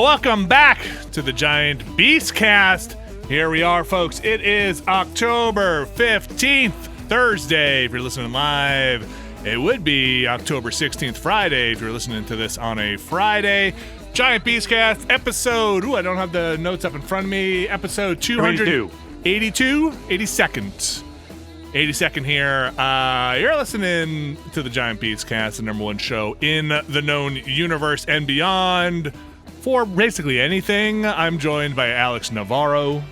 welcome back to the Giant Beastcast. Here we are, folks. It is October 15th, Thursday. If you're listening live, it would be October 16th, Friday, if you're listening to this on a Friday. Giant Beastcast episode, I don't have the notes up in front of me, episode 282, 82nd here. You're listening to the Giant Beastcast, the number one show in the known universe and beyond for basically anything. I'm joined by Alex Navarro.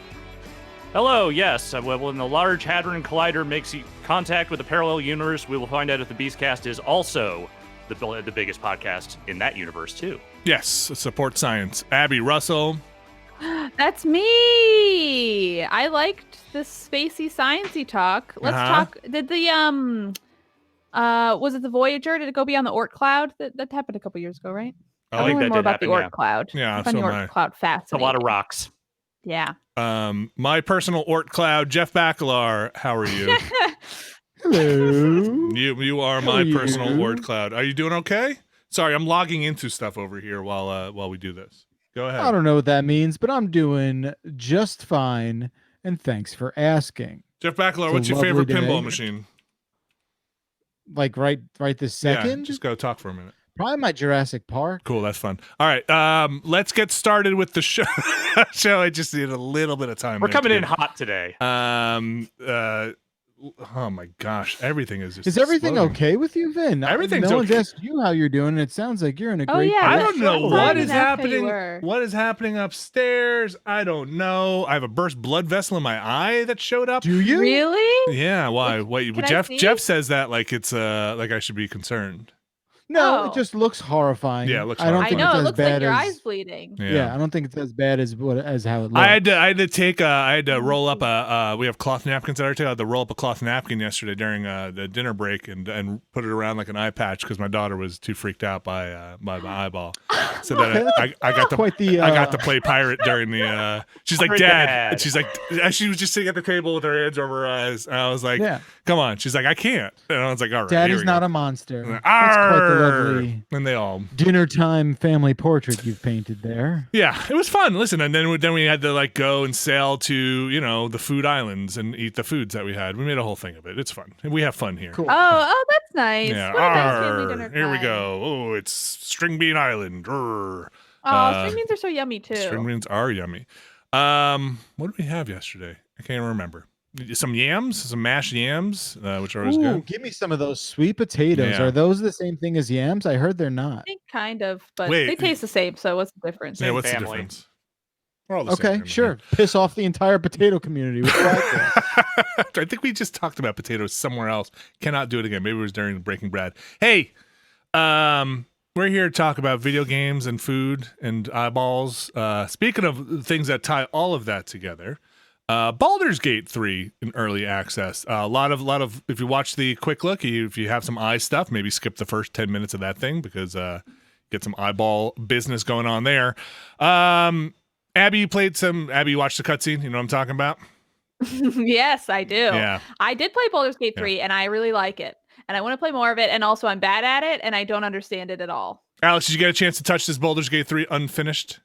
Hello, yes. When the Large Hadron Collider makes contact with a parallel universe, we will find out if the Beastcast is also the biggest podcast in that universe, too. Yes, support science. Abby Russell. That's me. I liked this spacey, sciencey talk. Let's talk. Did the was it the Voyager? Did it go beyond the Oort cloud? That happened a couple years ago, right? I think that more did about happen, the Oort cloud. Yeah, I find the Oort cloud fascinating. A lot of rocks. Yeah. My personal Oort cloud, Jeff Bacalar. How are you? Hello. You are my personal Oort cloud. Are you doing okay? Sorry, I'm logging into stuff over here while we do this. Go ahead. I don't know what that means, but I'm doing just fine, and thanks for asking. Jeff Bacalar, It's what's a your favorite lovely day. pinball machine? Like right this second? Yeah, just go talk for a minute. Probably my Jurassic Park. Cool, that's fun. All right, let's get started with the show. I just need a little bit of time. We're coming in hot today. Oh my gosh, everything is just. Is everything exploding. okay with you, Vin? Everything's no one's okay. asked you how you're doing. And it sounds like you're in a great. yeah, I place. don't know Sure. what is Finding out how you happening. were. What is happening upstairs? I don't know. I have a burst blood vessel in my eye that showed up. Do you? Really? Yeah, why? Wait, Can I Jeff. see? Jeff says that like it's like I should be concerned. No, Oh. it just looks horrifying. Yeah, it looks I don't I think know. it's It as looks bad like your as, eyes bleeding. Yeah, I don't think it's as bad as how it looks. I had to roll up we have cloth napkins at our table. I had to roll up a cloth napkin yesterday during the dinner break and put it around like an eye patch because my daughter was too freaked out by my eyeball. So that I got to quite the. I got to play pirate during the. She's like, Sorry, Dad. Dad. And she's like, as she was just sitting at the table with her hands over her eyes. And I was like, Yeah. come on. She's like, I can't. And I was like, all right. Dad here is we not go. a monster. And That's quite the Arr! lovely And they all. dinner time family portrait you've painted there. Yeah, it was fun. Listen, and then we had to like go and sail to the food islands and eat the foods that we had. We made a whole thing of it. It's fun. We have fun here. Cool. Oh, that's nice. Yeah. What a nice family Arr, dinner here we time. go. Oh, it's String Bean Island. Arr. Oh, string beans are so yummy too. String beans are yummy. What did we have yesterday? I can't remember. Some yams, some mashed yams, which are always Ooh, good. give me some of those sweet potatoes. Yeah. Are those the same thing as yams? I heard they're not. I think kind of, but Wait. they taste the same. So what's the difference? Yeah, what's the family. difference? We're all the same Okay, family. sure. Piss off the entire potato community with blackjack. I think we just talked about potatoes somewhere else. Cannot do it again. Maybe it was during Breaking Bad. Hey, we're here to talk about video games and food and eyeballs. Speaking of things that tie all of that together, Baldur Skate 3 in early access. A lot of. If you watch the quick look, if you have some eye stuff, maybe skip the first 10 minutes of that thing because get some eyeball business going on there. Abby, you watched the cutscene. You know what I'm talking about? Yes, I do. Yeah. I did play Baldur Skate 3 and I really like it. And I want to play more of it. And also I'm bad at it and I don't understand it at all. Alex, did you get a chance to touch this Baldur Skate 3 unfinished?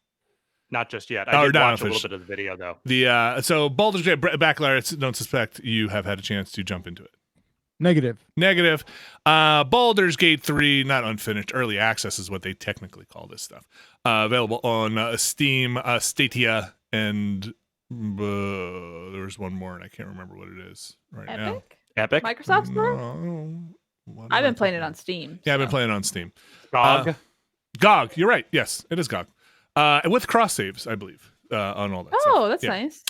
Not just yet. Oh, I did not watch a little finished. bit of the video, though. So Baldur's Gate Backlar, don't suspect you have had a chance to jump into it. Negative. Baldur's Gate 3, not unfinished, early access is what they technically call this stuff. Available on Steam, Stadia, and there's one more, and I can't remember what it is right now. Epic? Microsoft Store? No. I've been playing it on Steam. Yeah, I've been so. playing it on Steam. GOG? GOG, you're right. Yes, it is GOG. With cross saves, I believe, on all that stuff. Oh, that's Yeah. nice.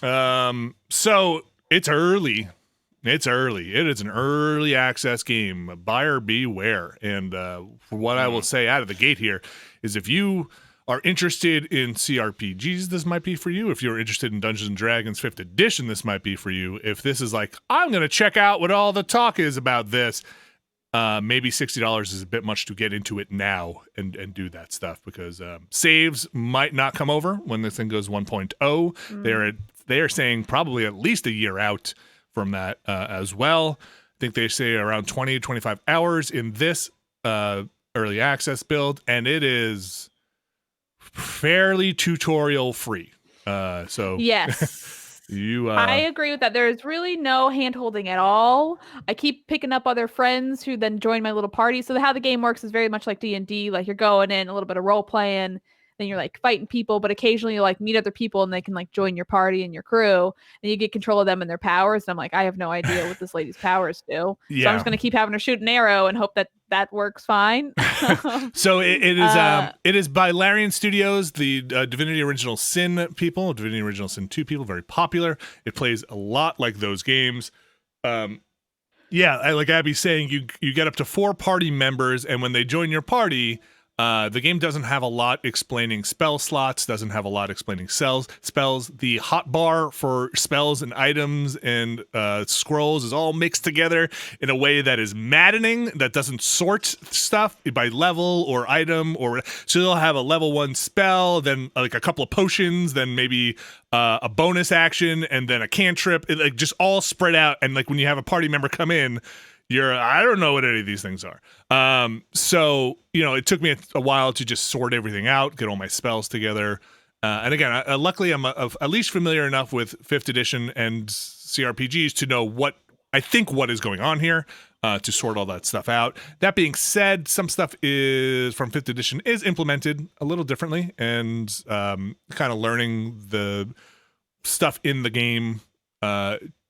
So it's early. It is an early access game. Buyer beware. And for what I will say out of the gate here is if you are interested in CRPGs, this might be for you. If you're interested in Dungeons and Dragons 5th edition, this might be for you. If this is like, I'm going to check out what all the talk is about this, maybe $60 is a bit much to get into it now and do that stuff because saves might not come over when this thing goes 1.0. They are saying probably at least a year out from that as well. I think they say around 20 to 25 hours in this early access build, and it is fairly tutorial free. So Yes. you I agree with that. There's really no hand-holding at all. I keep picking up other friends who then join my little party. So how the game works is very much like D&D. Like you're going in, a little bit of role playing, then you're like fighting people, but occasionally you like meet other people and they can like join your party and your crew, and you get control of them and their powers. And I'm like, I have no idea what this lady's powers do. So I'm just gonna keep having her shoot an arrow and hope that that works fine. So it is by Larian Studios, the Divinity Original Sin people, Divinity Original Sin 2 people, very popular. It plays a lot like those games. Like Abby's saying, you get up to 4 party members, and when they join your party, the game doesn't have a lot explaining spell slots, doesn't have a lot explaining spells. The hotbar for spells and items and scrolls is all mixed together in a way that is maddening, that doesn't sort stuff by level or item. So you'll have a level 1 spell, then like a couple of potions, then maybe a bonus action, and then a cantrip. It, like, just all spread out. And like when you have a party member come in, I don't know what any of these things are. So, it took me a while to just sort everything out, get all my spells together. And again, luckily I'm at least familiar enough with 5th edition and CRPGs to know what is going on here, to sort all that stuff out. That being said, some stuff is from 5th edition is implemented a little differently, and kind of learning the stuff in the game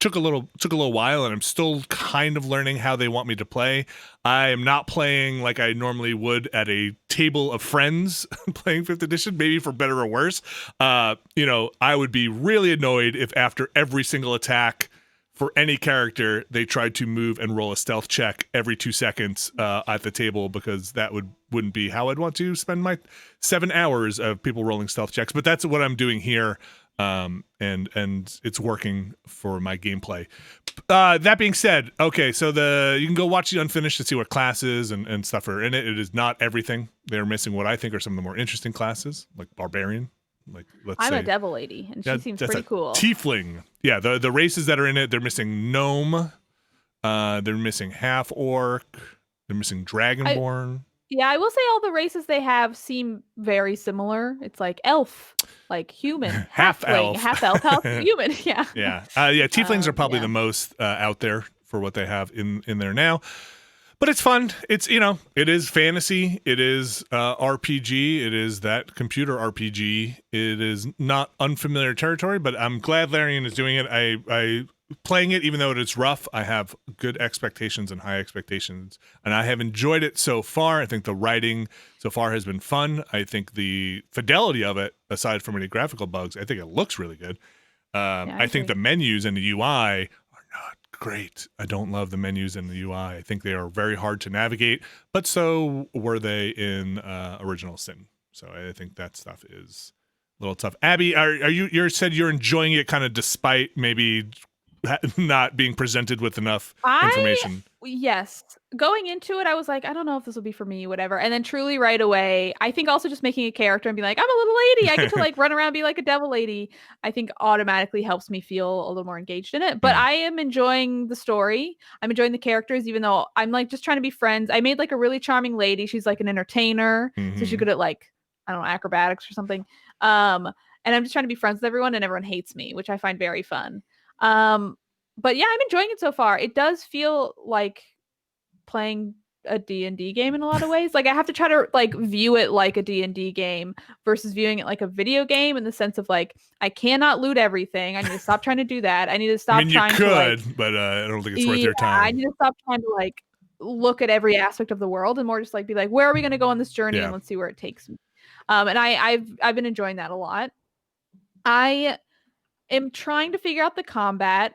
took a little while, and I'm still kind of learning how they want me to play. I am not playing like I normally would at a table of friends playing 5th edition, maybe for better or worse. I would be really annoyed if after every single attack for any character, they tried to move and roll a stealth check every 2 seconds at the table, because that wouldn't be how I'd want to spend my 7 hours of people rolling stealth checks. But that's what I'm doing here. And it's working for my gameplay. That being said, okay, so you can go watch the Unfinished to see what classes and stuff are in it. It is not everything. They're missing what I think are some of the more interesting classes, like Barbarian. Like I'm a devil lady, and she seems pretty cool. Tiefling. Yeah, the races that are in it, they're missing gnome. They're missing half orc. They're missing dragonborn. Yeah, I will say all the races they have seem very similar. It's like elf, like human, half elf, human. Yeah. Yeah. Tieflings are probably the most out there for what they have in there now. But it's fun. It's, it is fantasy. It is RPG. It is that computer RPG. It is not unfamiliar territory, but I'm glad Larian is doing it. I playing it, even though it's rough, I have good expectations and high expectations, and I have enjoyed it so far. I think the writing so far has been fun. I think the fidelity of it, aside from any graphical bugs, I think it looks really good. I think the menus and the UI are not great. I don't love the menus and the UI. I think they are very hard to navigate, but so were they in Original Sin. So I think that stuff is a little tough. Abby, you said you're enjoying it kind of despite maybe not being presented with enough information. Yes. Going into it, I was like, I don't know if this will be for me, whatever. And then truly right away, I think also just making a character and be like, I'm a little lady. I get to like run around and be like a devil lady. I think automatically helps me feel a little more engaged in it. But I am enjoying the story. I'm enjoying the characters, even though I'm like just trying to be friends. I made like a really charming lady. She's like an entertainer. So she's good at like, I don't know, acrobatics or something. And I'm just trying to be friends with everyone, and everyone hates me, which I find very fun. But yeah, I'm enjoying it so far. It does feel like playing a D&D game in a lot of ways. Like I have to try to like view it like a D&D game versus viewing it like a video game, in the sense of like, I cannot loot everything. I need to stop trying to do that. I need to stop trying to like, but I don't think it's worth your time. I need to stop trying to like look at every aspect of the world, and more just like be like, where are we going to go on this journey, and let's see where it takes me. And I've been enjoying that a lot. I am trying to figure out the combat.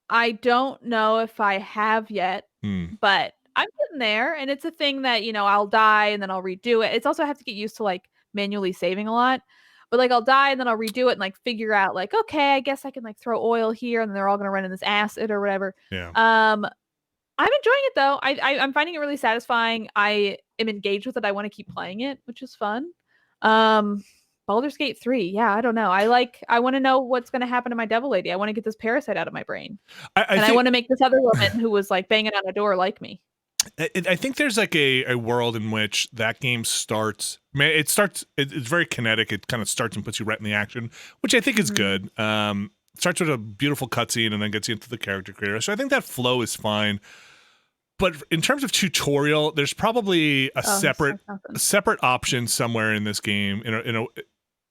I don't know if I have yet, but I'm getting there, and it's a thing that, I'll die and then I'll redo it. It's also I have to get used to like manually saving a lot, but like I'll die and then I'll redo it and like figure out like, okay, I guess I can like throw oil here and then they're all going to run in this acid or whatever. Yeah. I'm enjoying it though. I'm finding it really satisfying. I am engaged with it. I want to keep playing it, which is fun. Baldur Skate 3. Yeah, I don't know. I want to know what's going to happen to my devil lady. I want to get this parasite out of my brain. I want to make this other woman who was like banging on a door like me. I think there's like a world in which that game starts Man, it's very kinetic. It kind of starts and puts you right in the action, which I think is good. Starts with a beautiful cutscene and then gets you into the character creator. So I think that flow is fine. But in terms of tutorial, there's probably a separate option somewhere in this game.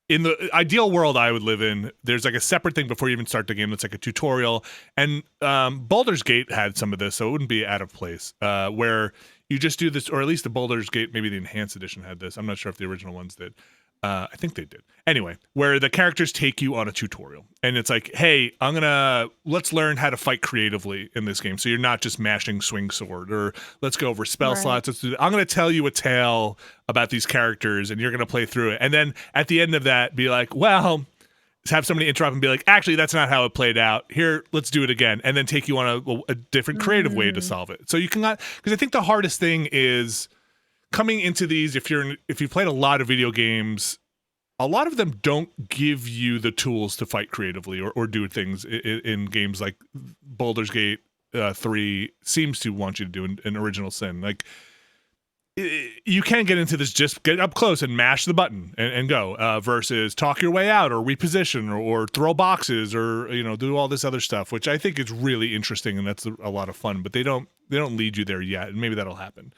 In the ideal world I would live in, there's like a separate thing before you even start the game that's like a tutorial. And Baldur's Gate had some of this, so it wouldn't be out of place. Where you just do this, or at least the Baldur's Gate, maybe the enhanced edition had this. I'm not sure if the original ones did. I think they did. Anyway, where the characters take you on a tutorial. And it's like, hey, let's learn how to fight creatively in this game. So you're not just mashing swing sword, or let's go over spell slots. I'm going to tell you a tale about these characters and you're going to play through it. And then at the end of that, be like, well, have somebody interrupt and be like, actually, that's not how it played out. Here, let's do it again. And then take you on a different creative way to solve it. So you cannot, because I think the hardest thing is coming into these, if you've played a lot of video games, a lot of them don't give you the tools to fight creatively or do things in games like Baldur's Gate 3 seems to want you to do in Original Sin. Like, you can get into this, just get up close and mash the button and go, versus talk your way out or reposition or throw boxes or, do all this other stuff, which I think is really interesting and that's a lot of fun, but they don't lead you there yet. And maybe that'll happen.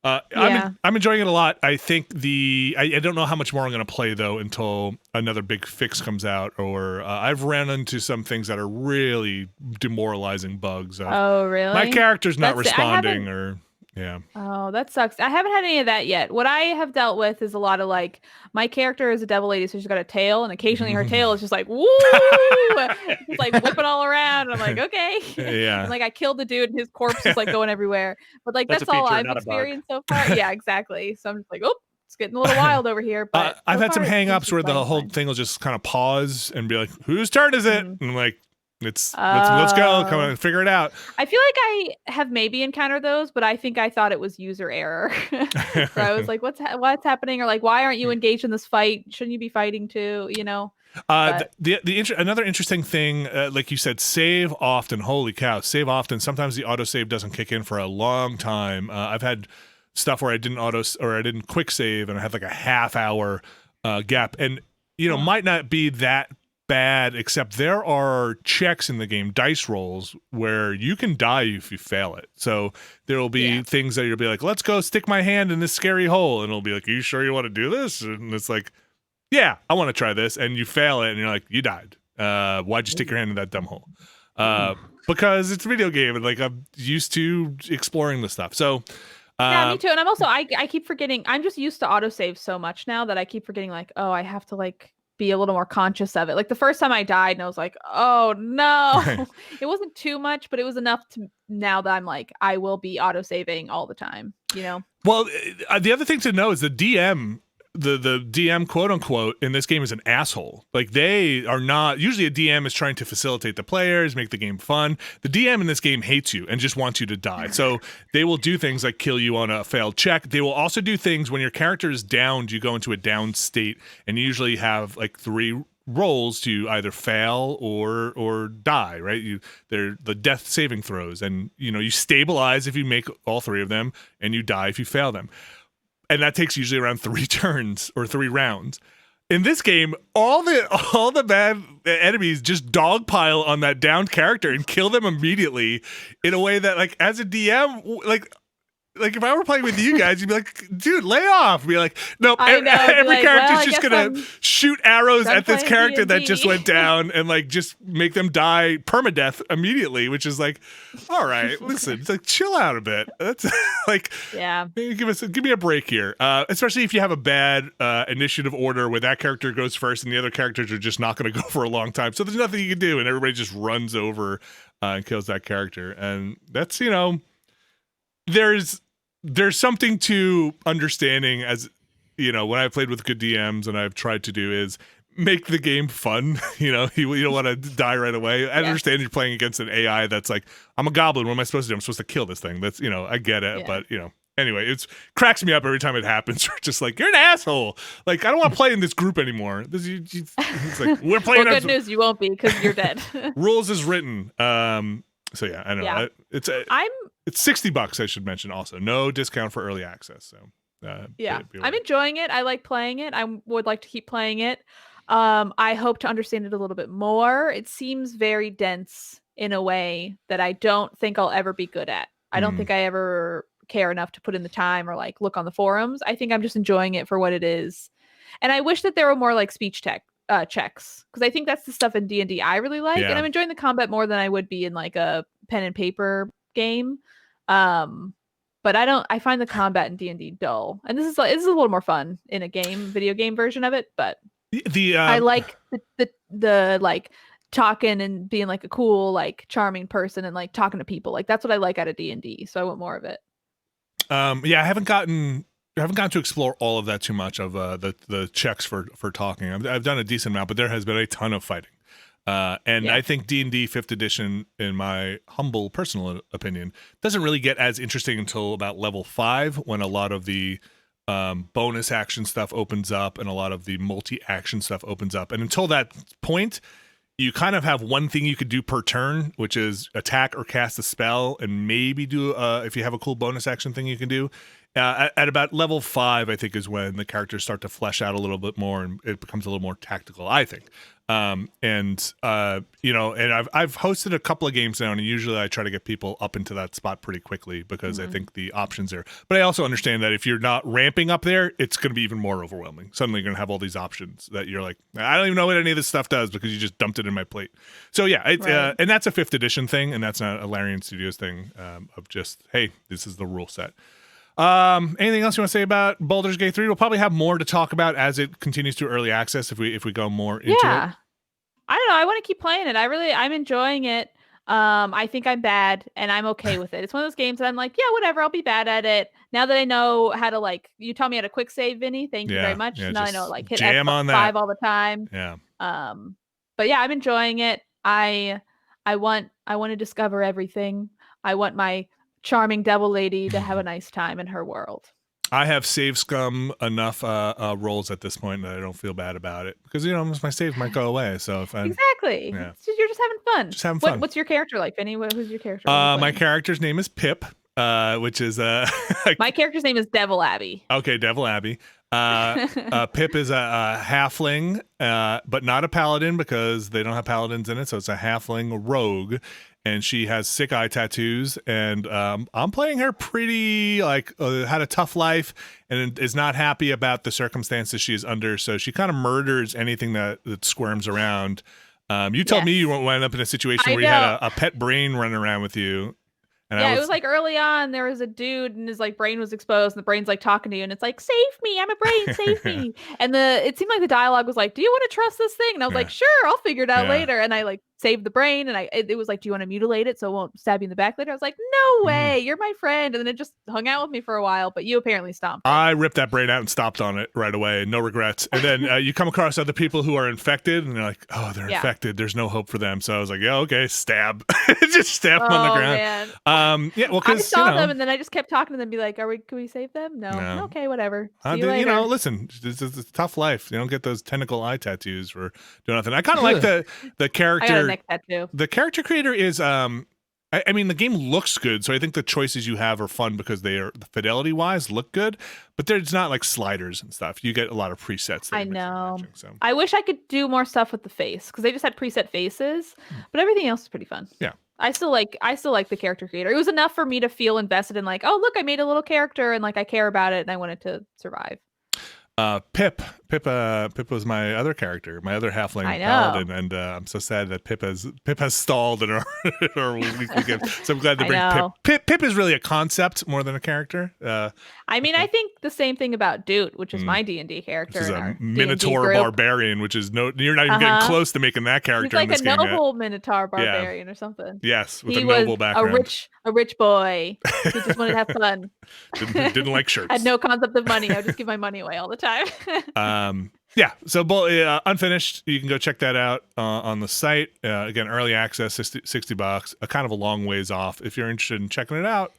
I'm enjoying it a lot. I think I don't know how much more I'm going to play though until another big fix comes out, or I've ran into some things that are really demoralizing bugs. Oh, really? My character's not responding, or yeah. Oh, that sucks. I haven't had any of that yet. What I have dealt with is a lot of like, my character is a devil lady, so she's got a tail, and occasionally her tail is just like, woo, it's like whipping all around. And I'm like, okay. Yeah. And, like, I killed the dude, and his corpse is like going everywhere. But like that's all I've experienced so far. Yeah, exactly. So I'm just like, oh, it's getting a little wild over here. But I've had some hang-ups where the whole thing will just kind of pause and be like, whose turn is it? And I'm like, let's go. Come on, figure it out. I feel like I have maybe encountered those, but I think I thought it was user error. So I was like, what's happening? Or like, why aren't you engaged in this fight? Shouldn't you be fighting too? Another interesting thing, like you said, save often. Holy cow, save often. Sometimes the autosave doesn't kick in for a long time. I've had stuff where I didn't quick save, and I had like a half-hour gap, and might not be that bad, except there are checks in the game, dice rolls, where you can die if you fail it. So there will be things that you'll be like, let's go stick my hand in this scary hole, and it'll be like, are you sure you want to do this? And it's like, yeah, I want to try this, and you fail it, and you're like, you died. Why'd you stick your hand in that dumb hole? Because it's a video game, and like I'm used to exploring this stuff. So yeah, me too. And I'm also I keep forgetting. I'm just used to autosave so much now that I keep forgetting, like, oh, I have to like be a little more conscious of it. Like the first time I died and I was like, oh no. It wasn't too much, but it was enough to now that I'm like, I will be autosaving all the time, Well, the other thing to know is the DM, the DM quote unquote in this game is an asshole. Like they are not, usually a DM is trying to facilitate the players, make the game fun. The DM in this game hates you and just wants you to die. So they will do things like kill you on a failed check. They will also do things when your character is downed, you go into a down state, and you usually have like 3 rolls to either fail or die, right? They're the death saving throws, and you stabilize if you make all 3 of them, and you die if you fail them. And that takes usually around 3 turns or 3 rounds. In this game, all the bad enemies just dogpile on that downed character and kill them immediately in a way that, like, as a DM, like if I were playing with you guys, you'd be like, dude, lay off. Be like, nope, every character's just gonna shoot arrows at this character that just went down and like just make them die permadeath immediately, which is like, all right, listen, it's like chill out a bit. That's like, yeah, give me a break here. Especially if you have a bad initiative order where that character goes first and the other characters are just not gonna go for a long time. So there's nothing you can do, and everybody just runs over and kills that character. And that's, there's something to understanding, as when I've played with good DMs and I've tried to do, is make the game fun. You don't want to die right away. I understand you're playing against an AI that's like, I'm a goblin, what am I supposed to do? I'm supposed to kill this thing. That's, I get it. But anyway, it cracks me up every time it happens. We're just like, you're an asshole. Like, I don't want to play in this group anymore. It's like, we're playing. Well, good news, you won't be, because you're dead. Rules is written. So yeah, I know. Yeah. It's $60, I should mention also. No discount for early access. So I'm enjoying it. I like playing it. I would like to keep playing it. I hope to understand it a little bit more. It seems very dense in a way that I don't think I'll ever be good at. I don't think I ever care enough to put in the time or like look on the forums. I think I'm just enjoying it for what it is. And I wish that there were more like speech checks, because I think that's the stuff in D&D I really like. And I'm enjoying the combat more than I would be in like a pen and paper game. But I find the combat in D&D dull. And this is a little more fun in a video game version of it, but I like the like talking and being like a cool, like charming person and like talking to people. Like that's what I like out of D&D. So I want more of it. I haven't gotten to explore all of that too much of the checks for talking. I've done a decent amount, but there has been a ton of fighting. I think D&D 5th edition, in my humble personal opinion, doesn't really get as interesting until about level 5, when a lot of the bonus action stuff opens up and a lot of the multi-action stuff opens up. And until that point, you kind of have one thing you could do per turn, which is attack or cast a spell, and maybe do if you have a cool bonus action thing you can do. At about level 5, I think, is when the characters start to flesh out a little bit more and it becomes a little more tactical, I think. And I've hosted a couple of games now, and usually I try to get people up into that spot pretty quickly because I think the options are. But I also understand that if you're not ramping up there, it's going to be even more overwhelming. Suddenly you're going to have all these options that you're like, I don't even know what any of this stuff does because you just dumped it in my plate. So yeah, and that's a 5th edition thing, and that's not a Larian Studios thing of just, hey, this is the rule set. Anything else you want to say about Baldur's Gate 3? We'll probably have more to talk about as it continues to early access if we go more into it. I don't know. I want to keep playing it. I'm enjoying it. I think I'm bad and I'm okay with it. It's one of those games that I'm like, yeah, whatever. I'll be bad at it. Now that I know how to, like, you taught me how to quick save, Vinny. Thank you very much. Now I know, like, hit F5 all the time. Yeah. But yeah, I'm enjoying it. I want to discover everything. I want my charming devil lady to have a nice time in her world. I have save scum enough rolls at this point that I don't feel bad about it because my saves might go away. So if you're just having fun. Just having fun. What's your character like, Vinny? Who's your character? My character's name is Pip, which is my character's name is Devil Abbey. Okay, Devil Abbey. Pip is a halfling, but not a paladin because they don't have paladins in it. So it's a halfling rogue. And she has sick eye tattoos, and I'm playing her pretty, had a tough life and is not happy about the circumstances she's under, so she kind of murders anything that squirms around. You told me you wound up in a situation where you had a pet brain running around with you. And it was like early on, there was a dude and his like brain was exposed and the brain's like talking to you and it's like, save me, I'm a brain, save me. And it seemed like the dialogue was like, do you want to trust this thing? And I was like, sure, I'll figure it out later. And I like saved the brain and it was like, do you want to mutilate it so it won't stab you in the back later? I was like, no way, you're my friend. And then it just hung out with me for a while, but you apparently stomped it. I ripped that brain out and stopped on it right away, no regrets. And then you come across other people who are infected and they're like, oh, they're infected, there's no hope for them. So I was like, yeah, okay, stab. Just stab them on the ground. Man. Because I saw them and then I just kept talking to them, be like, can we save them? No. Okay, whatever. See you later. Listen, it's a tough life. You don't get those tentacle eye tattoos for doing nothing. I kind of like the character. I got a neck tattoo. The character creator is I mean, the game looks good, so I think the choices you have are fun because they are, fidelity wise, look good, but there's not like sliders and stuff. You get a lot of presets. I know. I wish I could do more stuff with the face because they just had preset faces, but everything else is pretty fun. Yeah. I still like the character creator. It was enough for me to feel invested in like, oh, look, I made a little character and like I care about it and I want it to survive. Pip was my other character, my other halfling paladin, and I'm so sad that Pip has stalled in our weekly game. So I'm glad to bring Pip. Pip is really a concept more than a character. I mean, I think the same thing about Doot, which is my D&D character. Which is a Minotaur barbarian, which is you're not even getting close to making that character. He's like in this a game noble yet. Minotaur barbarian or something. Yes, with a noble background. A rich boy who just wanted to have fun. Didn't like shirts. Had no concept of money. I would just give my money away all the time. So unfinished, you can go check that out on the site. Again, early access, $60, a kind of a long ways off. If you're interested in checking it out,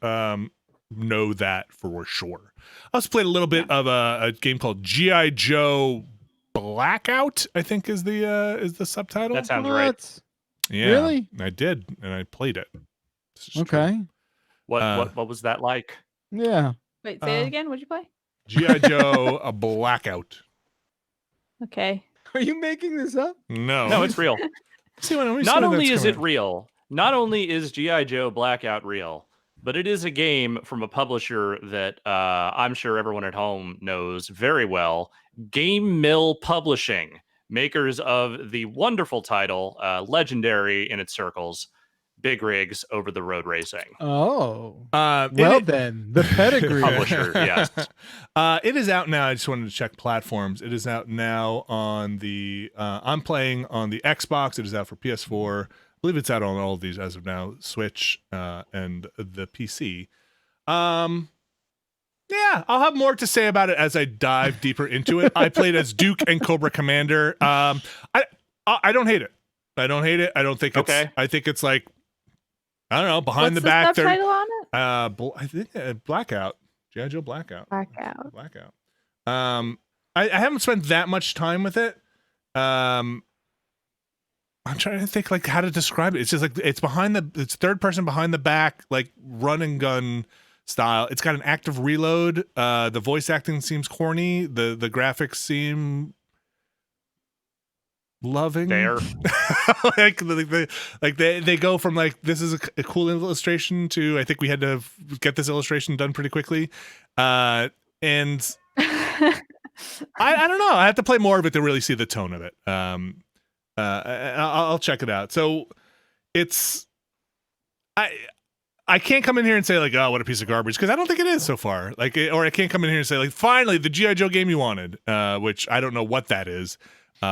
know that for sure. I also played a little bit of a game called G.I. Joe Blackout, I think is the subtitle. That sounds right. Yeah, really? I did, and I played it. Okay. What was that like? Yeah. Wait, say it again. What'd you play? G.I. Joe, a Blackout. Okay. Are you making this up? No, it's real. Not only is it real, not only is G.I. Joe Blackout real, but it is a game from a publisher that I'm sure everyone at home knows very well, Game Mill Publishing, makers of the wonderful title, legendary in its circles, Big Rigs Over the Road Racing. Oh. Well, then, the pedigree. Publisher, yes. It is out now. I just wanted to check platforms. It is out now on the, I'm playing on the Xbox. It is out for PS4. I believe it's out on all of these as of now, Switch and the PC. Yeah, I'll have more to say about it as I dive deeper into it. I played as Duke and Cobra Commander. I don't hate it. I don't hate it. I don't think it's, okay. I think it's like, I don't know, behind What's the back. What's the subtitle on it? I think Blackout. G.I. Joe Blackout. Blackout. I haven't spent that much time with it. I'm trying to think like how to describe it. It's just like it's third person behind the back, like run and gun style. It's got an active reload. The voice acting seems corny. The graphics seem loving. Fair. they go from like this is a cool illustration to I think we had to get this illustration done pretty quickly. And I don't know. I have to play more of it to really see the tone of it. I'll check it out. So it's I can't come in here and say like, oh, what a piece of garbage, because I don't think it is so far. Like, or I can't come in here and say like, finally, the G.I. Joe game you wanted, which I don't know what that is.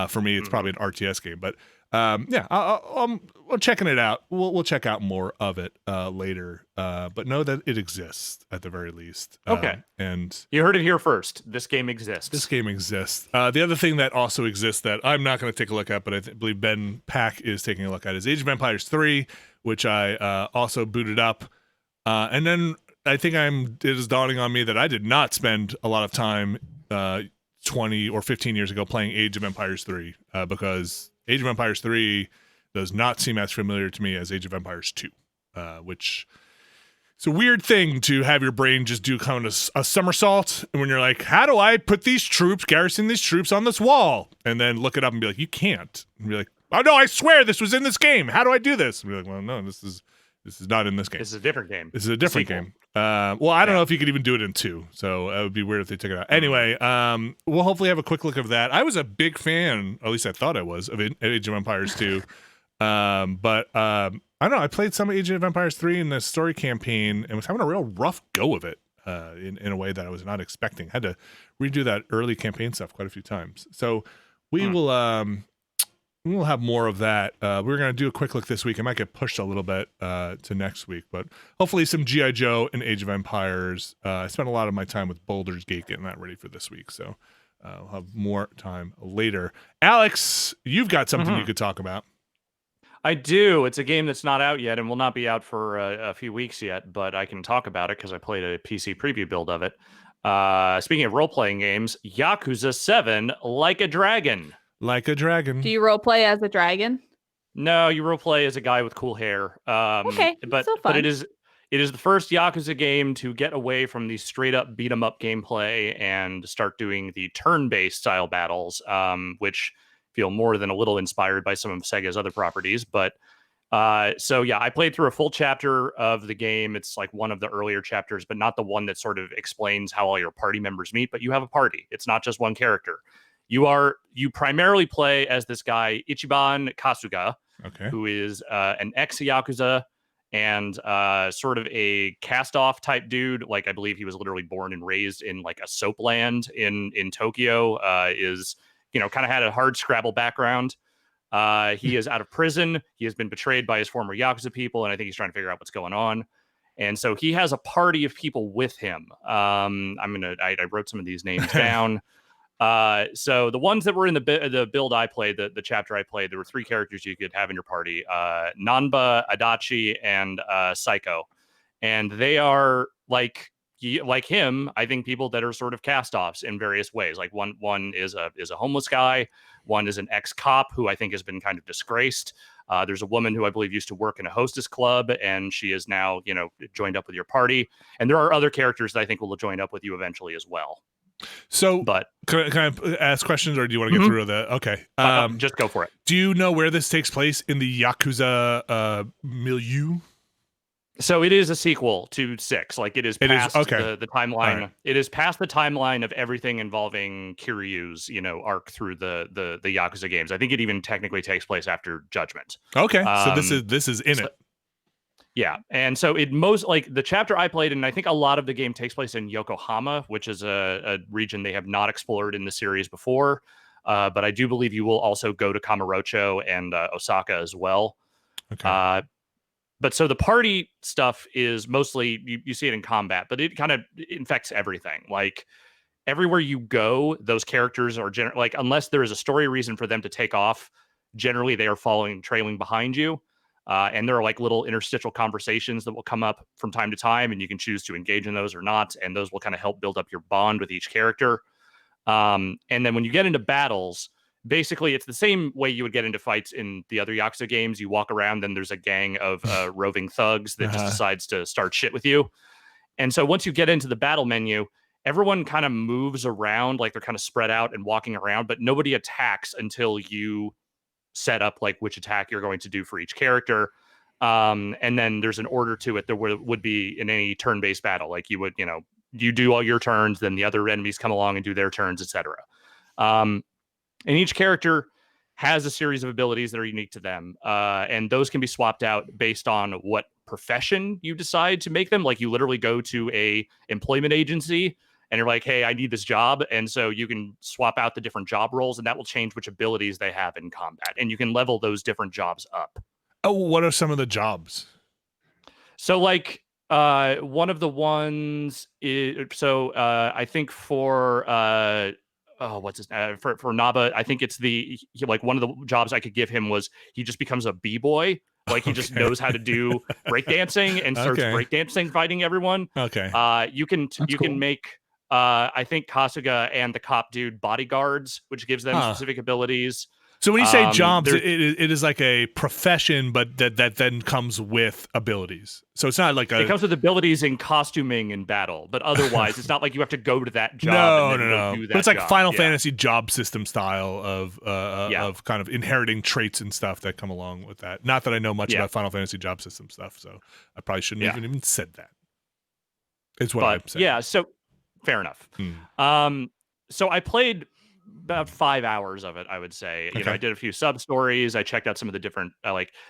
For me, it's probably an RTS game, but yeah, I'm checking it out. We'll check out more of it later, but know that it exists at the very least. Okay, and you heard it here first. This game exists. The other thing that also exists that I'm not going to take a look at, but I believe Ben Pack is taking a look at, is Age of Empires 3, which I also booted up, and then I think it is dawning on me that I did not spend a lot of time 20 or 15 years ago playing Age of Empires 3 because Age of Empires 3 does not seem as familiar to me as Age of Empires 2, which it's a weird thing to have your brain just do kind of a somersault when you're like, how do I put garrison these troops on this wall? And then look it up and be like, you can't. And be like, oh no, I swear this was in this game. How do I do this? And be like, well, no, this is not in this game. This is a different game. This is a different game. Well, I don't know if you could even do it in 2, so it would be weird if they took it out. Anyway, we'll hopefully have a quick look of that. I was a big fan, or at least I thought I was, of Age of Empires 2. But I don't know, I played some Age of Empires 3 in the story campaign and was having a real rough go of it in a way that I was not expecting. Had to redo that early campaign stuff quite a few times. So we we'll have more of that. We're going to do a quick look this week. It might get pushed a little bit to next week, but hopefully some G.I. Joe and Age of Empires. I spent a lot of my time with Baldur Skate getting that ready for this week, so I'll have more time later. Alex, you've got something you could talk about. I do. It's a game that's not out yet and will not be out for a few weeks yet, but I can talk about it because I played a PC preview build of it. Speaking of role-playing games, Yakuza 7 Like a Dragon. Like a Dragon. Do you roleplay as a dragon? No, you roleplay as a guy with cool hair. Okay, but still fun. But it is the first Yakuza game to get away from the straight-up beat-em-up gameplay and start doing the turn-based style battles, which feel more than a little inspired by some of Sega's other properties. But so yeah, I played through a full chapter of the game. It's like one of the earlier chapters, but not the one that sort of explains how all your party members meet. But you have a party. It's not just one character. You primarily play as this guy, Ichiban Kasuga, who is an ex-Yakuza and sort of a cast-off type dude. Like, I believe he was literally born and raised in like a soap land in Tokyo, is, kind of had a hard Scrabble background. He is out of prison. He has been betrayed by his former Yakuza people, and I think he's trying to figure out what's going on. And so he has a party of people with him. I wrote some of these names down. So the ones that were in the build I played, the chapter I played, there were 3 characters you could have in your party: Nanba, Adachi, and Psycho, and they are like him. I think people that are sort of cast-offs in various ways. Like one is a homeless guy, one is an ex-cop who I think has been kind of disgraced. There's a woman who I believe used to work in a hostess club, and she is now joined up with your party. And there are other characters that I think will join up with you eventually as well. So, But can I ask questions, or do you want to get through the? Okay, just go for it. Do you know where this takes place in the Yakuza milieu? So it is a sequel to 6. Like it is past okay. the timeline. Right. It is past the timeline of everything involving Kiryu's, arc through the Yakuza games. I think it even technically takes place after Judgment. Okay, so this is in it. Yeah, and so it most like the chapter I played, and I think a lot of the game takes place in Yokohama, which is a region they have not explored in the series before. But I do believe you will also go to Kamurocho and Osaka as well. Okay. But so the party stuff is mostly you see it in combat, but it kind of infects everything. Like everywhere you go, those characters are like unless there is a story reason for them to take off, generally they are trailing behind you. And there are like little interstitial conversations that will come up from time to time, and you can choose to engage in those or not. And those will kind of help build up your bond with each character. And then when you get into battles, basically it's the same way you would get into fights in the other Yakuza games. You walk around, then there's a gang of roving thugs that just decides to start shit with you. And so once you get into the battle menu, everyone kind of moves around, like they're kind of spread out and walking around, but nobody attacks until you set up like which attack you're going to do for each character. And then there's an order to it. There would be in any turn-based battle, like you would, you do all your turns, then the other enemies come along and do their turns, etc. And each character has a series of abilities that are unique to them. And those can be swapped out based on what profession you decide to make them. Like you literally go to a employment agency and you're like, hey, I need this job. And so you can swap out the different job roles, and that will change which abilities they have in combat. And you can level those different jobs up. Oh, what are some of the jobs? So like one of the ones is, I think for what's his for Naba, I think it's like one of the jobs I could give him was he just becomes a b-boy. Like he just knows how to do breakdancing and starts breakdancing, fighting everyone. Okay. You can make I think Kasuga and the cop dude bodyguards, which gives them specific abilities. So when you say jobs, it is like a profession, but that then comes with abilities. So it's not like it comes with abilities in costuming and battle, but otherwise it's not like you have to go to that job. No. Do that but it's like job. Final Fantasy job system style of kind of inheriting traits and stuff that come along with that. Not that I know much about Final Fantasy job system stuff, so I probably shouldn't have even said that. Is what I'm saying. Yeah. So fair enough. So I played about 5 hours of it, I would say. I did a few sub stories. I checked out some of the different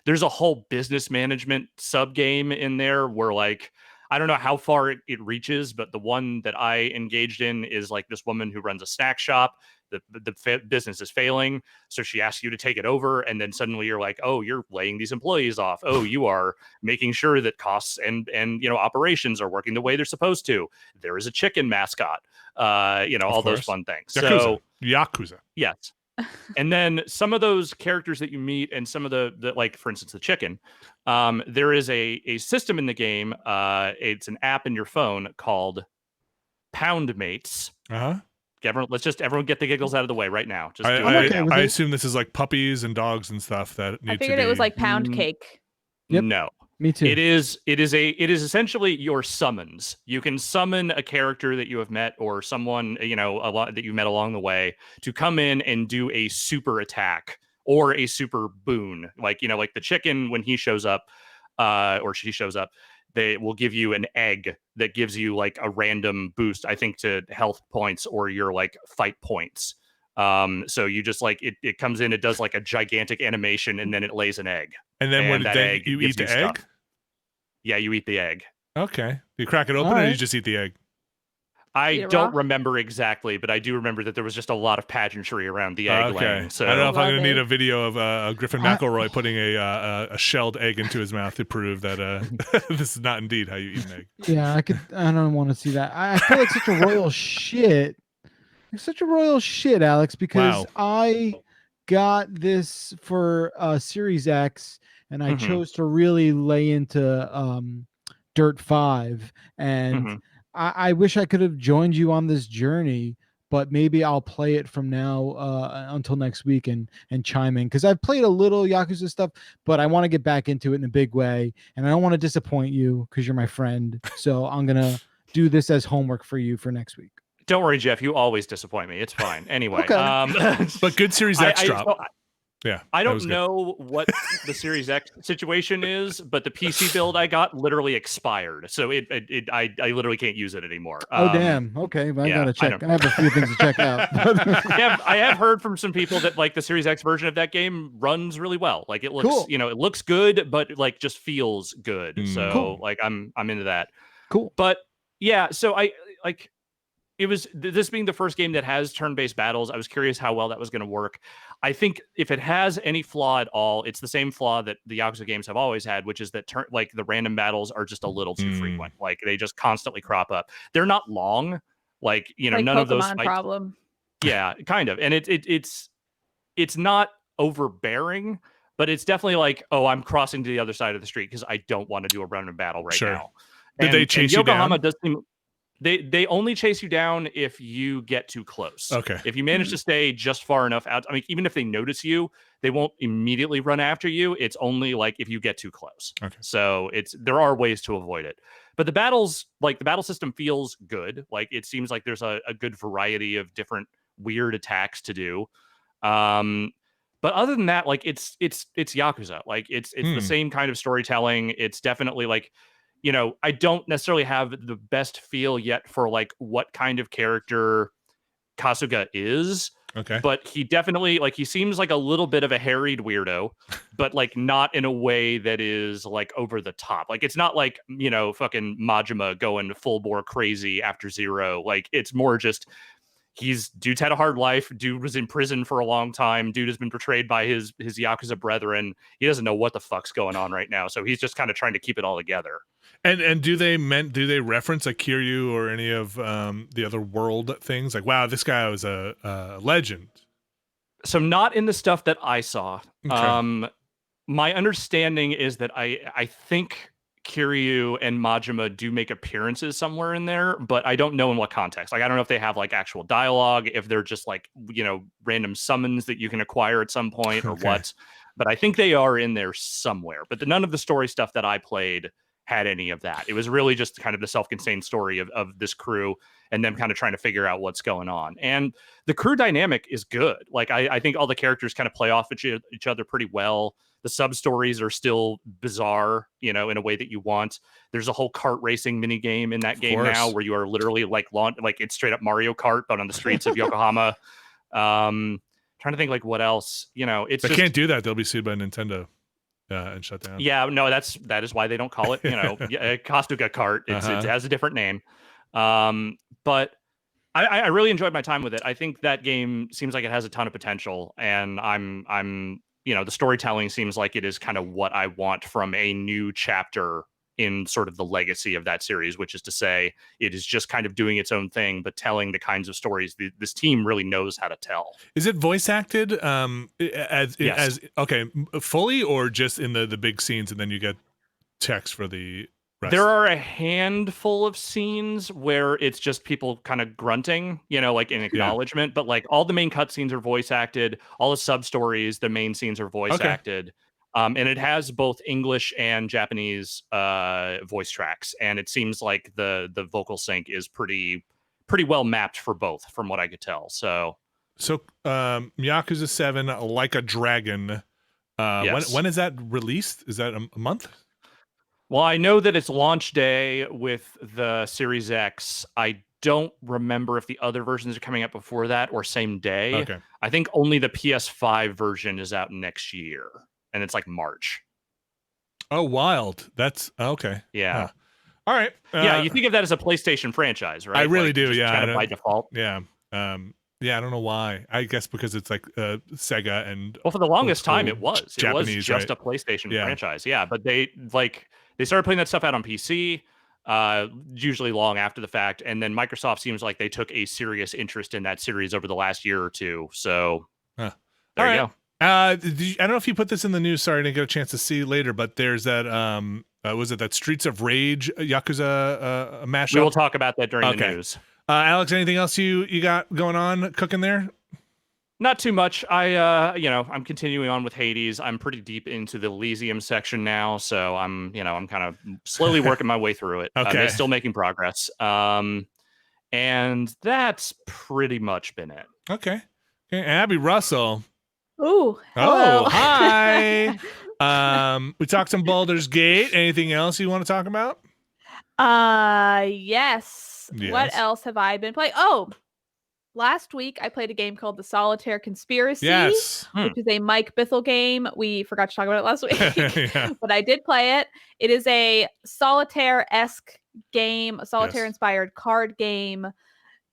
there's a whole business management sub game in there where like I don't know how far it reaches, but the one that I engaged in is like this woman who runs a snack shop. The business is failing, so she asks you to take it over, and then suddenly you're like, oh, you're laying these employees off. Oh, you are making sure that costs and operations are working the way they're supposed to. There is a chicken mascot, all those fun things. Yakuza. Yes. And then some of those characters that you meet and some of the like, for instance, the chicken, there is a system in the game. It's an app in your phone called Pound Mates. Everyone get the giggles out of the way right now. Just I assume this is like puppies and dogs and stuff that need I figured it was like pound cake. Yep. No. Me too. It is essentially your summons. You can summon a character that you have met or someone, a lot that you met along the way to come in and do a super attack or a super boon. Like the chicken, when he shows up, or she shows up, they will give you an egg that gives you like a random boost, I think, to health points or your like fight points. So you just like it comes in, it does like a gigantic animation, and then it lays an egg. And then you eat the egg? Stuff. Yeah, you eat the egg. Okay. You crack it open or you just eat the egg? I don't remember exactly, but I do remember that there was just a a pageantry around the egg laying. So I don't know if I'm going to need a video of Griffin McElroy putting a shelled egg into his mouth to prove that this is not indeed how you eat an egg. Yeah, I don't want to see that. I feel like such a royal shit. Such a royal shit, Alex, because I got this for Series X, and I chose to really lay into Dirt 5, and I wish I could have joined you on this journey, but maybe I'll play it from now until next week and chime in, because I've played a little Yakuza stuff, but I want to get back into it in a big way, and I don't want to disappoint you because you're my friend. So I'm gonna do this as homework for you for next week. Don't worry, Jeff. You always disappoint me. It's fine. Anyway, Okay. But good Series X drop. Yeah, I don't know what the Series X situation is, but the PC build I got literally expired, so I literally can't use it anymore. Oh damn! Okay, well, I gotta check. I have a few things to check out. I have heard from some people that like the Series X version of that game runs really well. Like it looks, Cool. it looks good, but like just feels good. So Cool. like I'm into that. Cool. But yeah, so I like. It was this being the first game that has turn-based battles. I was curious how well that was going to work. I think if it has any flaw at all, it's the same flaw that the Yakuza games have always had, which is that the random battles are just a little too frequent. Like they just constantly crop up. They're not long. Like none Pokemon of those fights. problem. Yeah, kind of. And it's not overbearing, but it's definitely like, oh, I'm crossing to the other side of the street because I don't want to do a random battle right now. Did they chase you down? Does seem. They only chase you down if you get too close. Okay. If you manage to stay just far enough out, I mean, even if they notice you, they won't immediately run after you. It's only like if you get too close. Okay. So there are ways to avoid it. But the battles, like the battle system feels good. Like it seems like there's a good variety of different weird attacks to do. But other than that, like it's Yakuza. Like it's the same kind of storytelling. It's definitely like, I don't necessarily have the best feel yet for like what kind of character Kasuga is. Okay. But he definitely he seems like a little bit of a harried weirdo, but like not in a way that is like over the top. Like it's not like, fucking Majima going full bore crazy after Zero. Like it's more just dude's had a hard life. Dude was in prison for a long time. Dude has been betrayed by his Yakuza brethren. He doesn't know what the fuck's going on right now. So he's just kind of trying to keep it all together. And do they reference like Kiryu or any of the other world things? Like, wow, this guy was a legend. So not in the stuff that I saw. Okay. My understanding is that I think Kiryu and Majima do make appearances somewhere in there, but I don't know in what context. Like, I don't know if they have like actual dialogue, if they're just like, random summons that you can acquire at some point or what. But I think they are in there somewhere. But none of the story stuff that I played had any of that. It was really just kind of the self-contained story of this crew and them kind of trying to figure out what's going on. And the crew dynamic is good. Like I think all the characters kind of play off each other pretty well. The sub stories are still bizarre, in a way that you want. There's a whole kart racing mini game in that game now where you are literally like it's straight up Mario Kart, but on the streets of Yokohama. Trying to think like what else, it's they can't do that. They'll be sued by Nintendo. And shut down. Yeah, no, that is why they don't call it, Kostuga Kart. It has a different name. But I really enjoyed my time with it. I think that game seems like it has a ton of potential, and I'm the storytelling seems like it is kind of what I want from a new chapter in sort of the legacy of that series, which is to say it is just kind of doing its own thing, but telling the kinds of stories this team really knows how to tell. Is it voice acted Yes. Fully, or just in the big scenes and then you get text for the rest? There are a handful of scenes where it's just people kind of grunting, like in acknowledgement, but like all the main cutscenes are voice acted. All the sub stories, the main scenes are voice acted. And it has both English and Japanese voice tracks, and it seems like the vocal sync is pretty well mapped for both, from what I could tell. So Yakuza 7, Like a Dragon. Yes. When is that released? Is that a month? Well, I know that it's launch day with the Series X. I don't remember if the other versions are coming out before that or same day. Okay. I think only the PS5 version is out next year. And it's like March. Oh, wild. That's okay. Yeah. Huh. All right. Yeah, you think of that as a PlayStation franchise, right? I really do. Yeah. Kind of by default. Yeah. Yeah, I don't know why. I guess because it's like Sega and for the longest time it was. Japanese, it was just right? a PlayStation franchise. Yeah, but they started putting that stuff out on PC, usually long after the fact, and then Microsoft seems like they took a serious interest in that series over the last year or two. So there you go. I don't know if you put this in the news. Sorry, I didn't get a chance to see later. But there's that. Was it that Streets of Rage Yakuza mashup? We will talk about that during the news. Alex, anything else you got going on cooking there? Not too much. I'm continuing on with Hades. I'm pretty deep into the Elysium section now, so I'm kind of slowly working my way through it. Okay. Still making progress. And that's pretty much been it. Okay. Abby Russell. Ooh. Oh, hello. hi. We talked some Baldur's Gate. Anything else you want to talk about? Yes. What else have I been playing? Oh, last week I played a game called The Solitaire Conspiracy, Yes. which is a Mike Bithell game. We forgot to talk about it last week, Yeah. but I did play it. It is a solitaire-esque game, a solitaire-inspired card game,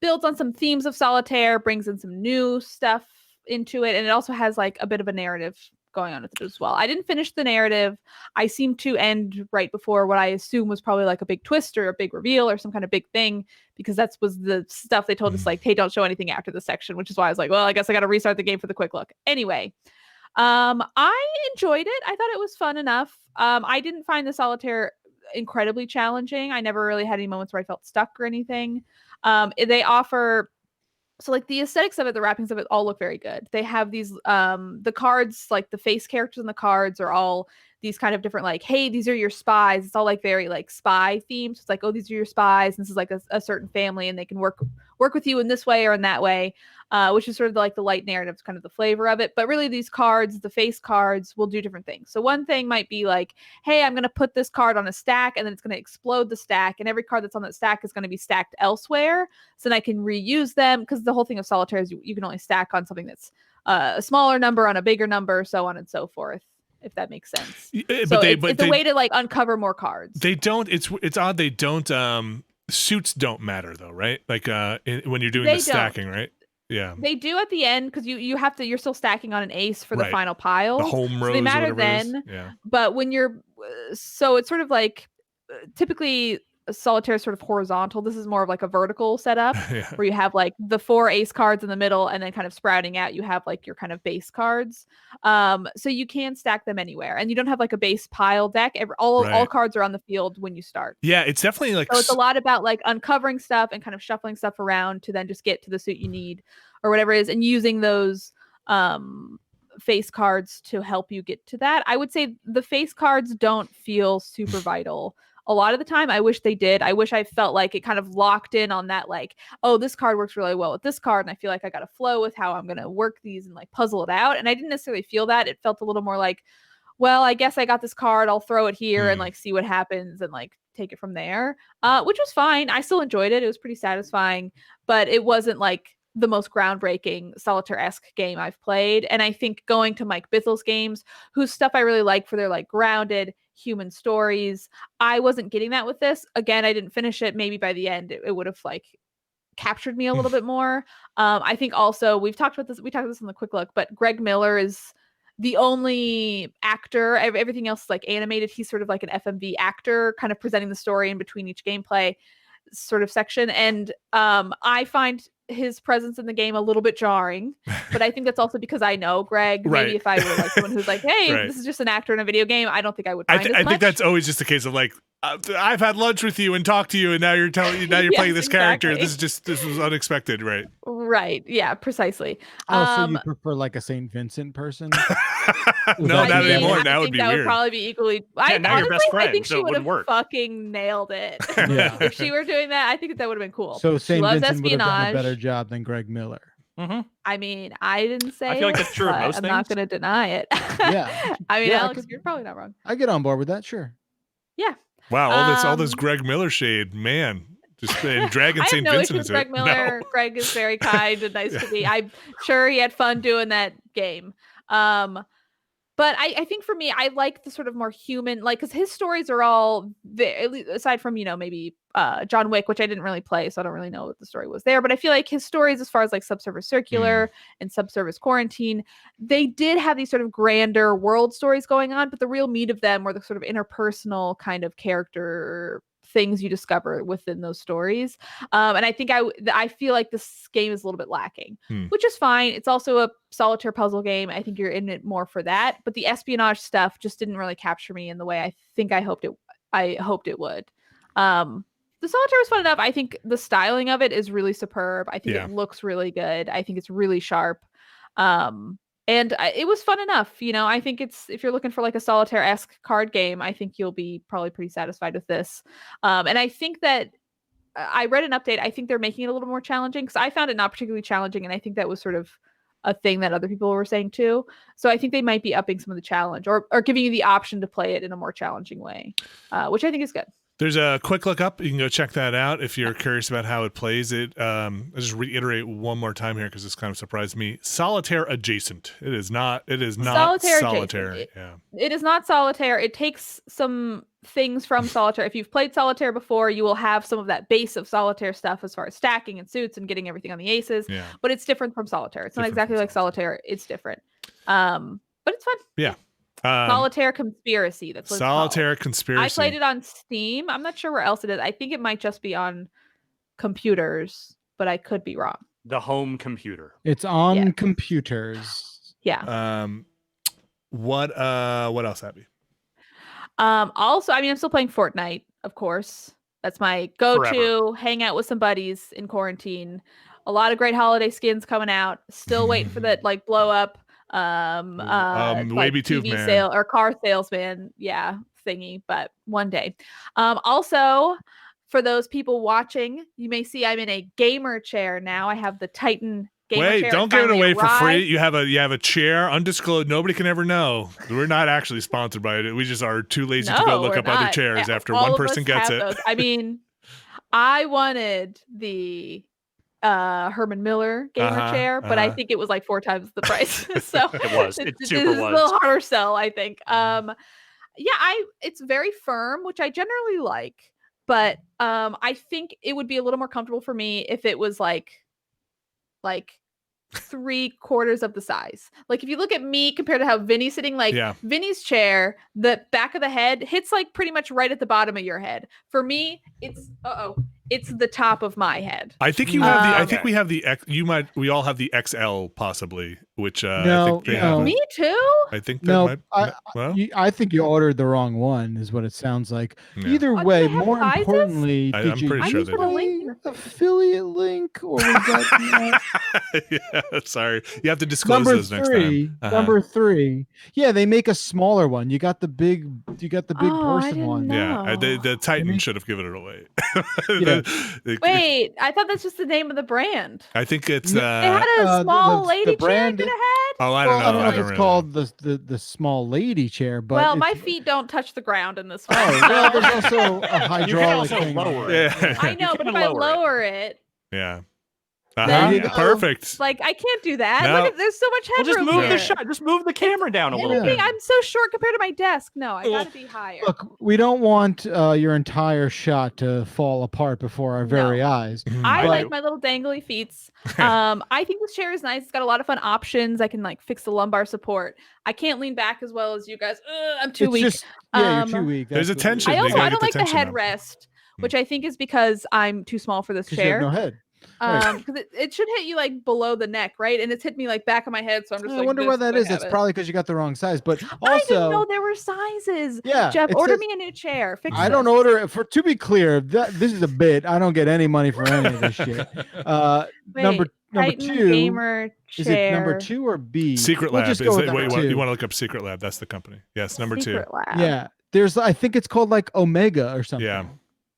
builds on some themes of solitaire, brings in some new stuff into it, and it also has like a bit of a narrative going on with it as well. I didn't finish the narrative. I seemed to end right before what I assume was probably like a big twist or a big reveal or some kind of big thing, because that was the stuff they told us, like, hey, don't show anything after the section, which is why I was like, well, I guess I got to restart the game for the quick look. Anyway, I enjoyed it. I thought it was fun enough. I didn't find the solitaire incredibly challenging. I never really had any moments where I felt stuck or anything. They offer, so like the aesthetics of it, the wrappings of it all look very good. They have these the cards, like the face characters in the cards are all these kind of different, like, hey, these are your spies. It's all like very like spy themed. So it's like, oh, these are your spies, and this is like a certain family, and they can work with you in this way or in that way, which is sort of like the light narrative, kind of the flavor of it. But really, these cards, the face cards, will do different things. So one thing might be like, hey, I'm going to put this card on a stack, and then it's going to explode the stack, and every card that's on that stack is going to be stacked elsewhere, so then I can reuse them, because the whole thing of solitaire is you can only stack on something that's a smaller number on a bigger number, so on and so forth, if that makes sense. So it's a way to like uncover more cards. They don't. It's odd. They don't. Suits don't matter though, right? Like when you're doing the stacking, right? Yeah, they do at the end, because you have to. You're still stacking on an ace for the final pile. The home rows. So they matter then. Yeah. But when you're, so it's sort of like typically solitaire is sort of horizontal. This is more of like a vertical setup where you have like the 4 ace cards in the middle, and then kind of sprouting out you have like your kind of base cards. So you can stack them anywhere, and you don't have like a base pile deck. All cards are on the field when you start. Yeah, it's definitely like, so it's a lot about like uncovering stuff and kind of shuffling stuff around to then just get to the suit you need or whatever it is, and using those face cards to help you get to that. I would say the face cards don't feel super vital a lot of the time. I wish they did. I wish I felt like it kind of locked in on that, like, oh, this card works really well with this card, and I feel like I got a flow with how I'm going to work these and like puzzle it out. And I didn't necessarily feel that. It felt a little more like, well, I guess I got this card, I'll throw it here and like see what happens and like take it from there, which was fine. I still enjoyed it. It was pretty satisfying, but it wasn't like the most groundbreaking solitaire-esque game I've played. And I think going to Mike Bithell's games, whose stuff I really like for their like grounded human stories, I wasn't getting that with this. Again, I didn't finish it. Maybe by the end it would have like captured me a little bit more. I think also we talked about this in the quick look, but Greg Miller is the only actor. Everything else is like animated. He's sort of like an FMV actor, kind of presenting the story in between each gameplay sort of section. And I find his presence in the game a little bit jarring, but I think that's also because I know Greg. Maybe if I were like someone who's like, hey, this is just an actor in a video game, I don't think I would mind I think that's always just a case of like, I've had lunch with you and talked to you, and now you're telling you're playing this character. This was unexpected, right? Right. Yeah, precisely. So you prefer like a St. Vincent person? No, not anymore. That would be weird. That would probably be equally. Now you're best friend, I think so she it would have work. fucking nailed it. Yeah. If she were doing that, I think that would have been cool. So St. Vincent espionage. would have done a better job than Greg Miller. Mm-hmm. I mean, I didn't say. I feel like that's true of most I'm things. not going to deny it. Yeah. I mean, Alex, you're probably not wrong. I get on board with that. Sure. Yeah. Wow, all this Greg Miller shade, man. Just dragging St. I have no Vincent issue with Greg Miller. No. Greg is very kind and nice to me. I'm sure he had fun doing that game. But I think for me, I like the sort of more human, like, because his stories are all, aside from, maybe John Wick, which I didn't really play, so I don't really know what the story was there. But I feel like his stories, as far as like Subsurface Circular and Subsurface Quarantine, they did have these sort of grander world stories going on, but the real meat of them were the sort of interpersonal kind of character things you discover within those stories. And I think I feel like this game is a little bit lacking, which is fine. It's also a solitaire puzzle game. I think you're in it more for that, but the espionage stuff just didn't really capture me in the way I think I hoped it would. The solitaire was fun enough. I think the styling of it is really superb. I think it looks really good. I think it's really sharp. And it was fun enough. I think if you're looking for like a solitaire-esque card game, I think you'll be probably pretty satisfied with this. And I think that I read an update. I think they're making it a little more challenging because I found it not particularly challenging, and I think that was sort of a thing that other people were saying too. So I think they might be upping some of the challenge or giving you the option to play it in a more challenging way, which I think is good. There's a quick look up. You can go check that out if you're curious about how it plays. I'll just reiterate one more time here because this kind of surprised me. Solitaire adjacent. It is not solitaire. Yeah. It is not solitaire. It takes some things from solitaire. If you've played solitaire before, you will have some of that base of solitaire stuff as far as stacking and suits and getting everything on the aces. Yeah. But it's different from solitaire. It's not exactly like solitaire. It's different. But it's fun. Yeah. Solitaire Conspiracy. That's what Solitaire it's called. Conspiracy. I played it on Steam. I'm not sure where else it is. I think it might just be on computers, but I could be wrong. The home computer. It's on computers. Yeah. What else, Abby? Also, I mean, I'm still playing Fortnite, of course. That's my go-to. Forever. Hang out with some buddies in quarantine. A lot of great holiday skins coming out. Still waiting for that like blow up. Like Wavy Tooth TV Man. sale or car salesman, thingy, but one day. Also, for those people watching, you may see I'm in a gamer chair now. I have the Titan gamer chair. Wait, don't give it away for free. arrived. You have a chair undisclosed. Nobody can ever know. We're not actually sponsored by it. We just are too lazy to go look we're up other not. chairs after All one of person us gets have it. those. I mean, I wanted the Herman Miller gamer chair, but I think it was like 4 times the price. So It was. It super is was. a little harder sell, I think. It's very firm, which I generally like, but I think it would be a little more comfortable for me if it was like 3/4 of the size. Like if you look at me compared to how Vinny's sitting, Vinny's chair, the back of the head hits like pretty much right at the bottom of your head. For me, it's the top of my head. I think you have the. I think we have the. We all have the XL possibly, which I think they have. Me too. I think that I think you ordered the wrong one, is what it sounds like. Yeah. Either way, more sizes? importantly, I'm did you pretty sure use they do. an affiliate link or was that Yeah, sorry. You have to disclose those next time. Number 3. Yeah, they make a smaller one. You got the big person one. Yeah, the Titan should have given it away. Wait, I thought that's just the name of the brand. I think it's they had a small lady chair could have had. Oh, I don't know. I don't know if it's called the small lady chair, but my feet don't touch the ground in this one. Oh, well, there's also a hydraulic thing. Lower it. Yeah. I know, but if I lower it, yeah. Perfect. Like I can't do that. No. Look, there's so much Well, headroom. just move here. the shot. Just move the camera down a little bit. I'm so short compared to my desk. No, I gotta be higher. Look, we don't want your entire shot to fall apart before our very eyes. I like my little dangly feet. I think this chair is nice. It's got a lot of fun options. I can like fix the lumbar support. I can't lean back as well as you guys. I'm too weak. You're too weak. There's a tension. I don't like the headrest, which I think is because I'm too small for this chair. You have no head. Because it should hit you like below the neck, right? And it's hit me like back of my head, so I'm just. I wonder why that is. It's probably because you got the wrong size. But also, I didn't know there were sizes. Yeah, Jeff, order me a new chair. Fix I don't order it. To be clear, this is a bit. I don't get any money for any of this shit. Number Titan 2. Gamer chair. Is it number 2 or B? Secret Lab. Just You want to look up Secret Lab? That's the company. Yes, number 2. Secret Lab. Yeah, I think it's called like Omega or something. Yeah.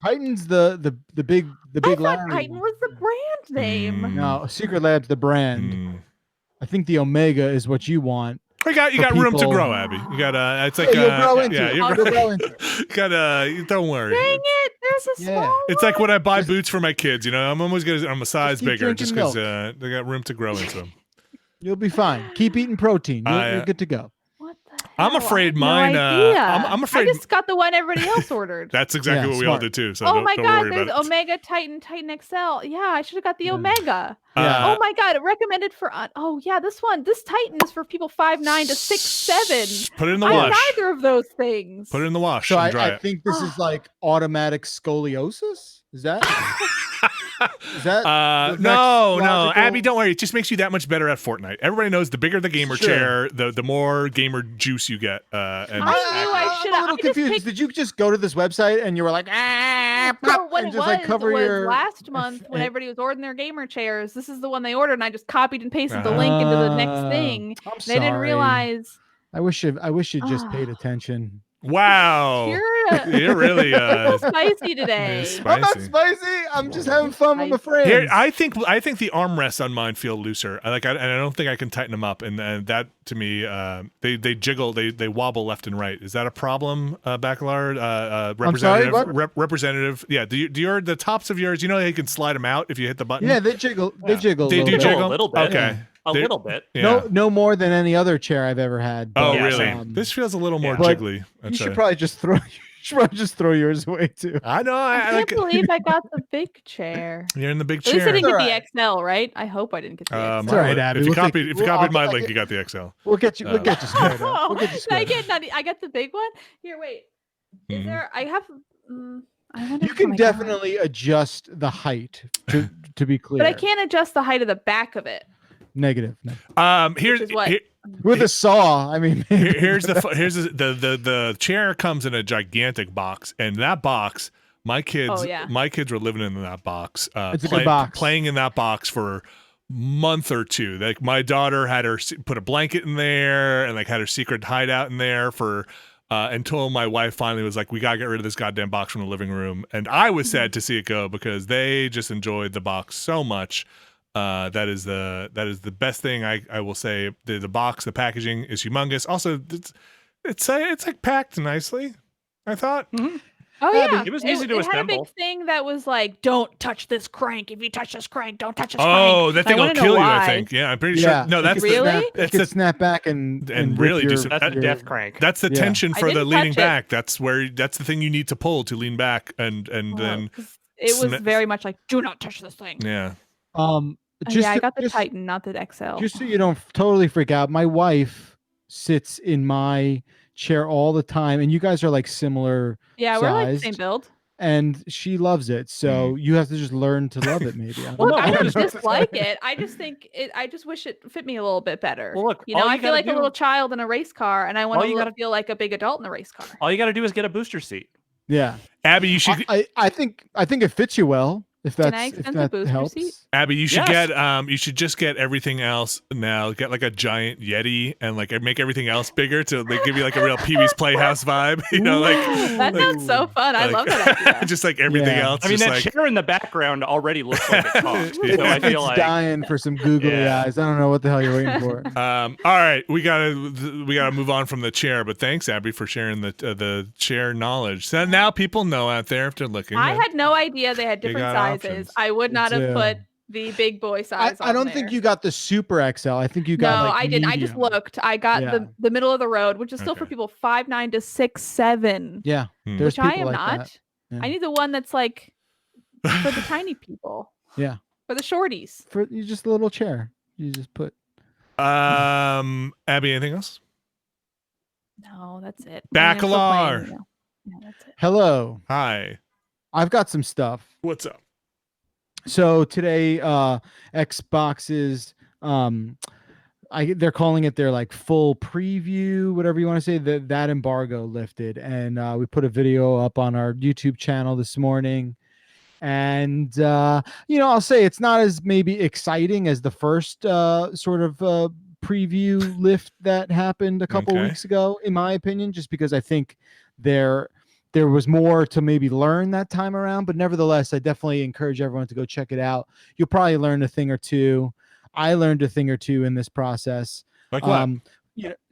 Titan's the big I thought Larry. Titan was the brand name. No, Secret Lab's the brand. I think the Omega is what you want. You got room to grow, Abby. You got it's like you'll grow into it. you'll grow into it. Don't worry. Dang it, there's a small It's like when I buy boots for my kids. I'm always I'm a size bigger just because milk. they got room to grow into them. You'll be fine. Keep eating protein. You're good to go. I'm afraid mine. I'm afraid. I just got the one everybody else ordered. That's exactly what we all did too. So oh my don't god, worry there's about it. Omega, Titan XL. Yeah, I should have got the Omega. Yeah. Oh my god, recommended for. This Titan is for people 5'9" to 6'7". Put it in the wash. I'm neither of those things. Put it in the wash. So and dry I think this is like automatic scoliosis. Is that? No, Abby, don't worry. It just makes you that much better at Fortnite. Everybody knows the bigger the gamer chair, the more gamer juice you get. I knew I should have. I'm a little confused. Did you just go to this website and you were like, what and it just like cover your last month when everybody was ordering their gamer chairs? This is the one they ordered, and I just copied and pasted the link into the next thing. I'm They didn't realize. I wish you just paid attention. Wow. You're really a little spicy today. I'm not spicy. I'm just having fun with my friends. Here, I think the armrests on mine feel looser. And I don't think I can tighten them up. And that to me, they jiggle, they wobble left and right. Is that a problem, Bacalar? Representative. I'm sorry, Representative. Yeah. Do the tops of yours? You know, you can slide them out if you hit the button. Yeah, they jiggle. They jiggle. They do jiggle a little bit. Okay. A little bit. Yeah. No more than any other chair I've ever had. Oh, Yeah, really? same. This feels a little more But jiggly. You should probably just throw yours away too. I know. I can't believe I got the big chair. You're in the big At least I chair. didn't get Alright. the XL, right? I hope I didn't get the XL. It's all right, Abby. If you We'll take- copied I'll- my I'll link, get- you got the XL. We'll get you squared up. We'll get you I squared up. I get the big one. Here, wait. Is Mhm. there? I have. I wonder You if- oh can my God. definitely adjust the height to be clear. But I can't adjust the height of the back of it. Negative. Here's is what- With a saw, I mean. here's the chair comes in a gigantic box, and that box, my kids were living in that box. It's a good box. Playing in that box for month or two. Like my daughter had put a blanket in there and like had her secret hideout in there for until my wife finally was like, we gotta get rid of this goddamn box from the living room. And I was sad to see it go because they just enjoyed the box so much. That is the best thing I will say. The box, the packaging is humongous. Also, it's like packed nicely, I thought. Mm-hmm. Oh yeah, It was easy to It had a assemble. big thing that was like, "Don't touch this crank. If you touch this crank, don't touch this Oh, crank." that thing I will wanna know kill you, why. I think. Yeah, I'm pretty Yeah. sure. No, that's Really? It that's could the snap back and really rip do some- That's a your- death crank. that's the Yeah. tension I for the didn't leaning touch it. back. That's the thing you need to pull to lean back and Oh, then 'cause it was sna- very much like, "Do not touch this thing." yeah. Just I to- got the just- Titan, not the XL. Just so you don't totally freak out, my wife sits in my chair all the time, and you guys are like similar, yeah, we're like the sized. same build. and she loves it. So you have to just learn to love it, maybe. I don't Look, know. I don't know. dislike it. I just think I just wish it fit me a little bit better. Well, look, you know, all you I feel gotta like a do- little child in a race car, and I want all you to gotta- feel like a big adult in a race car. All you got to do is get a booster seat. Yeah, Abby, you should I think it fits you well. If Can that's I if extend the that booster helps. seat? Abby, you should Yes. get you should just get everything else now. Get like a giant Yeti and like make everything else bigger to like give you like a real Pee-wee's Playhouse vibe. You know, like That sounds so fun. I love that idea. just like everything Yeah. else. I mean, just that like, chair in the background already looks like it talks. So I feel It's like dying for some googly Yeah. eyes. I don't know what the hell you're waiting for. all right, we gotta move on from the chair, but thanks, Abby, for sharing the chair knowledge. So now people know out there if they're looking. I had no idea they had They different got sizes. options. I would not have Yeah. put the big boy size. I don't think you got the super XL. I think you got. No, like, I didn't. I just medium. looked. I got Yeah. the middle of the road, which is still for Okay. people 5'9" to 6'7", Yeah, Hmm. there's which I people am like not. that. Yeah. I need the one that's like for the tiny people. Yeah. For the shorties. For you, just a little chair. You just put. Abby, anything else? No, that's it. I mean, I'm still Bacalar. playing, yeah, that's it. Hello, Hi. I've got some stuff. What's up? So today, Xbox's they're calling it their like full preview, whatever you want to say. That embargo lifted, and we put a video up on our YouTube channel this morning. And I'll say it's not as maybe exciting as the first sort of preview lift that happened a couple Okay. weeks ago, in my opinion, just because I think there was more to maybe learn that time around. But nevertheless, I definitely encourage everyone to go check it out. You'll probably learn a thing or two. I learned a thing or two in this process. Like what?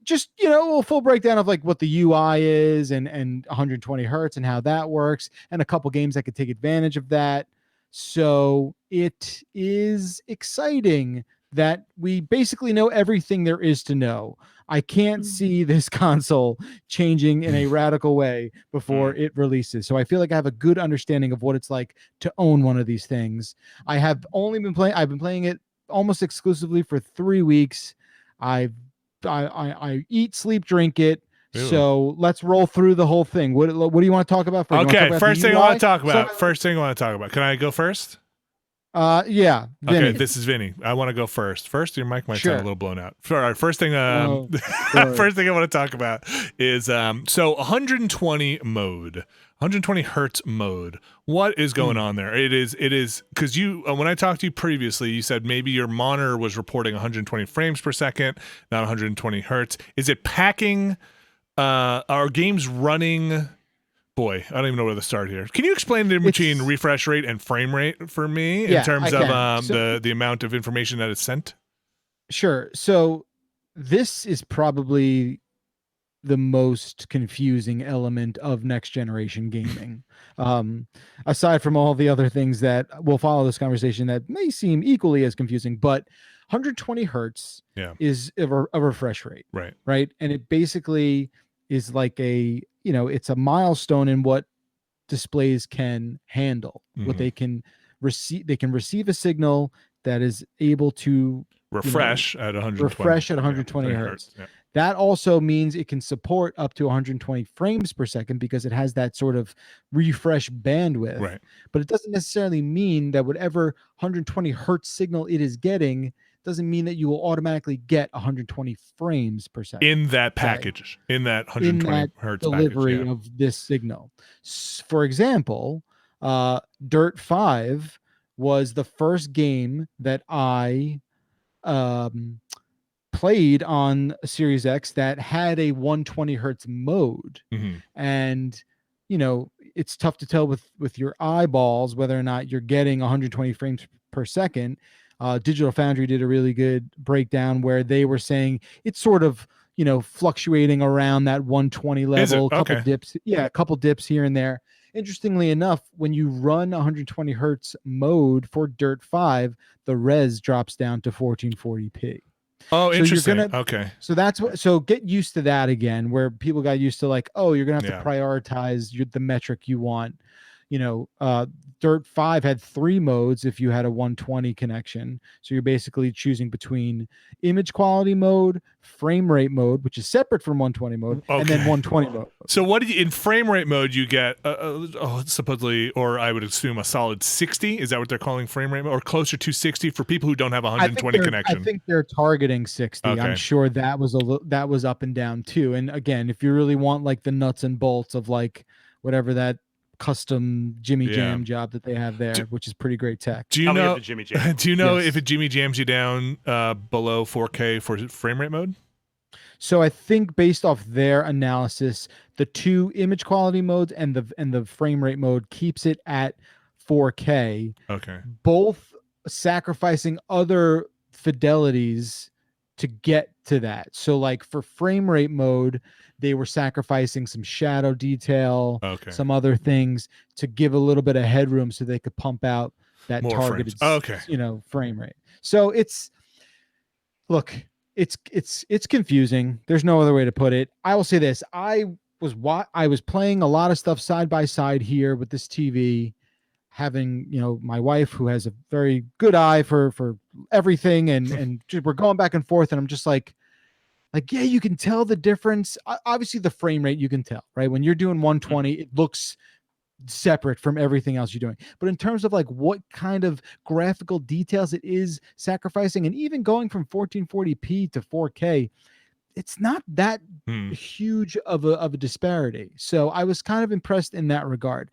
Just a full breakdown of like what the UI is and 120 hertz and how that works, and a couple games that could take advantage of that. So it is exciting that we basically know everything there is to know. I can't see this console changing in a radical way before it releases. So I feel like I have a good understanding of what it's like to own one of these things. I've been playing it almost exclusively for 3 weeks. I eat, sleep, drink it. Ew. So let's roll through the whole thing. What do you want to talk about first? You wanna talk Okay, about first the thing I UI? want to talk about. So- First thing I want to talk about. Can I go first? Yeah. Okay, Vinny. this is Vinny. I want to go first. First, your mic might Sure. sound a little blown out. All right, first thing, Oh, sorry. first thing I want to talk about is so 120 mode, 120 hertz mode. What is going on there? It is because you when I talked to you previously, you said maybe your monitor was reporting 120 frames per second, not 120 hertz. Is it packing? Or are games running? Boy, I don't even know where to start here. Can you explain the difference between refresh rate and frame rate for me in terms of the amount of information that is sent? Sure. So this is probably the most confusing element of next generation gaming. Aside from all the other things that will follow this conversation that may seem equally as confusing, but 120 hertz is a refresh rate. Right. And it basically is like it's a milestone in what displays can handle, what they can receive. They can receive a signal that is able to refresh at 120 hertz. Yeah. That also means it can support up to 120 frames per second because it has that sort of refresh bandwidth. Right. But it doesn't necessarily mean that whatever 120 hertz signal it is getting doesn't mean that you will automatically get 120 frames per second in that package, in that 120 hertz delivery package, of this signal. For example, Dirt 5 was the first game that I played on a Series X that had a 120 hertz mode. And it's tough to tell with your eyeballs whether or not you're getting 120 frames per second. Digital Foundry did a really good breakdown where they were saying it's sort of fluctuating around that 120 level. A couple dips here and there. Interestingly enough, when you run 120 hertz mode for Dirt 5, the res drops down to 1440p. Oh, interesting. Okay. So that's what. So get used to that again, where people got used to like, oh, you're gonna have to prioritize the metric you want. Dirt 5 had 3 modes if you had a 120 connection. So you're basically choosing between image quality mode, frame rate mode, which is separate from 120 mode, and then 120 mode. So what do you, in frame rate mode, you get supposedly, or I would assume a solid 60? Is that what they're calling frame rate mode, or closer to 60 for people who don't have a 120 connection? I think they're targeting 60. Okay. I'm sure that was up and down too. And again, if you really want like the nuts and bolts of like whatever that custom Jimmy Jam job that they have there, which is pretty great tech. Do you know Jimmy Jam? Do you know if it Jimmy Jams you down below 4K for frame rate mode? So I think based off their analysis, the 2 image quality modes and the frame rate mode keeps it at 4K. Okay. Both sacrificing other fidelities to get to that. So like for frame rate mode, they were sacrificing some shadow detail, some other things to give a little bit of headroom so they could pump out that more targeted frame rate. So it's confusing. There's no other way to put it. I will say this. I was playing a lot of stuff side by side here with this TV, having my wife who has a very good eye for everything, and we're going back and forth, and I'm just like yeah, you can tell the difference. Obviously the frame rate you can tell, right? When you're doing 120, it looks separate from everything else you're doing. But in terms of like what kind of graphical details it is sacrificing, and even going from 1440p to 4K, it's not that huge of a disparity. So I was kind of impressed in that regard.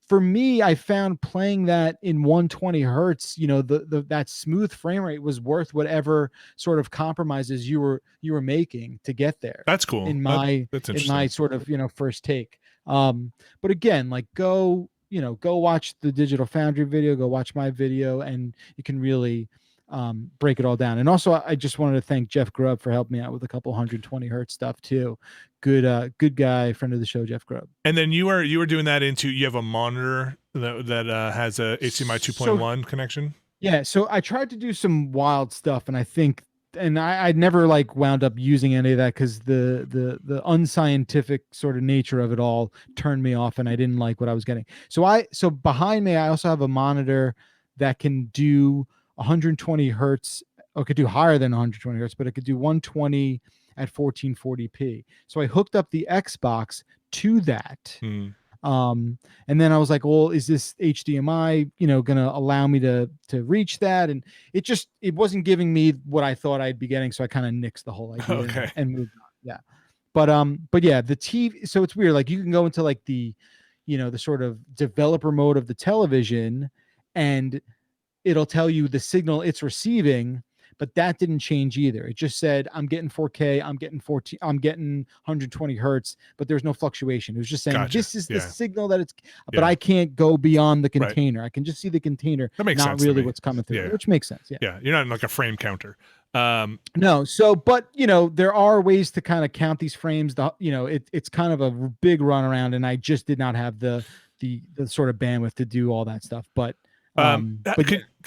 For me, I found playing that in 120 hertz, that smooth frame rate was worth whatever sort of compromises you were making to get there. That's cool. In my sort of first take. But again, like go watch the Digital Foundry video, go watch my video, and you can really break it all down. And also, I just wanted to thank Jeff Grubb for helping me out with a couple 120 hertz stuff too. Good guy, friend of the show, Jeff Grubb. And then you were doing that you have a monitor that has a HDMI 2.1 connection. Yeah, so I tried to do some wild stuff, and I'd never like wound up using any of that because the unscientific sort of nature of it all turned me off, and I didn't like what I was getting. So behind me, I also have a monitor that can do 120 hertz, or could do higher than 120 hertz, but it could do 120 at 1440p. So I hooked up the Xbox to that. And then I was like, well, is this HDMI, going to allow me to reach that? And it wasn't giving me what I thought I'd be getting. So I kind of nixed the whole idea and moved on. Yeah. But yeah, the TV, so it's weird. Like you can go into like the sort of developer mode of the television, and it'll tell you the signal it's receiving, but that didn't change either. It just said, I'm getting 4K, I'm getting 14, I'm getting 120 hertz, but there's no fluctuation. It was just saying, this is the signal that it's, but I can't go beyond the container. I can just see the container, that makes not sense really what's coming through, which makes sense. Yeah. You're not in like a frame counter. No. So, but there are ways to kind of count these frames. It's kind of a big runaround, and I just did not have the sort of bandwidth to do all that stuff. But can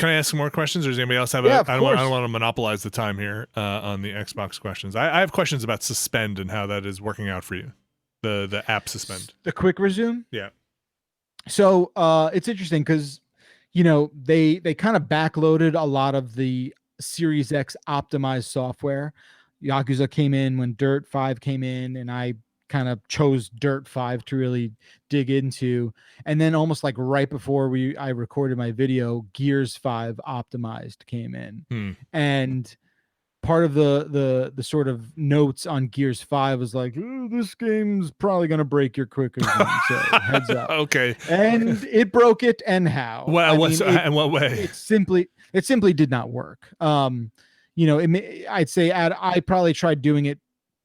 I ask some more questions, or does anybody else have I don't want to monopolize the time here on the Xbox questions. I have questions about Suspend and how that is working out for you. The app Suspend. The quick resume? Yeah. So it's interesting because they kind of backloaded a lot of the Series X optimized software. Yakuza came in when Dirt 5 came in, and I kind of chose Dirt 5 to really dig into. And then almost like right before I recorded my video, Gears 5 optimized came in. And part of the sort of notes on Gears 5 was like, this game's probably going to break your quick resume, so heads up. Okay. And it broke it, and how? Well, in what way? It simply did not work. I'd say I probably tried doing it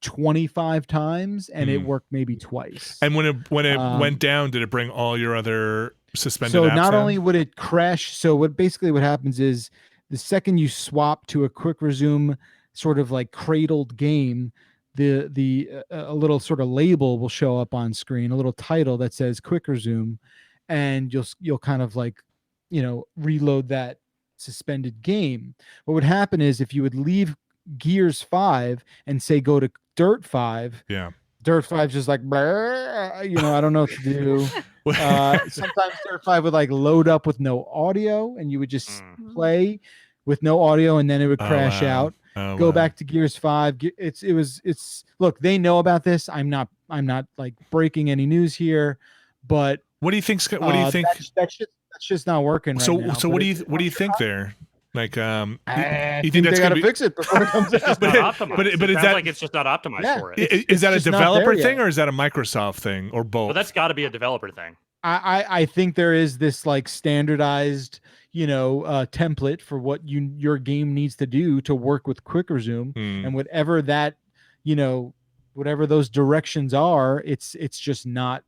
25 times, and it worked maybe twice. And when it went down, did it bring all your other suspended apps apps not down? only would it crash, so what happens is the second you swap to a quick resume sort of like cradled game, a little sort of label will show up on screen, a little title that says quick resume, and you'll kind of like reload that suspended game. What would happen is if you would leave Gears 5 and say go to Dirt 5, Dirt 5 just like I don't know what to do. Sometimes Dirt 5 would like load up with no audio, and you would just play with no audio, and then it would crash out. Go back to Gears 5. It's look, they know about this. I'm not like breaking any news here, but what do you think? What do you think? That's just not working right now. So what do you think there? Like, you think they gotta fix it before it comes out? But is that like it's just not optimized for it? Is that a developer thing, or is that a Microsoft thing, or both? Well, that's got to be a developer thing. I think there is this like standardized template for what your game needs to do to work with quick resume, and whatever that whatever those directions are, it's just not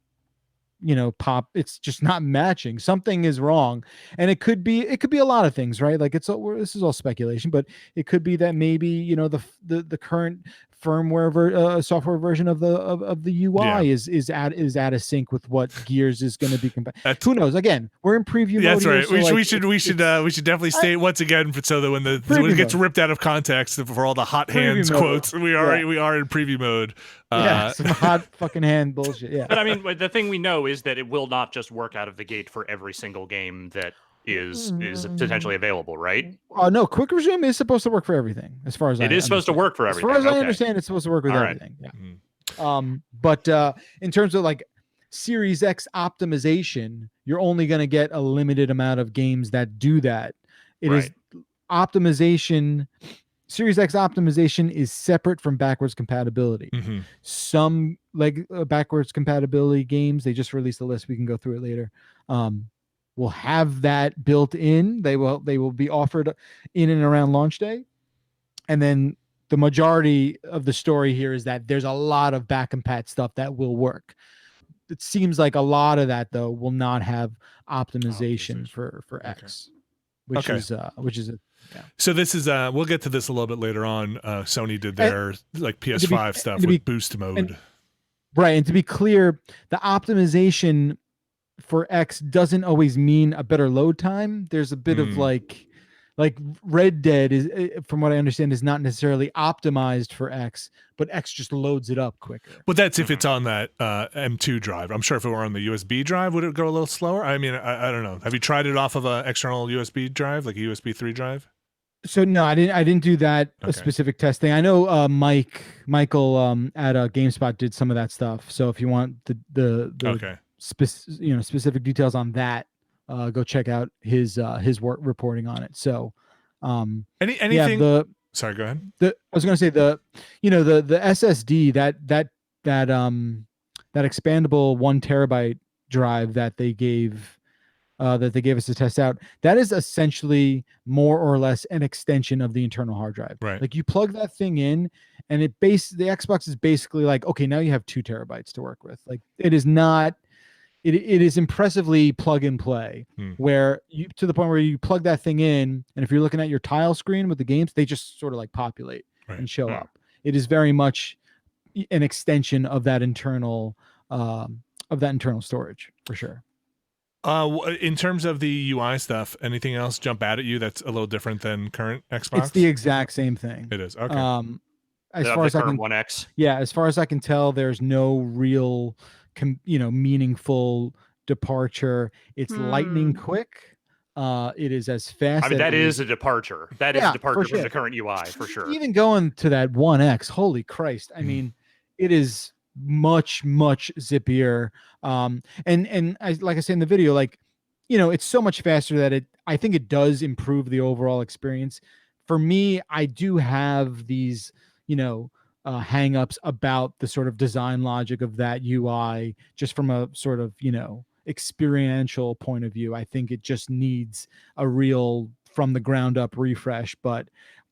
it's just not matching. Something is wrong, and it could be a lot of things, right? Like this is all speculation, but it could be that maybe the current firmware software version of the UI is out of sync with what Gears is going to be who knows? Again, we're in preview mode. That's right. Here, so we should definitely state once again, so that when it gets ripped out of context for all the hot hands quotes, we are in preview mode. Some hot fucking hand bullshit. Yeah. But I mean, the thing we know is that it will not just work out of the gate for every single game that is potentially available, right? No, quick resume is supposed to work for everything, as far as it is supposed to work for everything. As far as I understand, it's supposed to work with everything. Yeah. But in terms of like Series X optimization, you're only going to get a limited amount of games that do that. It is optimization. Series X optimization is separate from backwards compatibility. Some like backwards compatibility games, they just released a list. We can go through it later. Will have that built in. They will be offered in and around launch day. And then the majority of the story here is that there's a lot of back compat stuff that will work. It seems like a lot of that though will not have optimization for X, which is So this is we'll get to this a little bit later on. Sony did their like PS5 stuff with boost mode. And to be clear, the optimization for X doesn't always mean a better load time. There's a bit of like Red Dead is, from what I understand, is not necessarily optimized for X, but X just loads it up quicker. But that's if it's on that M2 drive. I'm sure if it were on the USB drive, would it go a little slower? I mean, I don't know. Have you tried it off of an external USB drive, like a USB 3 drive? So no, I didn't do that specific testing. I know Michael at GameSpot did some of that stuff. So if you want the specific details on that, go check out his work reporting on it. So anything sorry, go ahead. I was going to say the SSD that expandable 1 terabyte drive that they gave that they gave us to test out, that is essentially more or less an extension of the internal hard drive. Right. Like you plug that thing in, and the Xbox is basically like, okay, now you have 2 terabytes to work with. Like it is not. It is impressively plug and play, where you to the point where you plug that thing in, and if you're looking at your tile screen with the games, they just sort of like populate and show up. It is very much an extension of that internal storage for sure. In terms of the UI stuff, anything else jump out at you that's a little different than current Xbox? It's the exact same thing. It is. Okay. As far as I can, 1X. Yeah, as far as I can tell, there's no real meaningful departure. It's lightning quick. It is as fast. I mean, that is a departure. That is a departure from the current UI for sure. Even going to that 1X, holy Christ! I mean, it is much zippier. And I, like I said in the video, like, it's so much faster that I think it does improve the overall experience. For me, I do have these, hang-ups about the sort of design logic of that UI, just from a sort of, experiential point of view. I think it just needs a real from the ground up refresh, but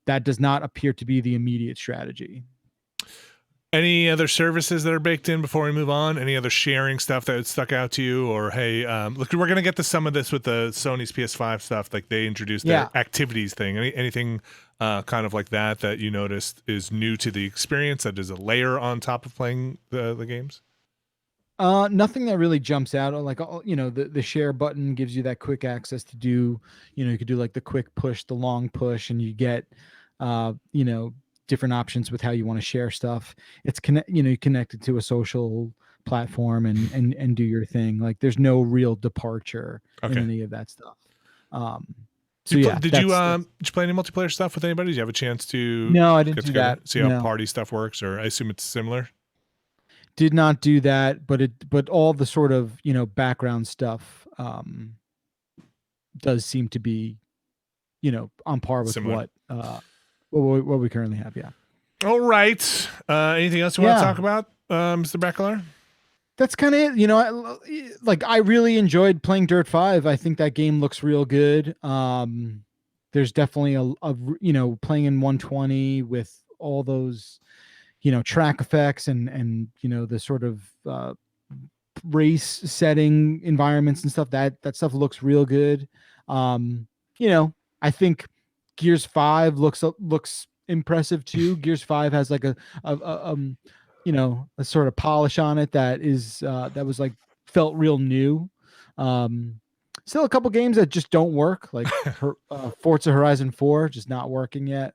that does not appear to be the immediate strategy. Any other services that are baked in before we move on? Any other sharing stuff that stuck out to you? Or, hey, look, we're going to get to some of this with the Sony's PS5 stuff. Like they introduced their activities thing. Anything kind of like that you noticed is new to the experience, that is a layer on top of playing the games? Nothing that really jumps out. Like, the share button gives you that quick access to do, you could do like the quick push, the long push, and you get, different options with how you want to share stuff. It's connected to a social platform and do your thing. Like there's no real departure in any of that stuff. Did you play any multiplayer stuff with anybody? Did you have a chance to? No, I didn't do that. See how party stuff works, or I assume it's similar. Did not do that, but all the sort of background stuff does seem to be on par with similar. what we currently have. Yeah. All right. Anything else you want to talk about, Mr. Bacalar? That's kind of it. I really enjoyed playing Dirt 5. I think that game looks real good. There's definitely a playing in 120 with all those, track effects and the sort of race setting environments and stuff. That stuff looks real good. I think Gears 5 looks impressive too. Gears 5 has like a sort of polish on it that is that was like felt real new. Still a couple games that just don't work, like Forza Horizon 4 just not working yet.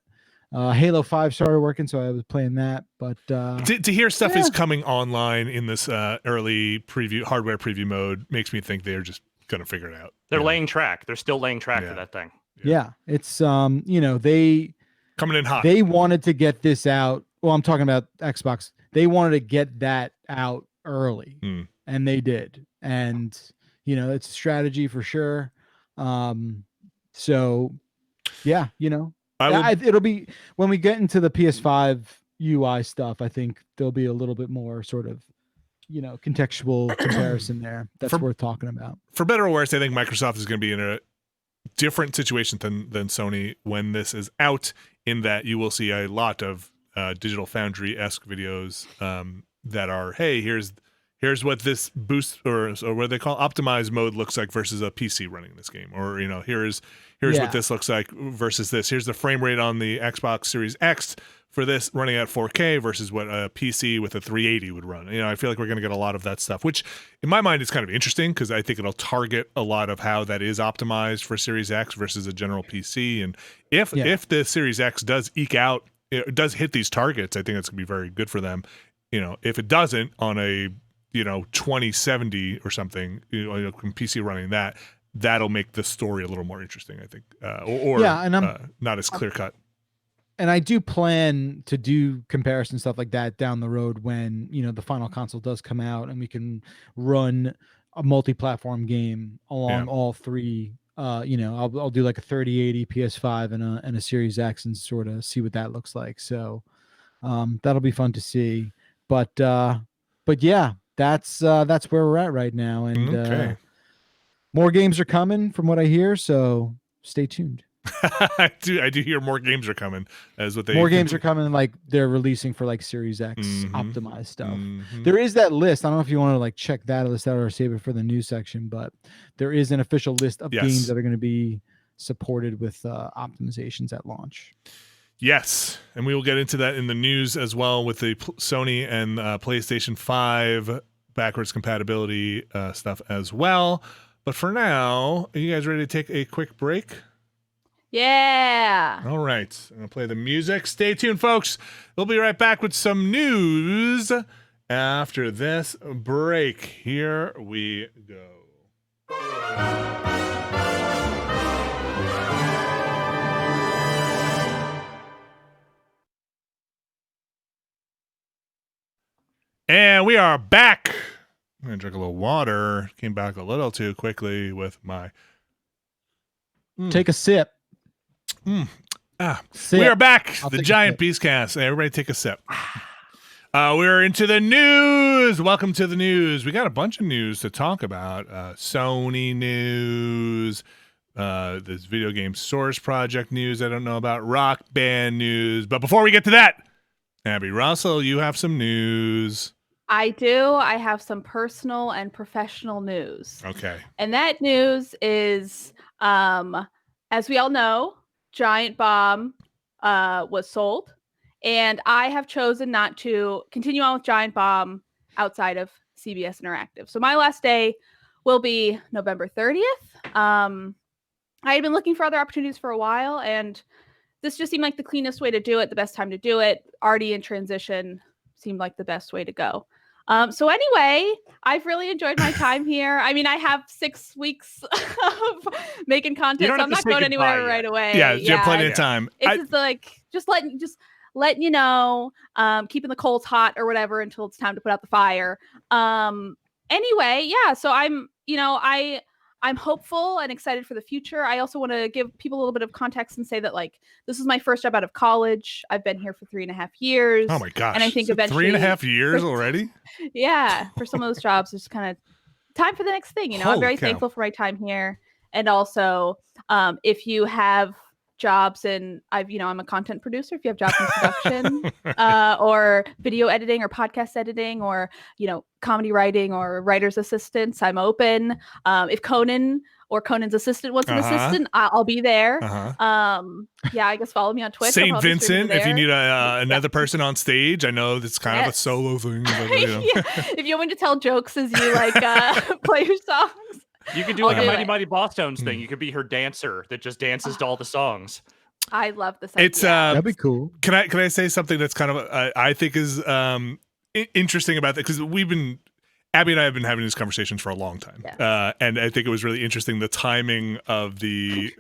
Halo 5 started working, so I was playing that. But to hear stuff is coming online in this early hardware preview mode makes me think they're just gonna figure it out. They're laying track. They're still laying track for that thing. Yeah, it's they coming in hot. They wanted to get this out. Well, I'm talking about Xbox. They wanted to get that out early, and they did. And it's a strategy for sure. So, yeah, it'll be when we get into the PS5 UI stuff. I think there'll be a little bit more sort of contextual comparison there. That's worth talking about. For better or worse, I think Microsoft is going to be in a different situation than Sony when this is out, in that you will see a lot of Digital Foundry-esque videos that are, hey, here's what this boost or what they call optimized mode looks like versus a PC running this game, or here's what this looks like versus this. Here's the frame rate on the Xbox Series X for this running at 4K versus what a PC with a 380 would run. I feel like we're going to get a lot of that stuff, which in my mind is kind of interesting because I think it'll target a lot of how that is optimized for Series X versus a general PC. And if the Series X does eke out, it does hit these targets, I think that's going to be very good for them. If it doesn't on a 2070 or something, PC running that'll make the story a little more interesting, I think, and not as clear cut. And I do plan to do comparison stuff like that down the road when the final console does come out and we can run a multi-platform game along all three. I'll do like a 3080 PS5 and a Series X and sort of see what that looks like. So that'll be fun to see. But yeah, that's where we're at right now. And More games are coming from what I hear, so stay tuned. I do hear more games are coming. As what they More games are coming, like they're releasing for like Series X optimized stuff. There is that list. I don't know if you want to like check that list out or save it for the news section, but there is an official list of games that are going to be supported with optimizations at launch. Yes, and we will get into that in the news as well with the Sony and PlayStation 5 backwards compatibility stuff as well. But for now, are you guys ready to take a quick break? Yeah. All right. I'm going to play the music. Stay tuned, folks. We'll be right back with some news after this break. Here we go. And we are back. I'm going to drink a little water. Came back a little too quickly with my... Take a sip. We are back. The giant Beastcast. Everybody take a sip. We're into the news. Welcome to the news. We got a bunch of news to talk about. Sony news, this video game source project news I don't know about, Rock Band news. But before we get to that, Abby Russell, you have some news. I do. I have some personal and professional news. Okay. And that news is, as we all know, Giant Bomb was sold, and I have chosen not to continue on with Giant Bomb outside of CBS Interactive. So my last day will be November 30th. I had been looking for other opportunities for a while, and this just seemed like the cleanest way to do it, the best time to do it. Already in transition seemed like the best way to go. So anyway, I've really enjoyed my time here. I mean, I have 6 weeks of making content, so I'm not going anywhere right away. Yeah, you have plenty of time. It's just letting you know, keeping the coals hot or whatever until it's time to put out the fire. Anyway, yeah. So I'm hopeful and excited for the future. I also want to give people a little bit of context and say that like this is my first job out of college. I've been here for 3.5 years. Oh my gosh! And I think eventually 3.5 years already. Yeah, for some of those jobs, it's kind of time for the next thing. You know, I'm very thankful for my time here, and also if you have jobs in I'm a content producer. If you have jobs in production or video editing or podcast editing or comedy writing or writer's assistants, I'm open. If Conan or Conan's assistant wants an assistant, I'll be there. Yeah, I guess follow me on Twitch. St. Vincent, if you need another person on stage, I know that's kind of a solo thing. But, If you want me to tell jokes as you play your songs. You could do like a Mighty Mighty Boss Tones thing. You could be her dancer that just dances to all the songs. I love this idea. It's that'd be cool. Can I say something that's kind of I think is interesting about that, because Abby and I have been having these conversations for a long time, and I think it was really interesting the timing of the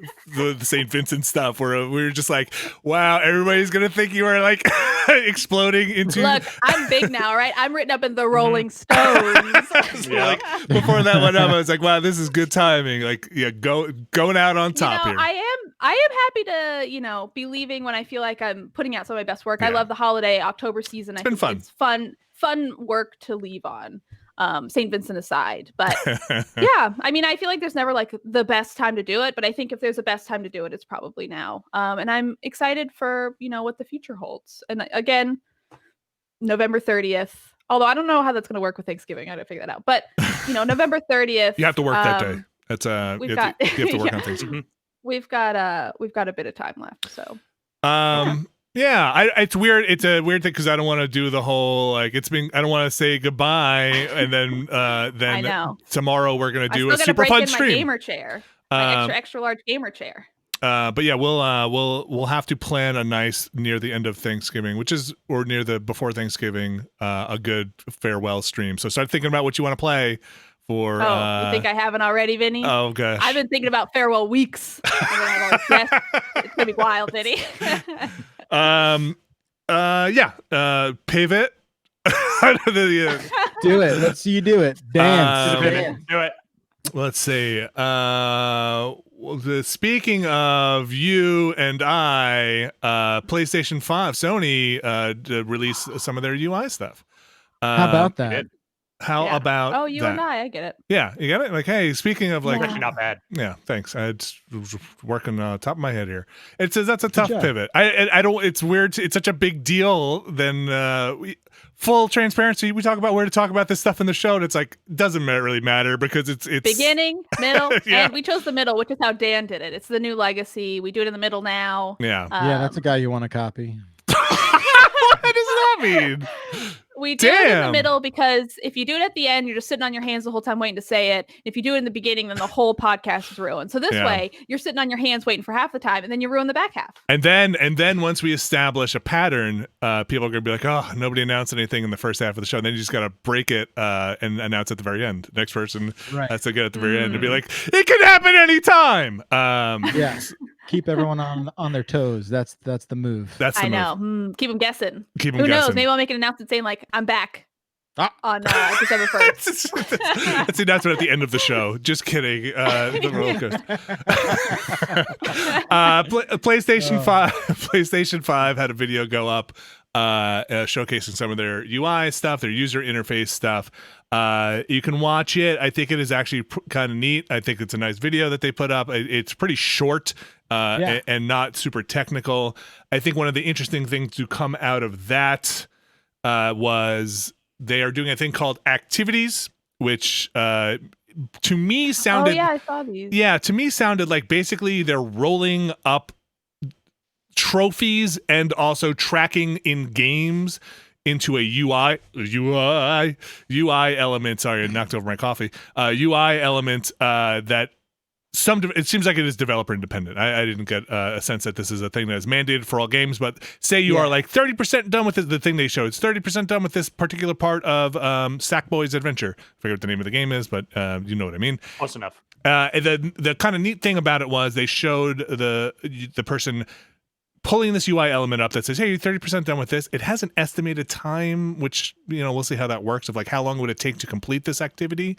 St. Vincent stuff, where we were just like, wow, everybody's gonna think you are like exploding into. Look, I'm big now, right? I'm written up in the Rolling Stones. So like, before that went up, I was like, wow, this is good timing. Like, yeah, going out on top here. I am happy to be leaving when I feel like I'm putting out some of my best work. I love the holiday October season. It's been fun. It's fun work to leave on. St. Vincent aside, but yeah, I mean, I feel like there's never like the best time to do it, but I think if there's a best time to do it, it's probably now. And I'm excited for, what the future holds. And again, November 30th, although I don't know how that's going to work with Thanksgiving. I got to figure that out, but November 30th, you have to work that day. That's you have to work on things. We've got a bit of time left. So, yeah, it's weird. It's a weird thing because I don't want to do the whole I don't want to say goodbye and then I know. Tomorrow we're gonna do a super fun stream. My gamer chair, my extra large gamer chair. But yeah, we'll have to plan a nice near the end of Thanksgiving, or near the before Thanksgiving, a good farewell stream. So start thinking about what you want to play. For, you think I haven't already, Vinny? Oh gosh, I've been thinking about farewell weeks. It's gonna be wild, Vinny. Pave it. Do it. Let's see you do it. Dance. Do it. Let's see. Speaking of you and I, PlayStation 5, Sony released some of their UI stuff. How about that? How about Oh, you that? and I get it. Yeah, you get it? Like, hey, speaking of like, Actually, not bad. yeah, thanks. I was working top of my head here. It says that's a tough job. pivot. I don't. It's weird. It's such a big deal. Then full transparency. We talk about where to talk about this stuff in the show, and it's like doesn't really matter because it's beginning, middle, Yeah. and we chose the middle, which is how Dan did it. It's the new legacy. We do it in the middle now. Yeah. Yeah, that's a guy you want to copy. What does that mean? We do it in the Damn. middle because if you do it at the end, you're just sitting on your hands the whole time waiting to say it. If you do it in the beginning, then the whole podcast is ruined. So this way, you're sitting on your hands waiting for half the time, and then you ruin the back half. And then once we establish a pattern, people are gonna be like, oh, nobody announced anything in the first half of the show. And then you just gotta break it and announce at the very end. Next person has to get at the very end and be like, it can happen anytime. Yeah. Keep everyone on their toes. That's the move. That's the I move. know. Keep them guessing. Keep them Who guessing. knows? Maybe I'll make an announcement saying like, I'm back Ah. on December 1st. That's the announcement at the end of the show. Just kidding. The roller coaster. PlayStation 5 had a video go up showcasing some of their UI stuff, their user interface stuff. You can watch it. I think it is actually kind of neat. I think it's a nice video that they put up. It's pretty short and not super technical. I think one of the interesting things to come out of that was they are doing a thing called activities, which to me sounded... Oh, yeah, I saw these. Yeah, to me sounded like basically they're rolling up trophies and also tracking in games into a UI element. Sorry, I knocked over my coffee. UI element that it seems like it is developer independent. I didn't get a sense that this is a thing that is mandated for all games, but say you are like 30% done with the thing they showed. It's 30% done with this particular part of Sackboy's Adventure. I forget what the name of the game is, but you know what I mean. Close enough. The kind of neat thing about it was they showed the person pulling this UI element up that says, hey, you're 30% done with this. It has an estimated time, which, we'll see how that works, of like how long would it take to complete this activity.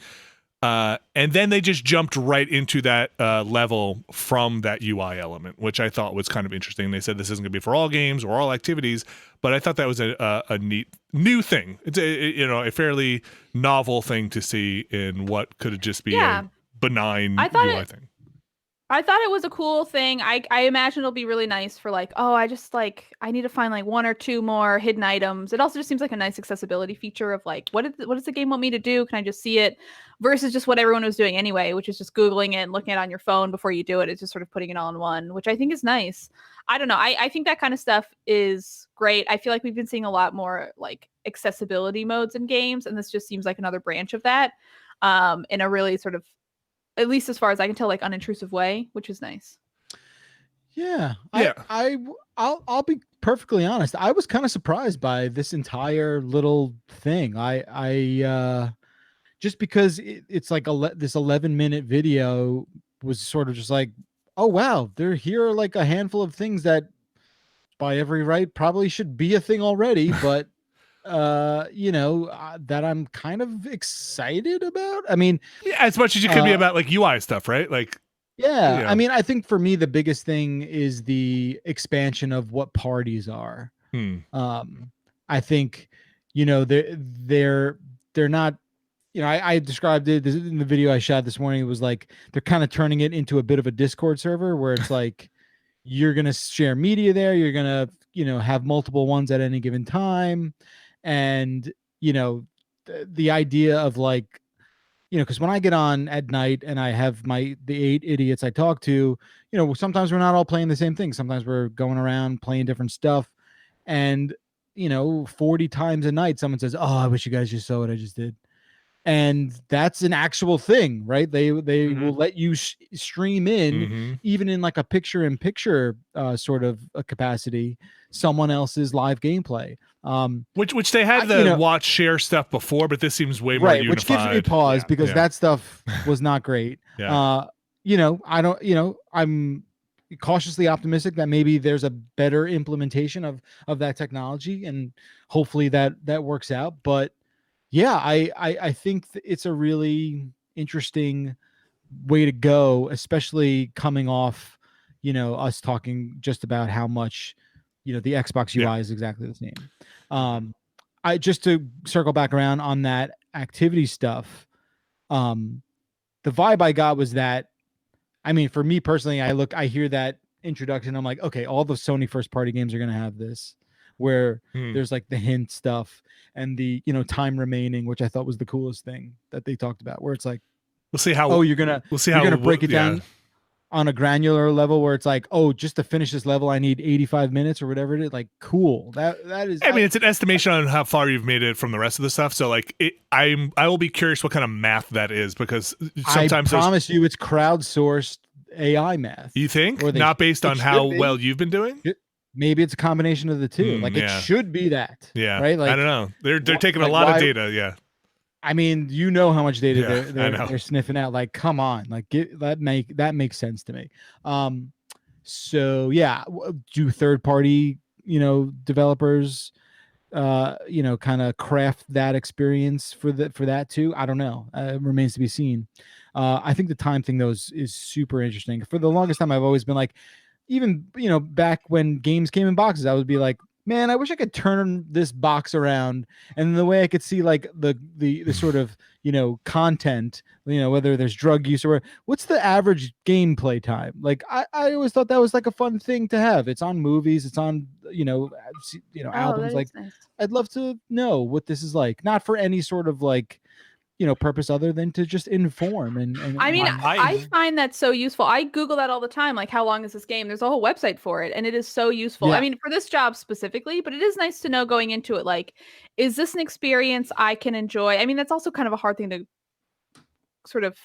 And then they just jumped right into that level from that UI element, which I thought was kind of interesting. They said this isn't going to be for all games or all activities, but I thought that was a neat new thing. It's a fairly novel thing to see in what could just be a benign UI thing. I thought it was a cool thing. I imagine it'll be really nice for like, I need to find like one or two more hidden items. It also just seems like a nice accessibility feature of like, what does the game want me to do? Can I just see it? Versus just what everyone was doing anyway, which is just Googling it and looking at it on your phone before you do it. It's just sort of putting it all in one, which I think is nice. I don't know. I think that kind of stuff is great. I feel like we've been seeing a lot more like accessibility modes in games, and this just seems like another branch of that in a really sort of, at least as far as I can tell, like unintrusive way, which is nice. Yeah. I'll be perfectly honest. I was kind of surprised by this entire little thing. I just because it's like this 11-minute video was sort of just like, oh wow, here are like a handful of things that by every right probably should be a thing already, but that I'm kind of excited about. I mean, as much as you could be about like UI stuff, right? Like, yeah. I mean, I think for me the biggest thing is the expansion of what parties are. I think they're not. I described it in the video I shot this morning. It was like they're kind of turning it into a bit of a Discord server where it's like you're gonna share media there. You're gonna have multiple ones at any given time. And, the idea of like, because when I get on at night and I have the 8 idiots I talk to, sometimes we're not all playing the same thing. Sometimes we're going around playing different stuff. And, 40 times a night, someone says, oh, I wish you guys just saw what I just did. And that's an actual thing, right? They will let you stream in, even in like a picture-in-picture sort of a capacity, someone else's live gameplay. Which they had the watch share stuff before, but this seems way more unified. Which gives me pause because that stuff was not great. I'm cautiously optimistic that maybe there's a better implementation of that technology, and hopefully that works out. But yeah, I think it's a really interesting way to go, especially coming off, us talking just about how much, the Xbox UI is exactly the same. I just to circle back around on that activity stuff, the vibe I got was that, I mean, for me personally, I hear that introduction, I'm like, okay, all the Sony first party games are gonna have this, where there's like the hint stuff and the time remaining, which I thought was the coolest thing that they talked about, where it's like, we'll see how you're gonna break it down on a granular level where it's like, oh, just to finish this level I need 85 minutes or whatever it is. Like, cool. That is, I mean, it's an estimation on how far you've made it from the rest of the stuff, so like I will be curious what kind of math that is, because sometimes I promise you it's crowdsourced AI math. You think? Not based on how well you've been doing? Maybe it's a combination of the two. Like, it should be that. Yeah. Right? Like, I don't know. They're taking a lot of data. Yeah. I mean, how much data they're sniffing out. Like, come on. Like, that makes sense to me. So yeah, do third party, developers kind of craft that experience for that too? I don't know. It remains to be seen. I think the time thing though is super interesting. For the longest time, I've always been like, even back when games came in boxes, I would be like, man, I wish I could turn this box around, and the way I could see like the sort of content, whether there's drug use or what's the average gameplay time. Like, I always thought that was like a fun thing to have. It's on movies, it's on albums. Like, nice. I'd love to know what this is like, not for any sort of like purpose other than to just inform. And I mean, I find that so useful. I Google that all the time. Like, how long is this game? There's a whole website for it, and it is so useful. Yeah. I mean, for this job specifically, but it is nice to know going into it, like, is this an experience I can enjoy? I mean, that's also kind of a hard thing to sort of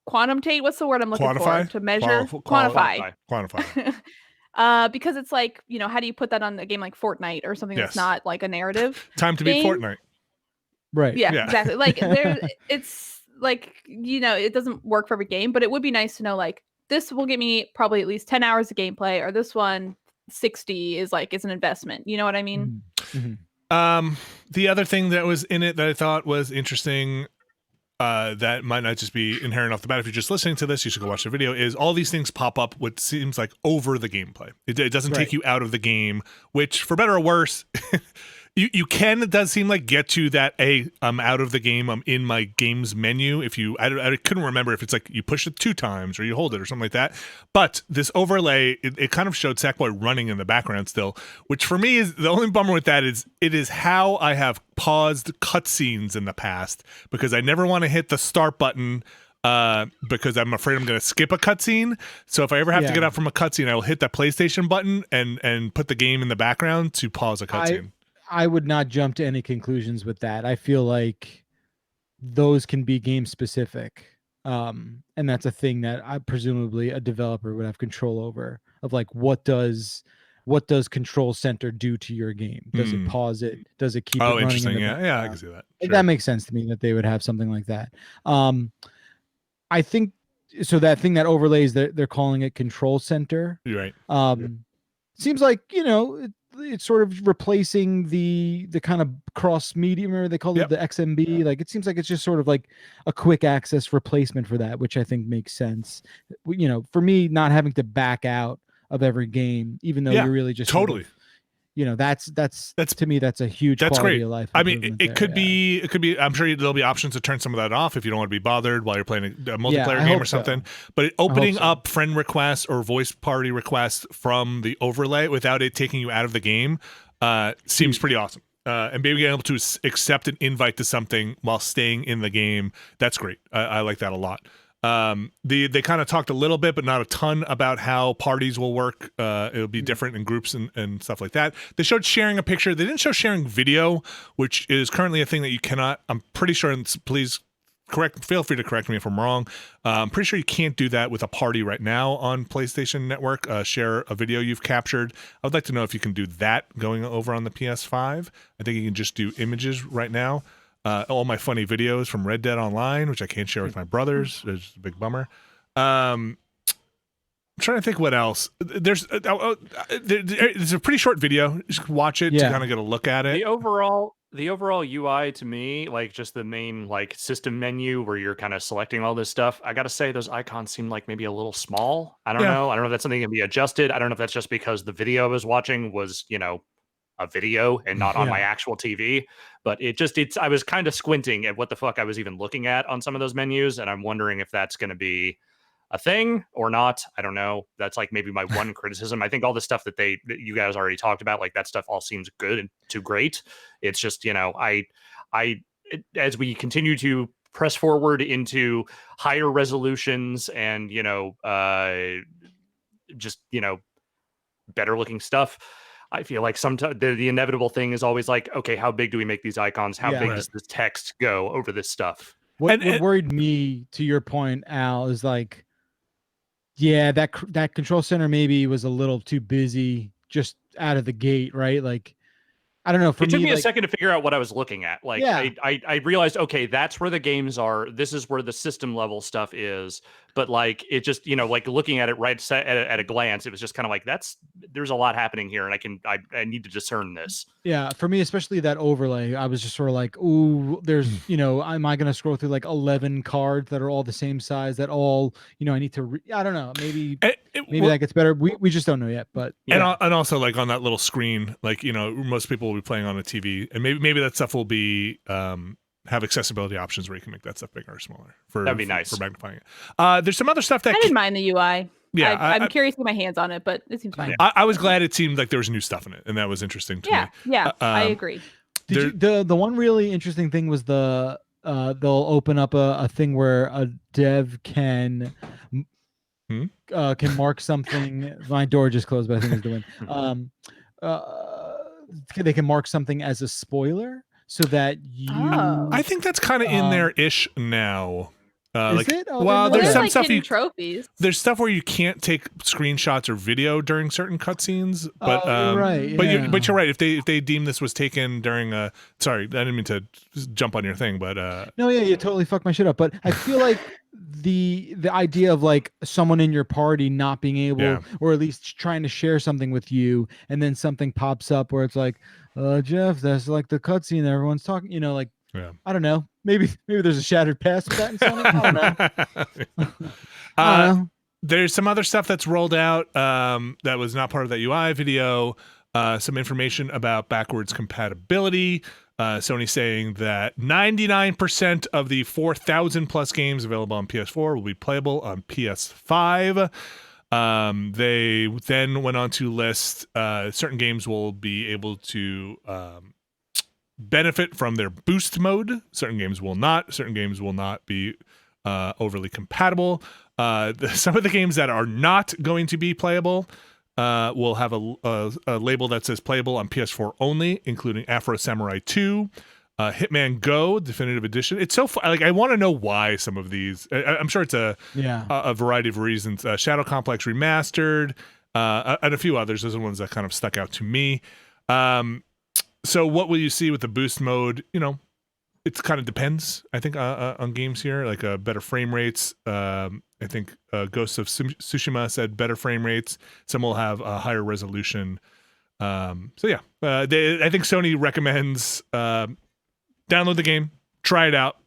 quantitate. What's the word I'm looking for? To measure? Quantify. Because it's like, how do you put that on a game like Fortnite or something that's not like a narrative? Time to beat Fortnite. Right. Yeah, exactly. Like, it's like, it doesn't work for every game, but it would be nice to know, like, this will give me probably at least 10 hours of gameplay, or this one 60 is an investment. You know what I mean? Mm-hmm. The other thing that was in it that I thought was interesting, that might not just be inherent off the bat. If you're just listening to this, you should go watch the video, is all these things pop up what seems like over the gameplay. It doesn't take you out of the game, which, for better or worse, You can, it does seem like, get you that, I'm out of the game, I'm in my game's menu. If I couldn't remember if it's like you push it 2 times or you hold it or something like that. But this overlay, it kind of showed Sackboy running in the background still, which for me is the only bummer with that is it is how I have paused cutscenes in the past, because I never want to hit the start button because I'm afraid I'm going to skip a cutscene. So if I ever have to get out from a cutscene, I will hit that PlayStation button and put the game in the background to pause a cutscene. I would not jump to any conclusions with that. I feel like those can be game specific. And that's a thing that presumably a developer would have control over, of like, what does Control Center do to your game? Does it pause it? Does it keep it running? Interesting. Yeah, I can see that. Sure. That makes sense to me that they would have something like that. I think so. That thing that overlays, they're calling it Control Center. You're right. Seems like, it's sort of replacing the kind of cross medium, or they call it the XMB. Like, it seems like it's just sort of like a quick access replacement for that, which I think makes sense. For me, not having to back out of every game, even though you're really just totally. That's to me, that's a huge quality of life. I mean, it could be. I'm sure there'll be options to turn some of that off if you don't want to be bothered while you're playing a multiplayer game or something. So. But opening up friend requests or voice party requests from the overlay without it taking you out of the game seems pretty awesome. And being able to accept an invite to something while staying in the game, that's great. I like that a lot. They kind of talked a little bit, but not a ton, about how parties will work. It'll be different in groups and stuff like that. They showed sharing a picture. They didn't show sharing video, which is currently a thing that you cannot. I'm pretty sure, and please feel free to correct me if I'm wrong. I'm pretty sure you can't do that with a party right now on PlayStation Network. Share a video you've captured. I would like to know if you can do that going over on the PS5. I think you can just do images right now. All my funny videos from Red Dead Online, which I can't share with my brothers. It's a big bummer. I'm trying to think what else. There's a pretty short video. Just watch it to kind of get a look at it. The overall UI to me, like just the main like system menu where you're kind of selecting all this stuff, I gotta say those icons seem like maybe a little small. I don't know. I don't know if that's something that can be adjusted. I don't know if that's just because the video I was watching was, a video and not on my actual TV. But I was kind of squinting at what the fuck I was even looking at on some of those menus, and I'm wondering if that's going to be a thing or not. I don't know. That's like maybe my one criticism. I think all the stuff that you guys already talked about, like that stuff all seems good and to great. It's just, as we continue to press forward into higher resolutions and, better looking stuff, I feel like sometimes the inevitable thing is always like, okay, how big do we make these icons? How big does this text go over this stuff? What worried me, to your point, Al, is like, yeah, that control center maybe was a little too busy just out of the gate, right? Like, I don't know. It took me a second to figure out what I was looking at. Like, I realized, okay, that's where the games are. This is where the system level stuff is. But like, it just, like looking at it at a glance, it was just kind of like, there's a lot happening here, and I need to discern this. Yeah, for me, especially that overlay, I was just sort of like, ooh, there's, am I going to scroll through like 11 cards that are all the same size that all, I need to, I don't know, maybe that gets better. We just don't know yet, but. Yeah. And also like on that little screen, like, most people will be playing on a TV, and maybe that stuff will be, have accessibility options where you can make that stuff bigger or smaller. That'd be nice for magnifying it. There's some other stuff that I didn't mind the UI. Yeah, I'm curious to get my hands on it, but it seems fine. I was glad it seemed like there was new stuff in it, and that was interesting to me. Yeah, I agree. The one really interesting thing was they'll open up a thing where a dev can mark something. My door just closed, but I think it's the wind. They can mark something as a spoiler so that you. I think that's kind of in there ish now. Is it? Well, there's some like stuff trophies. There's stuff where you can't take screenshots or video during certain cutscenes, but right, but you're right. If they deem this was taken during a, sorry, I didn't mean to jump on your thing, but no, yeah, you totally fucked my shit up. But I feel like the idea of like someone in your party not being able, or at least trying to share something with you, and then something pops up where it's like, Jeff, that's like the cutscene everyone's talking, like. Yeah. I don't know. Maybe there's a shattered past with that in Sonic. I don't know. There's some other stuff that's rolled out that was not part of that UI video. Some information about backwards compatibility. Sony saying that 99% of the 4,000 plus games available on PS4 will be playable on PS5. They then went on to list certain games will be able to benefit from their boost mode. Certain games will not. Certain games will not be overly compatible. Some of the games that are not going to be playable will have a label that says playable on PS4 only, including Afro Samurai 2, Hitman Go Definitive Edition. It's so like I want to know why some of these. I'm sure it's a variety of reasons. Shadow Complex Remastered, and a few others. Those are the ones that kind of stuck out to me. So what will you see with the boost mode? It kind of depends, I think, on games here, like better frame rates. I think Ghost of Tsushima said better frame rates. Some will have a higher resolution. I think Sony recommends download the game, try it out,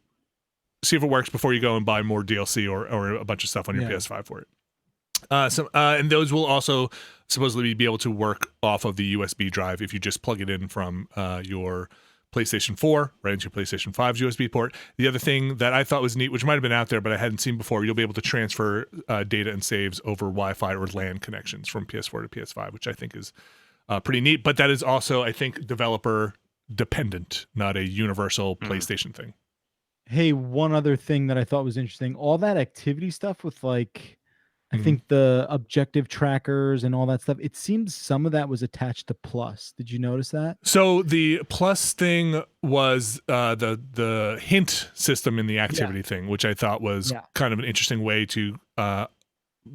see if it works before you go and buy more DLC or a bunch of stuff on your PS5 for it. And those will also supposedly be able to work off of the USB drive if you just plug it in from your PlayStation 4 right into your PlayStation 5's USB port. The other thing that I thought was neat, which might have been out there but I hadn't seen before, you'll be able to transfer data and saves over Wi-Fi or LAN connections from PS4 to PS5, which I think is pretty neat. But that is also, I think, developer dependent, not a universal PlayStation thing. Hey, one other thing that I thought was interesting, all that activity stuff with like I think the objective trackers and all that stuff, it seems some of that was attached to Plus. Did you notice that? So the Plus thing was the hint system in the activity thing, which I thought was kind of an interesting way to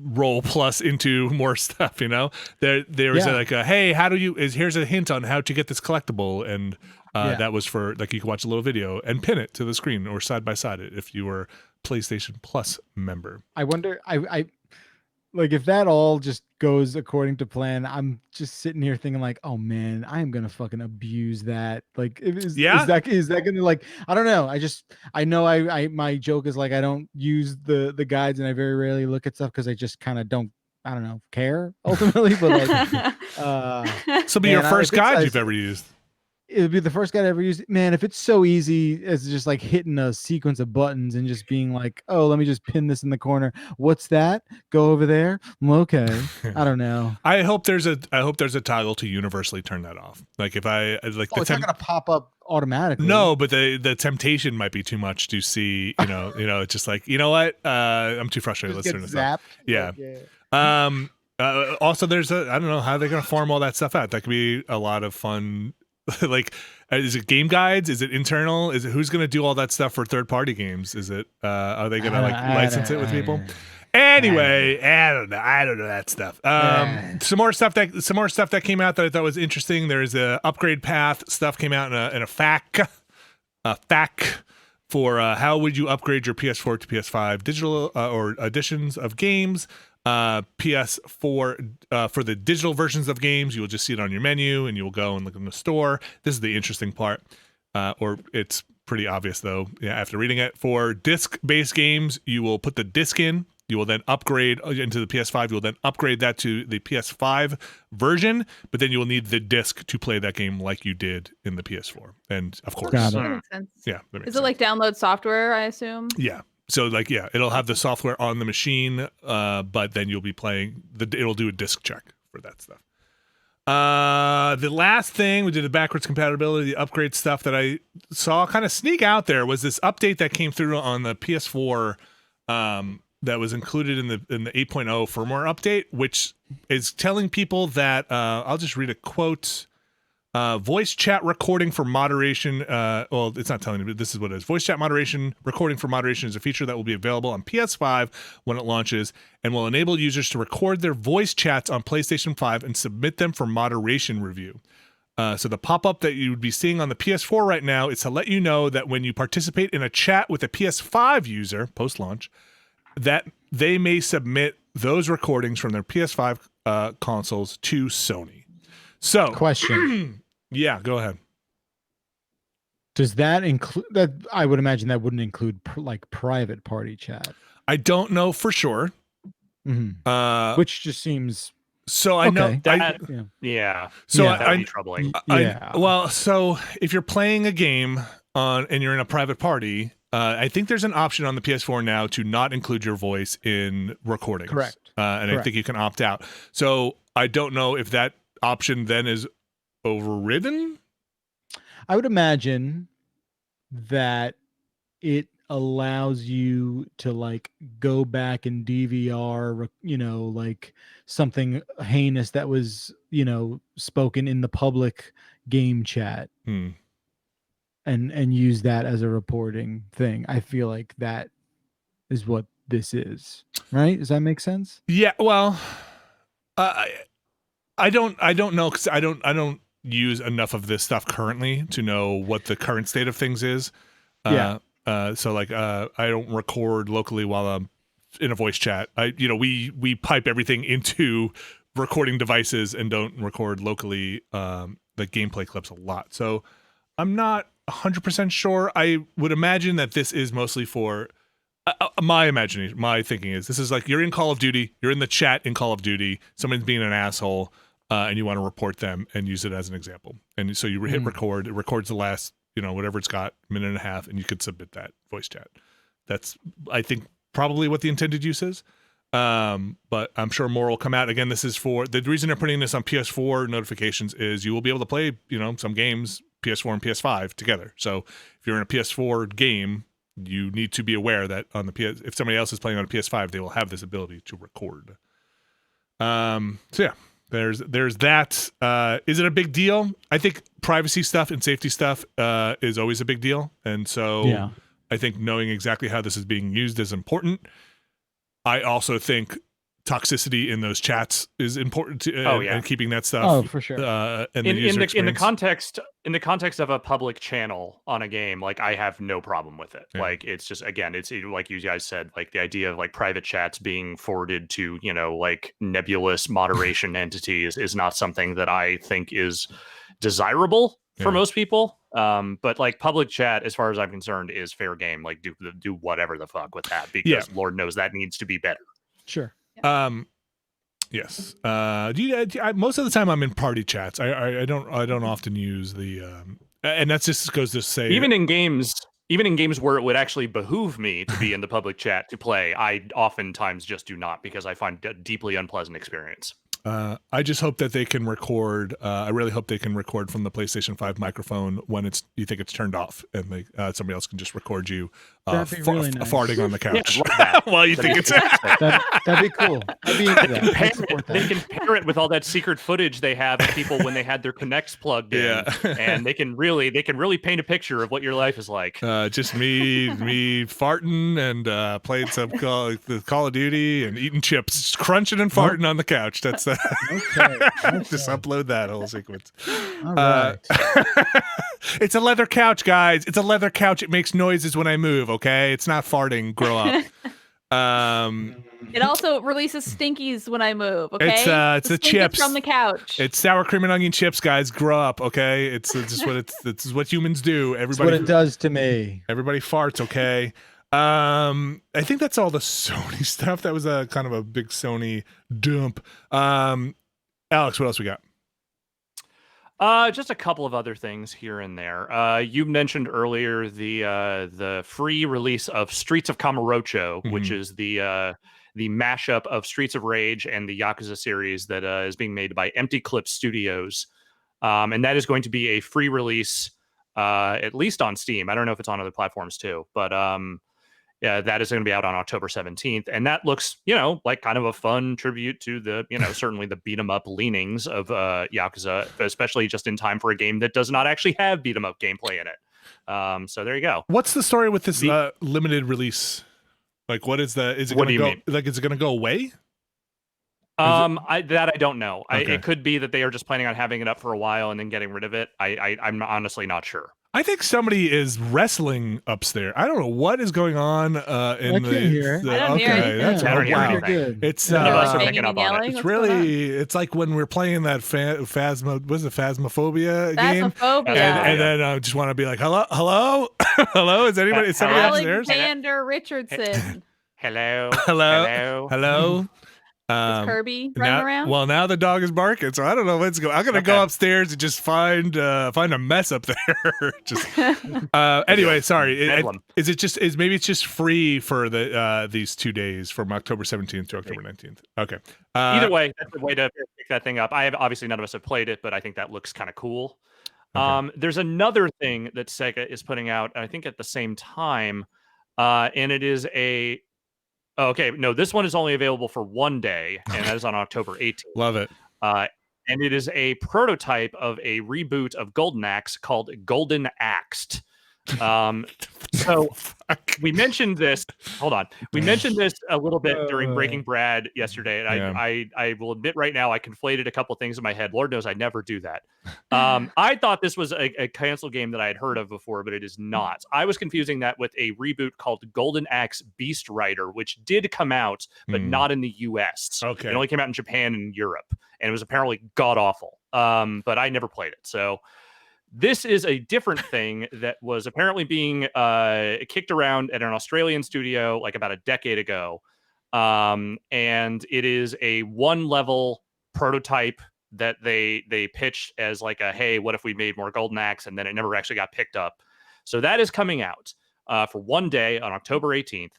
roll Plus into more stuff. There was like a, hey, here's a hint on how to get this collectible, and that was for like you could watch a little video and pin it to the screen or side by side it if you were PlayStation Plus member. I wonder, I like if that all just goes according to plan, I'm just sitting here thinking like, oh man, I am gonna fucking abuse that. Like, is that gonna, like, I don't know. I know I my joke is like I don't use the guides and I very rarely look at stuff because I just kind of don't I don't know, care ultimately, but like, This will be your first guide you've ever used. It would be the first guide I ever used. Man, if it's so easy as just like hitting a sequence of buttons and just being like, oh, let me just pin this in the corner. What's that? Go over there. Okay. I don't know. I hope there's a toggle to universally turn that off. Like if I like it's not gonna pop up automatically. No, but the temptation might be too much to see, it's just like, you know what? I'm too frustrated. Let's turn this off. Yeah. Also there's I don't know how they're gonna farm all that stuff out. That could be a lot of fun. Like, is it game guides? Is it internal? Is it who's going to do all that stuff for third-party games? Is it are they going to like license it with people? Anyway, I don't know that stuff. Some more stuff that came out that I thought was interesting. There's a upgrade path stuff came out in a FAQ for how would you upgrade your PS4 to PS5 digital or editions of games. PS4 for the digital versions of games, you will just see it on your menu and you will go and look in the store. This is the interesting part, or it's pretty obvious though. Yeah, after reading it, for disc-based games, you will put the disc in. You will then upgrade into the PS5. You will then upgrade that to the PS5 version, but then you will need the disc to play that game like you did in the PS4. And of course, that makes sense. Yeah, that makes is sense. it like download software? I assume. Yeah. So like, yeah, it'll have the software on the machine, but then you'll be playing it'll do a disc check for that stuff. The last thing we did, the backwards compatibility, the upgrade stuff that I saw kind of sneak out there was this update that came through on the PS4 that was included in the 8.0 firmware update, which is telling people that I'll just read a quote. Voice chat recording for moderation. Well, it's not telling you, but this is what it is. Voice chat moderation, recording for moderation is a feature that will be available on PS5 when it launches and will enable users to record their voice chats on PlayStation 5 and submit them for moderation review. So the pop-up that you would be seeing on the PS4 right now is to let you know that when you participate in a chat with a PS5 user post-launch, that they may submit those recordings from their PS5 consoles to Sony. So, question. Yeah, go ahead. Does that include that? I would imagine that wouldn't include like private party chat. I don't know for sure. Mm-hmm. Which just seems so. I know that. So that would be troubling. Well, so if you're playing a game and you're in a private party, I think there's an option on the PS4 now to not include your voice in recordings. Correct. And I think you can opt out. So I don't know if that option then is overridden. I would imagine that it allows you to like go back and DVR, like something heinous that was, spoken in the public game chat and use that as a reporting thing. I feel like that is what this is, right? Does that make sense? Yeah. Well, I don't know because I don't use enough of this stuff currently to know what the current state of things is. So like I don't record locally while I'm in a voice chat. We pipe everything into recording devices and don't record locally the gameplay clips a lot. So I'm not 100% sure. I would imagine that this is mostly for my imagination. My thinking is this is like you're in Call of Duty, you're in the chat in Call of Duty, someone's being an asshole. And you want to report them and use it as an example. And so you hit record, it records the last, whatever it's got, minute and a half, and you could submit that voice chat. That's, I think, probably what the intended use is. But I'm sure more will come out. Again, this is for, the reason they're putting this on PS4 notifications is you will be able to play, some games, PS4 and PS5 together. So if you're in a PS4 game, you need to be aware that on the if somebody else is playing on a PS5, they will have this ability to record. So yeah. There's that. Is it a big deal? I think privacy stuff and safety stuff is always a big deal. And so I think knowing exactly how this is being used is important. I also think toxicity in those chats is important to and keeping that stuff. Oh, for sure. And in the context of a public channel on a game, like I have no problem with it. Yeah. Like it's just it's like you guys said, like the idea of like private chats being forwarded to like nebulous moderation entities is not something that I think is desirable for most people. But like public chat, as far as I'm concerned, is fair game. Like do whatever the fuck with that because Lord knows that needs to be better. Sure. Yes. Most of the time I'm in party chats. I don't often use the and that's just goes to say even in games where it would actually behoove me to be in the public chat to play, I oftentimes just do not because I find a deeply unpleasant experience. I just hope that they can record. I really hope they can record from the PlayStation 5 microphone when you think it's turned off, and somebody else can just record you That'd be really nice. farting on the couch Yeah, while you think it's. That'd be cool. I'd be into that. I'd support that. They can pair it with all that secret footage they have of people when they had their Kinects plugged in, and they can really paint a picture of what your life is like. Just me farting and playing some Call of Duty and eating chips, just crunching and farting on the couch. That's Okay. just upload that whole sequence. All right. It's a leather couch, guys. It's a leather couch. It makes noises when I move. Okay, it's not farting. Grow up. It also releases stinkies when I move. Okay, it's the chips from the couch. It's sour cream and onion chips, guys. Grow up. Okay, it's just what this is what humans do. That's what it does to me. Everybody farts. Okay. I think that's all the Sony stuff. That was a kind of a big Sony dump. Alex, what else we got? Just a couple of other things here and there. You mentioned earlier the free release of Streets of Kamurocho, which is the mashup of Streets of Rage and the Yakuza series that is being made by Empty Clip Studios, and that is going to be a free release, at least on Steam. I don't know if it's on other platforms too, but yeah, that is going to be out on October 17th. And that looks, like kind of a fun tribute to the, certainly the beat 'em up leanings of Yakuza, especially just in time for a game that does not actually have beat 'em up gameplay in it. So there you go. What's the story with this limited release? Like, what is the, is it What going do to you go, mean? like, is it going to go away? I don't know. Okay. It could be that they are just planning on having it up for a while and then getting rid of it. I'm honestly not sure. I think somebody is wrestling upstairs. I don't know what is going on in I can't hear it. I don't hear anything. That's I don't hear wow. anything. Good. It's None of us are Banging picking and up on it. yelling? it's What's going on? really it's like when we're playing that Phasmophobia game. Phasmophobia. And then I just want to be like, hello, hello, is anybody? Is somebody upstairs? Alexander Richardson. Hello. Hello. Is Kirby running around? Well, now the dog is barking, so I don't know what's going. I'm gonna go upstairs and just find a mess up there. Just anyway, sorry. Maybe it's just free for the these 2 days from October 17th to October 19th. Okay. Either way, that's the way to pick that thing up. Obviously none of us have played it, but I think that looks kind of cool. Okay. There's another thing that Sega is putting out, I think at the same time, and it is a. Okay, no, this one is only available for 1 day, and that is on October 18th. Love it. And it is a prototype of a reboot of Golden Axe called Golden Axed. So we mentioned this. Hold on. We mentioned this a little bit during Breaking Brad yesterday, and I will admit right now I conflated a couple things in my head. Lord knows I never do that. I thought this was a canceled game that I had heard of before, but it is not. I was confusing that with a reboot called Golden Axe Beast Rider, which did come out, but not in the US. Okay. It only came out in Japan and Europe, and it was apparently god awful. But I never played it. So this is a different thing that was apparently being kicked around at an Australian studio like about a decade ago. And it is a one-level prototype that they pitched as like a, hey, what if we made more Golden Axe? And then it never actually got picked up. So that is coming out for 1 day on October 18th.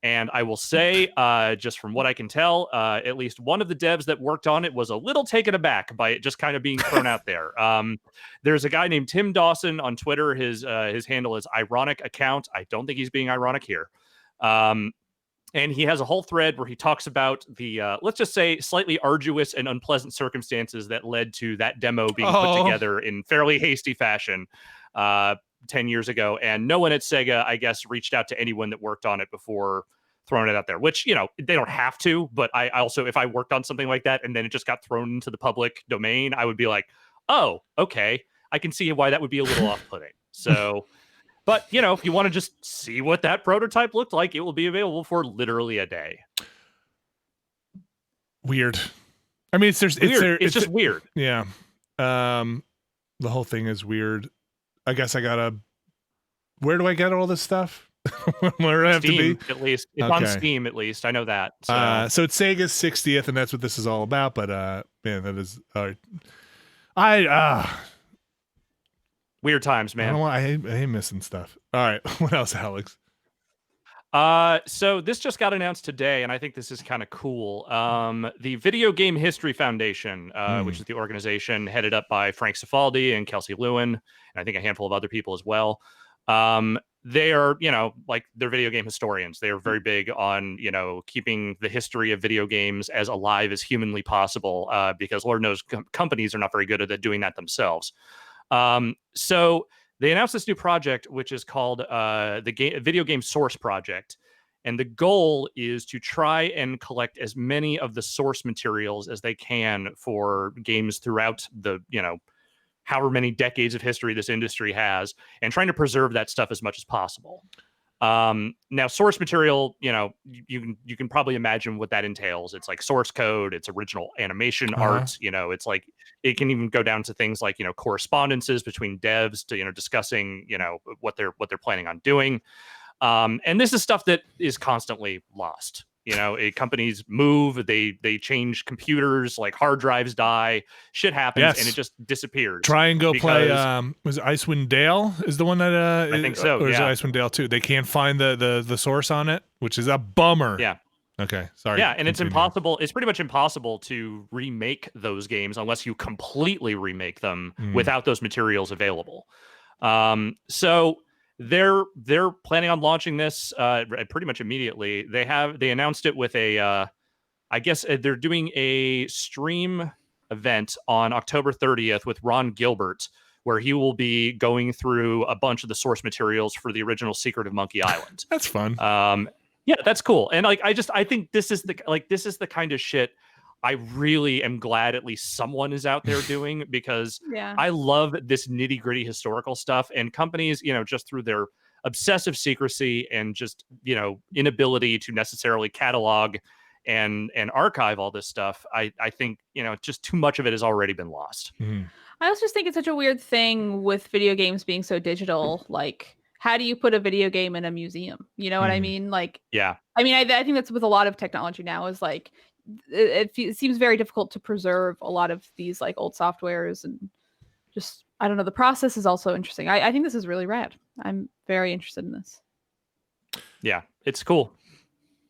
And I will say, just from what I can tell, at least one of the devs that worked on it was a little taken aback by it just kind of being thrown out there. There's a guy named Tim Dawson on Twitter. His handle is Ironic Account. I don't think he's being ironic here. And he has a whole thread where he talks about the, let's just say, slightly arduous and unpleasant circumstances that led to that demo being put together in fairly hasty fashion 10 years ago. And no one at Sega, I guess, reached out to anyone that worked on it before throwing it out there, which, they don't have to. But I also, if I worked on something like that and then it just got thrown into the public domain, I would be like, oh, okay, I can see why that would be a little off-putting. So, but, if you want to just see what that prototype looked like, it will be available for literally a day. Weird. I mean, it's just weird. Yeah. The whole thing is weird. I guess where do I get all this stuff? Where I have Steam, to be? at least. It's on Okay. Steam, at least. I know that. So, So it's Sega's 60th, and that's what this is all about. But man, that is weird times, I man. don't want. I hate missing stuff. All right, what else, Alex? So this just got announced today, and I think this is kind of cool. The Video Game History Foundation, which is the organization headed up by Frank Cifaldi and Kelsey Lewin, and I think a handful of other people as well. They are, like, they're video game historians. They are very big on, keeping the history of video games as alive as humanly possible, because Lord knows companies are not very good at doing that themselves. So they announced this new project, which is called the Video Game Source Project. And the goal is to try and collect as many of the source materials as they can for games throughout the, however many decades of history this industry has, and trying to preserve that stuff as much as possible. Now, source material, you can probably imagine what that entails. It's like source code, it's original animation art, it's like, it can even go down to things like, correspondences between devs to, discussing, what they're planning on doing. And this is stuff that is constantly lost. Companies move, they change computers, like hard drives die, shit happens, and it just disappears. Try and go play. Was it Icewind Dale? Is the one that I think so. Or is it Icewind Dale 2? They can't find the source on it, which is a bummer. Yeah. Okay. Sorry. Yeah, and it's impossible. It's pretty much impossible to remake those games unless you completely remake them without those materials available. So they're planning on launching this pretty much immediately. They announced it with a I guess they're doing a stream event on October 30th with Ron Gilbert, where he will be going through a bunch of the source materials for the original Secret of Monkey Island. That's fun. Yeah, that's cool. And I think this is the kind of shit I really am glad at least someone is out there doing, because I love this nitty-gritty historical stuff, and companies, just through their obsessive secrecy and just, inability to necessarily catalog and archive all this stuff, I think, just too much of it has already been lost. I also just think it's such a weird thing with video games being so digital. Like, how do you put a video game in a museum? You know what I mean? Like, yeah. I mean, I think that's with a lot of technology now, is like, it seems very difficult to preserve a lot of these like old softwares, and just, I don't know. The process is also interesting. I think this is really rad. I'm very interested in this. Yeah, it's cool.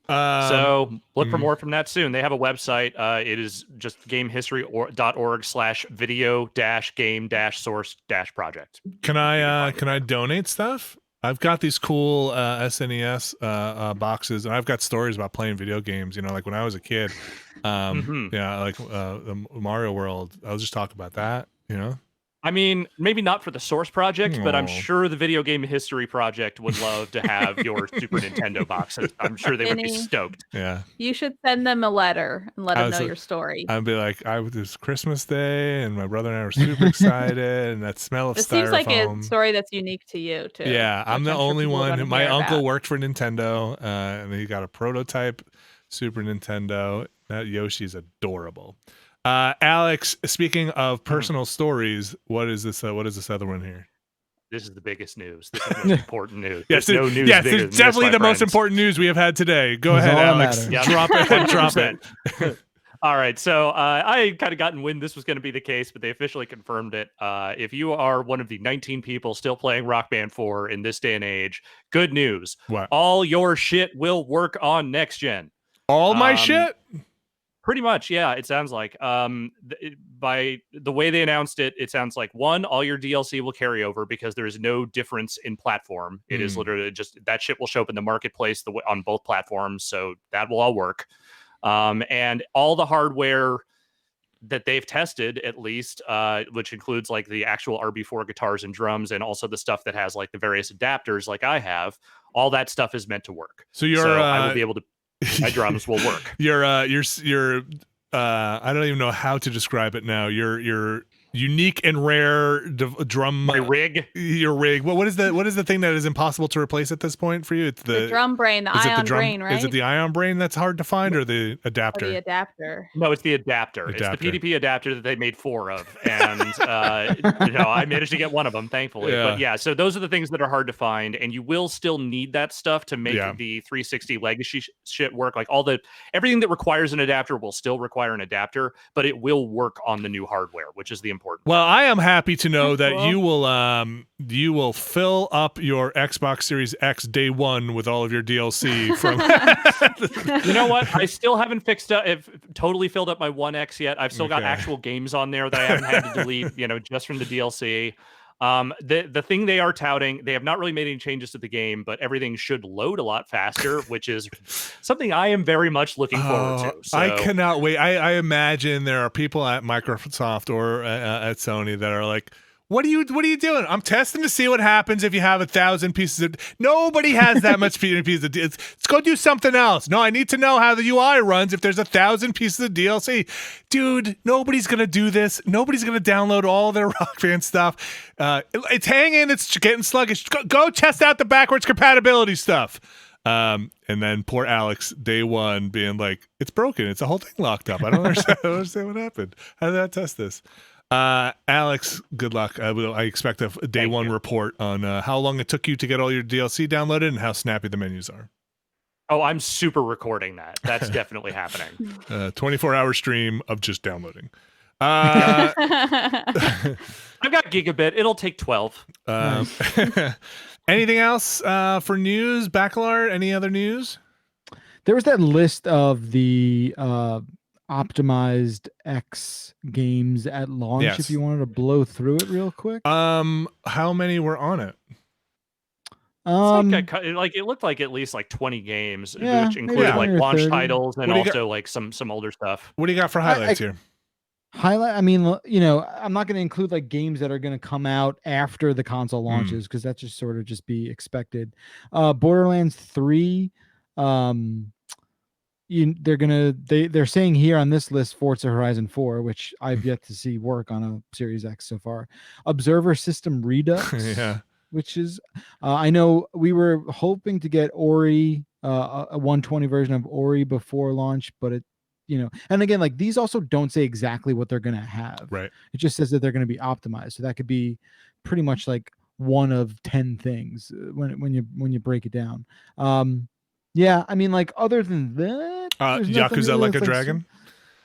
So look for more from that soon. They have a website. It is just gamehistory.org/video-game-source-project. Can I donate stuff? I've got these cool SNES boxes, and I've got stories about playing video games. Like when I was a kid, like the Mario World. I'll just talk about that. I mean, maybe not for the source project, but I'm sure the Video Game History Project would love to have your Super Nintendo boxes. I'm sure they would be stoked. Yeah. You should send them a letter and let them know your story. I'd be like, it was Christmas Day, and my brother and I were super excited, and that smell of styrofoam. It seems like a story that's unique to you, too. Yeah, I'm the only one. My uncle worked for Nintendo, and he got a prototype Super Nintendo. That Yoshi's adorable. Alex, speaking of personal stories, what is this? What is this other one here? This is the biggest news. This is the most important news. Yes, no news. Yes, it's definitely the most important news we have had today. Go ahead, Alex. Yeah, drop it. Drop it. All right. So I kind of gotten wind this was going to be the case, but they officially confirmed it. If you are one of the 19 people still playing Rock Band 4 in this day and age, good news. What? All your shit will work on next gen. All my shit? Pretty much, yeah. It sounds like by the way they announced it, it sounds like, one, all your DLC will carry over because there is no difference in platform. It is literally just that shit will show up in the marketplace on both platforms, so that will all work. And all the hardware that they've tested, at least, which includes like the actual RB4 guitars and drums, and also the stuff that has like the various adapters, like I have, all that stuff is meant to work. So I will be able to. My drums will work. Your I don't even know how to describe it now. Your unique and rare drum. My rig. Your rig. What is the thing that is impossible to replace at this point for you? It's the drum brain, the ion brain, right? Is it the ion brain that's hard to find, or the adapter? Or the adapter. No, it's the adapter. It's the PDP adapter that they made 4 of, and I managed to get one of them, thankfully. Yeah. But yeah, so those are the things that are hard to find, and you will still need that stuff to make the 360 legacy shit work. Like everything that requires an adapter will still require an adapter, but it will work on the new hardware, which is the important. Well, I am happy to know that you will fill up your Xbox Series X day one with all of your DLC from. You know what? I still haven't totally filled up my One X yet. I've still got actual games on there that I haven't had to delete. Just from the DLC. The thing they are touting, they have not really made any changes to the game, but everything should load a lot faster, which is something I am very much looking forward to. So. I cannot wait. I imagine there are people at Microsoft or at Sony that are like, what are you doing? I'm testing to see what happens if you have 1,000 pieces of. Nobody has that much pieces of. Let's go do something else. No, I need to know how the UI runs if there's 1,000 pieces of DLC. Dude, nobody's gonna do this. Nobody's gonna download all their Rock Band stuff. It's hanging. It's getting sluggish. Go test out the backwards compatibility stuff. And then poor Alex, day one, being like, it's broken. It's a whole thing locked up. I don't understand what happened. How did I test this? Alex, good luck. I expect a day one report on how long it took you to get all your DLC downloaded and how snappy the menus are. Oh, I'm super recording that. That's definitely happening. 24-hour stream of just downloading. I've got gigabit. It'll take 12. Anything else for news? Bacalar, any other news? There was that list of the optimized X games at launch. Yes. If you wanted to blow through it real quick. How many were on it? It looked like at least 20 games, which included launch 30 titles and also some older stuff. What do you got for highlights here? I mean, I'm not going to include games that are going to come out after the console launches because that's just sort of just be expected. Borderlands 3, they're saying here on this list Forza Horizon 4, which I've yet to see work on a Series X so far. Observer System Redux, which is I know we were hoping to get Ori, a 120 version of Ori before launch, but it. And again, these also don't say exactly what they're going to have. Right. It just says that they're going to be optimized. So that could be pretty much one of 10 things when you break it down. Yeah. I mean, other than that, Yakuza Like a Dragon.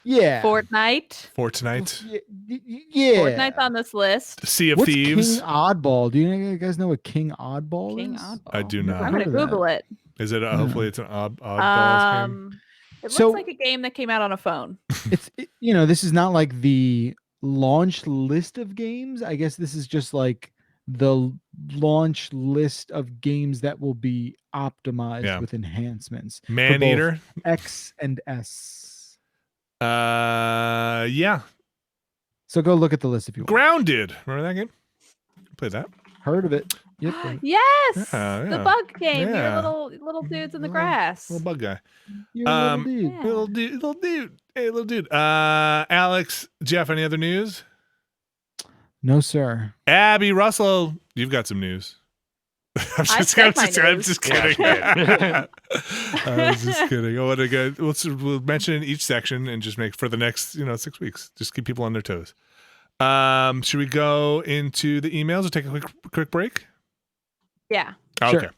Yeah. Fortnite. Yeah. Fortnite's on this list. Sea of Thieves. King Oddball. Do you guys know what King Oddball is? Oddball. I do not. I'm going to Google it. Is it? Hopefully it's an oddballs game. It looks like a game that came out on a phone. This is not the launch list of games. I guess this is just the launch list of games that will be optimized with enhancements. Maneater, X and S. Yeah. So go look at the list if you want. Grounded. Remember that game? Play that. Heard of it. Yep. Yes. The bug game. Yeah. You're little dudes in the grass. Little bug guy. Little dude. Little dude. Hey, little dude. Alex, Jeff, any other news? No, sir. Abby Russell, you've got some news. I'm just kidding. I was just kidding. I want to go. We'll mention in each section and just make for the next 6 weeks. Just keep people on their toes. Should we go into the emails or take a quick break? Yeah. Okay. Sure.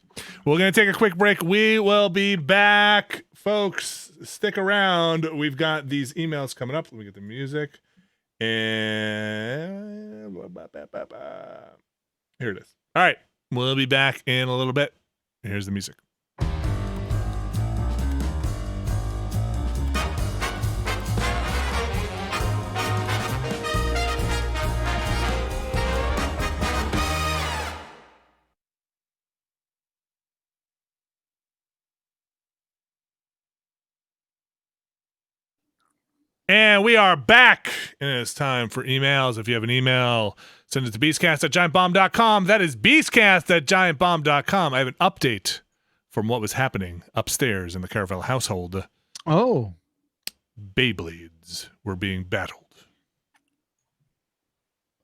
We're going to take a quick break. We will be back, folks. Stick around. We've got these emails coming up. Let me get the music. And here it is. All right. We'll be back in a little bit. Here's the music. And we are back, and it's time for emails. If you have an email, send it to beastcast@giantbomb.com. That is beastcast@giantbomb.com. I have an update from what was happening upstairs in the Caravel household. Oh. Beyblades were being battled.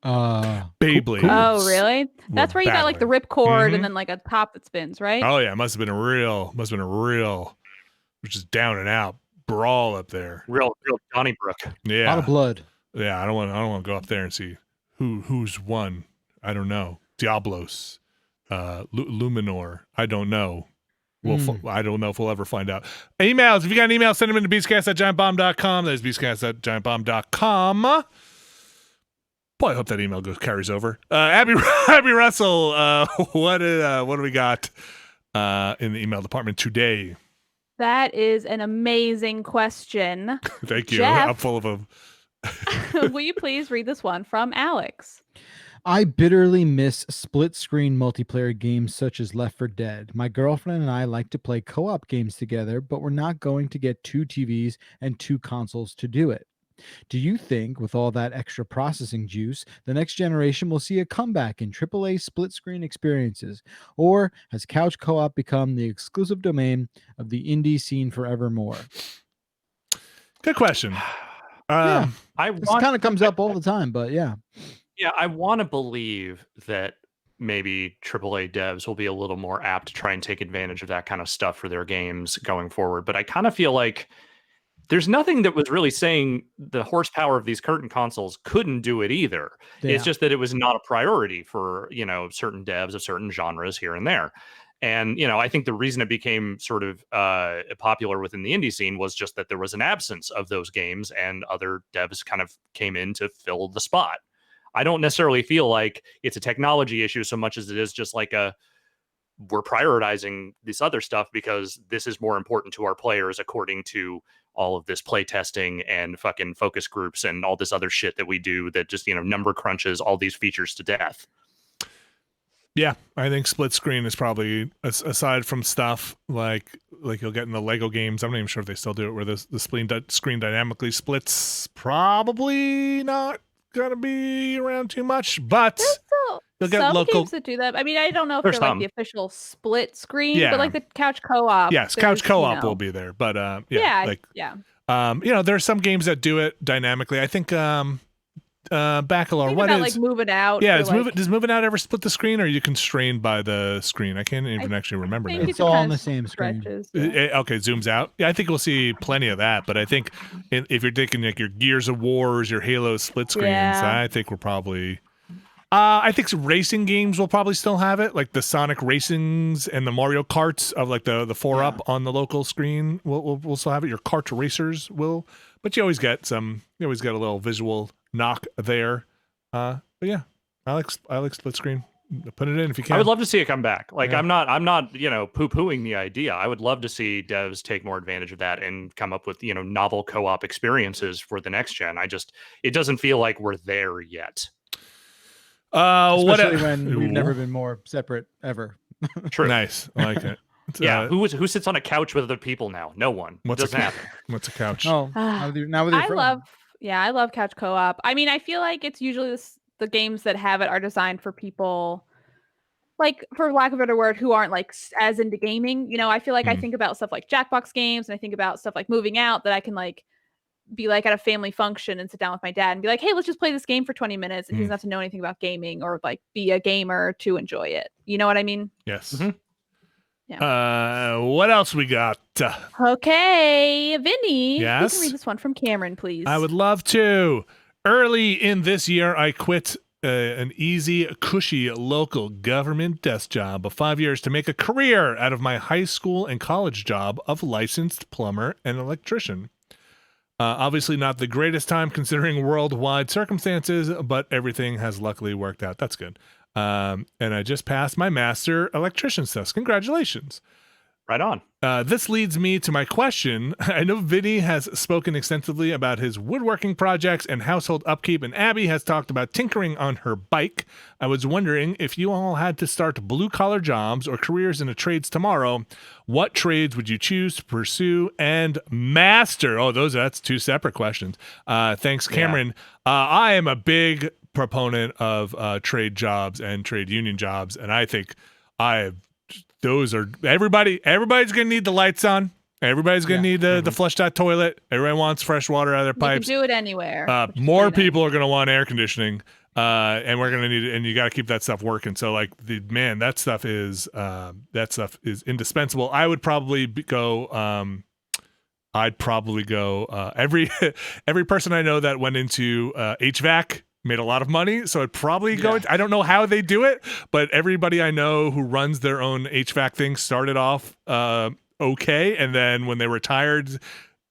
Beyblades. Oh, really? That's where you got like the ripcord and then like a top that spins, right? Oh yeah, must have been a real, which is down and out brawl up there. Real Donnybrook. Yeah, A lot of blood. Yeah, I don't want to go up there and see who's won. I don't know. Diablos, Luminor. I don't know. I don't know if we'll ever find out. Emails. If you got an email, send them into beastcast@giantbomb.com. That is beastcast@giantbomb.com. Boy, I hope that email carries over. Abby Russell, what do we got in the email department today? That is an amazing question. Thank you. Jeff, I'm full of them. will you please read this one from Alex? I bitterly miss split-screen multiplayer games such as Left 4 Dead. My girlfriend and I like to play co-op games together, but we're not going to get 2 TVs and 2 consoles to do it. Do you think, with all that extra processing juice, the next generation will see a comeback in AAA split-screen experiences? Or has couch co-op become the exclusive domain of the indie scene forevermore? Good question. Yeah, this kind of comes up all the time, but yeah. Yeah, I want to believe that maybe AAA devs will be a little more apt to try and take advantage of that kind of stuff for their games going forward. But I kind of feel like there's nothing that was really saying the horsepower of these current consoles couldn't do it either. Yeah. It's just that it was not a priority for, certain devs of certain genres here and there. And, I think the reason it became sort of popular within the indie scene was just that there was an absence of those games and other devs kind of came in to fill the spot. I don't necessarily feel like it's a technology issue so much as it is just like we're prioritizing this other stuff because this is more important to our players according to all of this play testing and fucking focus groups and all this other shit that we do that just, number crunches all these features to death. Yeah, I think split screen is probably, aside from stuff like you'll get in the Lego games, I'm not even sure if they still do it, where the screen dynamically splits, probably not going to be around too much, but you'll get some local games that do that. I mean, I don't know if they're like the official split screen, but like the couch co-op. Yes, couch co-op will be there, but there's some games that do it dynamically. I think Bacalar, what is like moving out? Yeah, does moving out ever split the screen, or are you constrained by the screen? I can't even actually remember now. It's all on the same screen. Okay, zooms out. Yeah, I think we'll see plenty of that. But I think if you're taking like your Gears of Wars, your Halo split screens, I think we're probably. I think some racing games will probably still have it, like the Sonic Racings and the Mario Karts of like the 4-up on the local screen. We'll still have it. Your kart racers will, but you always get a little visual knock there. But yeah, I like split screen. Put it in if you can. I would love to see it come back. Like I'm not poo-pooing the idea. I would love to see devs take more advantage of that and come up with novel co-op experiences for the next gen. It doesn't feel like we're there yet. Especially when we've never been more separate ever. True. Nice. I like it. Who sits on a couch with other people now? No one. Doesn't happen. What's a couch? Oh, now with your friend. I love couch co-op. I mean, I feel like it's usually the games that have it are designed for people, like, for lack of a better word, who aren't like as into gaming. I feel like I think about stuff like Jackbox games, and I think about stuff like Moving Out that I can like be like at a family function and sit down with my dad and be like, hey, let's just play this game for 20 minutes. And he doesn't have to know anything about gaming or like be a gamer to enjoy it. You know what I mean? Yes. Mm-hmm. Yeah. What else we got? Okay, Vinny. Yes? You can read this one from Cameron, please. I would love to. Early in this year, I quit an easy, cushy local government desk job of 5 years to make a career out of my high school and college job of licensed plumber and electrician. Obviously not the greatest time considering worldwide circumstances, but everything has luckily worked out. That's good. And I just passed my master electrician's test. Congratulations. Right on. This leads me to my question. I know Vinny has spoken extensively about his woodworking projects and household upkeep, and Abby has talked about tinkering on her bike. I was wondering if you all had to start blue-collar jobs or careers in the trades tomorrow, what trades would you choose to pursue and master? Oh, that's 2 separate questions. Thanks, Cameron. Yeah. I am a big proponent of trade jobs and trade union jobs, and I think those are everybody's gonna need the lights on. Everybody's gonna need the flushed out toilet. Everybody wants fresh water out of their pipes. You can do it anywhere. More people are gonna want air conditioning. and we're gonna need it, and you got to keep that stuff working. So like that stuff is indispensable. I would probably go. I'd probably go. Every person I know that went into HVAC made a lot of money, so I'd probably go. I don't know how they do it, but everybody I know who runs their own HVAC thing started off okay, and then when they retired,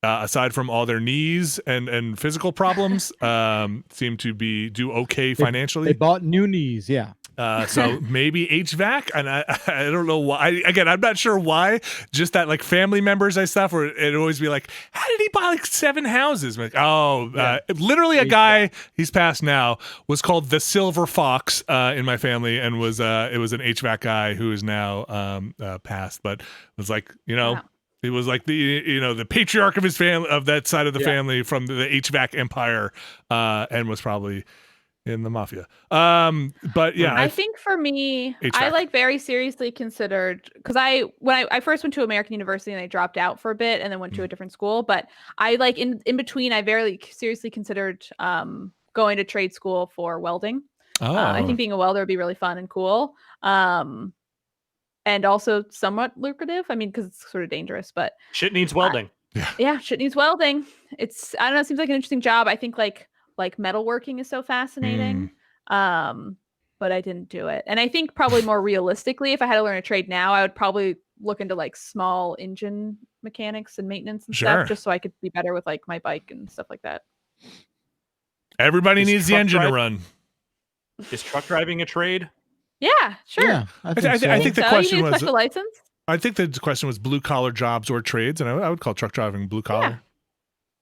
aside from all their knees and physical problems, seem to do okay financially. They bought new knees, yeah. So maybe HVAC, and I don't know why. Again, I'm not sure why. Just that like family members and stuff, where it'd always be like, how did he buy like 7 houses? I'm like, literally a guy, he's passed now, was called the Silver Fox in my family, and it was an HVAC guy who is now passed, but was like, Wow. He was like the patriarch of his family, of that side of the family from the HVAC empire, and was probably in the mafia. But yeah, I think for me, HVAC. I like very seriously considered, because when I first went to American University and I dropped out for a bit and then went to a different school, but I like in between, I very seriously considered going to trade school for welding. I think being a welder would be really fun and cool. And also somewhat lucrative. I mean, because it's sort of dangerous, but shit needs welding. Yeah, shit needs welding. I don't know. It seems like an interesting job. I think like metalworking is so fascinating. But I didn't do it. And I think probably more realistically, if I had to learn a trade now, I would probably look into like small engine mechanics and maintenance and stuff, just so I could be better with like my bike and stuff like that. Everybody needs the engine to run. Is truck driving a trade? Yeah, sure. Yeah, I think the question was special license. I think the question was blue collar jobs or trades, and I would call truck driving blue collar.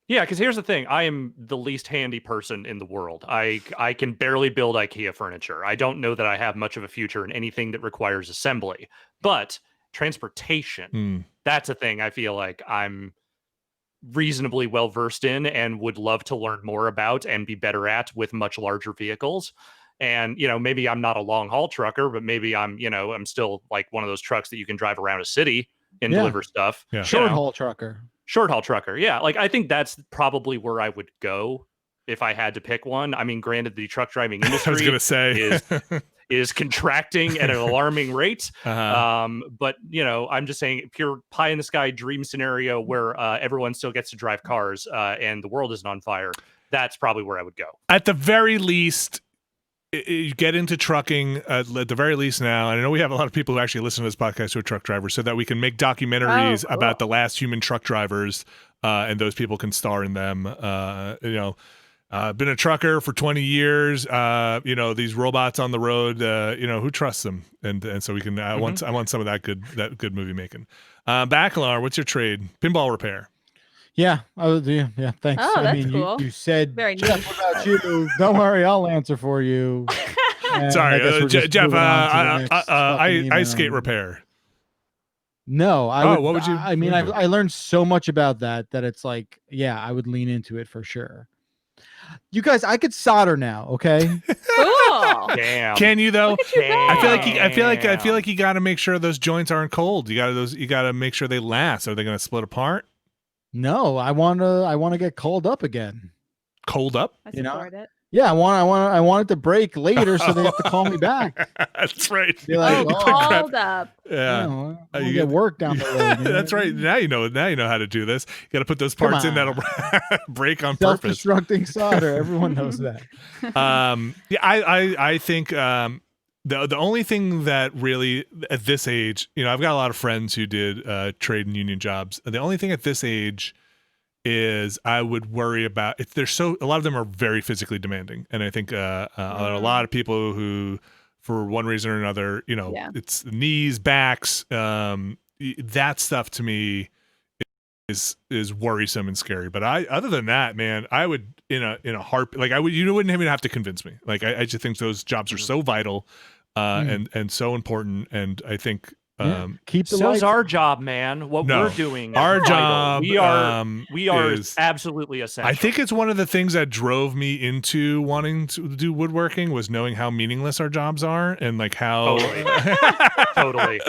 Yeah, because here's the thing. I am the least handy person in the world. I can barely build IKEA furniture. I don't know that I have much of a future in anything that requires assembly. But transportation, that's a thing I feel like I'm reasonably well versed in and would love to learn more about and be better at with much larger vehicles. And, maybe I'm not a long haul trucker, but maybe I'm still like one of those trucks that you can drive around a city and deliver stuff. Yeah. Short haul trucker. Short haul trucker. Yeah. Like, I think that's probably where I would go if I had to pick one. I mean, granted, the truck driving industry I was going to say is contracting at an alarming rate. But, I'm just saying pure pie in the sky dream scenario where everyone still gets to drive cars and the world isn't on fire. That's probably where I would go. At the very least, you get into trucking at the very least now, and I know we have a lot of people who actually listen to this podcast who are truck drivers, so that we can make documentaries about the last human truck drivers, and those people can star in them. Been a trucker for 20 years. These robots on the road. Who trusts them? And so we can. I want some of that good movie making. Bacalar, what's your trade? Pinball repair. Yeah, yeah. Thanks. Oh, that's cool. You said, very Jeff, what about you? Don't worry, I'll answer for you. Sorry, Jeff. Ice skate repair. No, what would you? I mean, I learned so much about that it's like, yeah, I would lean into it for sure. You guys, I could solder now. Okay. Cool. Damn. Can you though? I feel like you got to make sure those joints aren't cold. You got to make sure they last. Are they going to split apart? No, I want to get called up again. Cold up? I support it. Yeah, I want it to break later, so they have to call me back. That's right. Be like, called up. Yeah, you get work down the road. That's right. Now you know how to do this. You got to put those parts in that'll break on purpose. Self-destructing solder. Everyone knows that. I think the only thing that really at this age, I've got a lot of friends who did trade and union jobs. The only thing at this age is I would worry about if a lot of them are very physically demanding, and I think a lot of people who, for one reason or another, it's knees, backs, that stuff to me is worrisome and scary. But other than that, man, I would in a heartbeat, like you wouldn't even have to convince me. Like I just think those jobs are so vital and so important, and I think Keep the So's lights. our job, man. What No, we're doing. our as job, we are is absolutely essential. I think it's one of the things that drove me into wanting to do woodworking was knowing how meaningless our jobs are and like how Totally.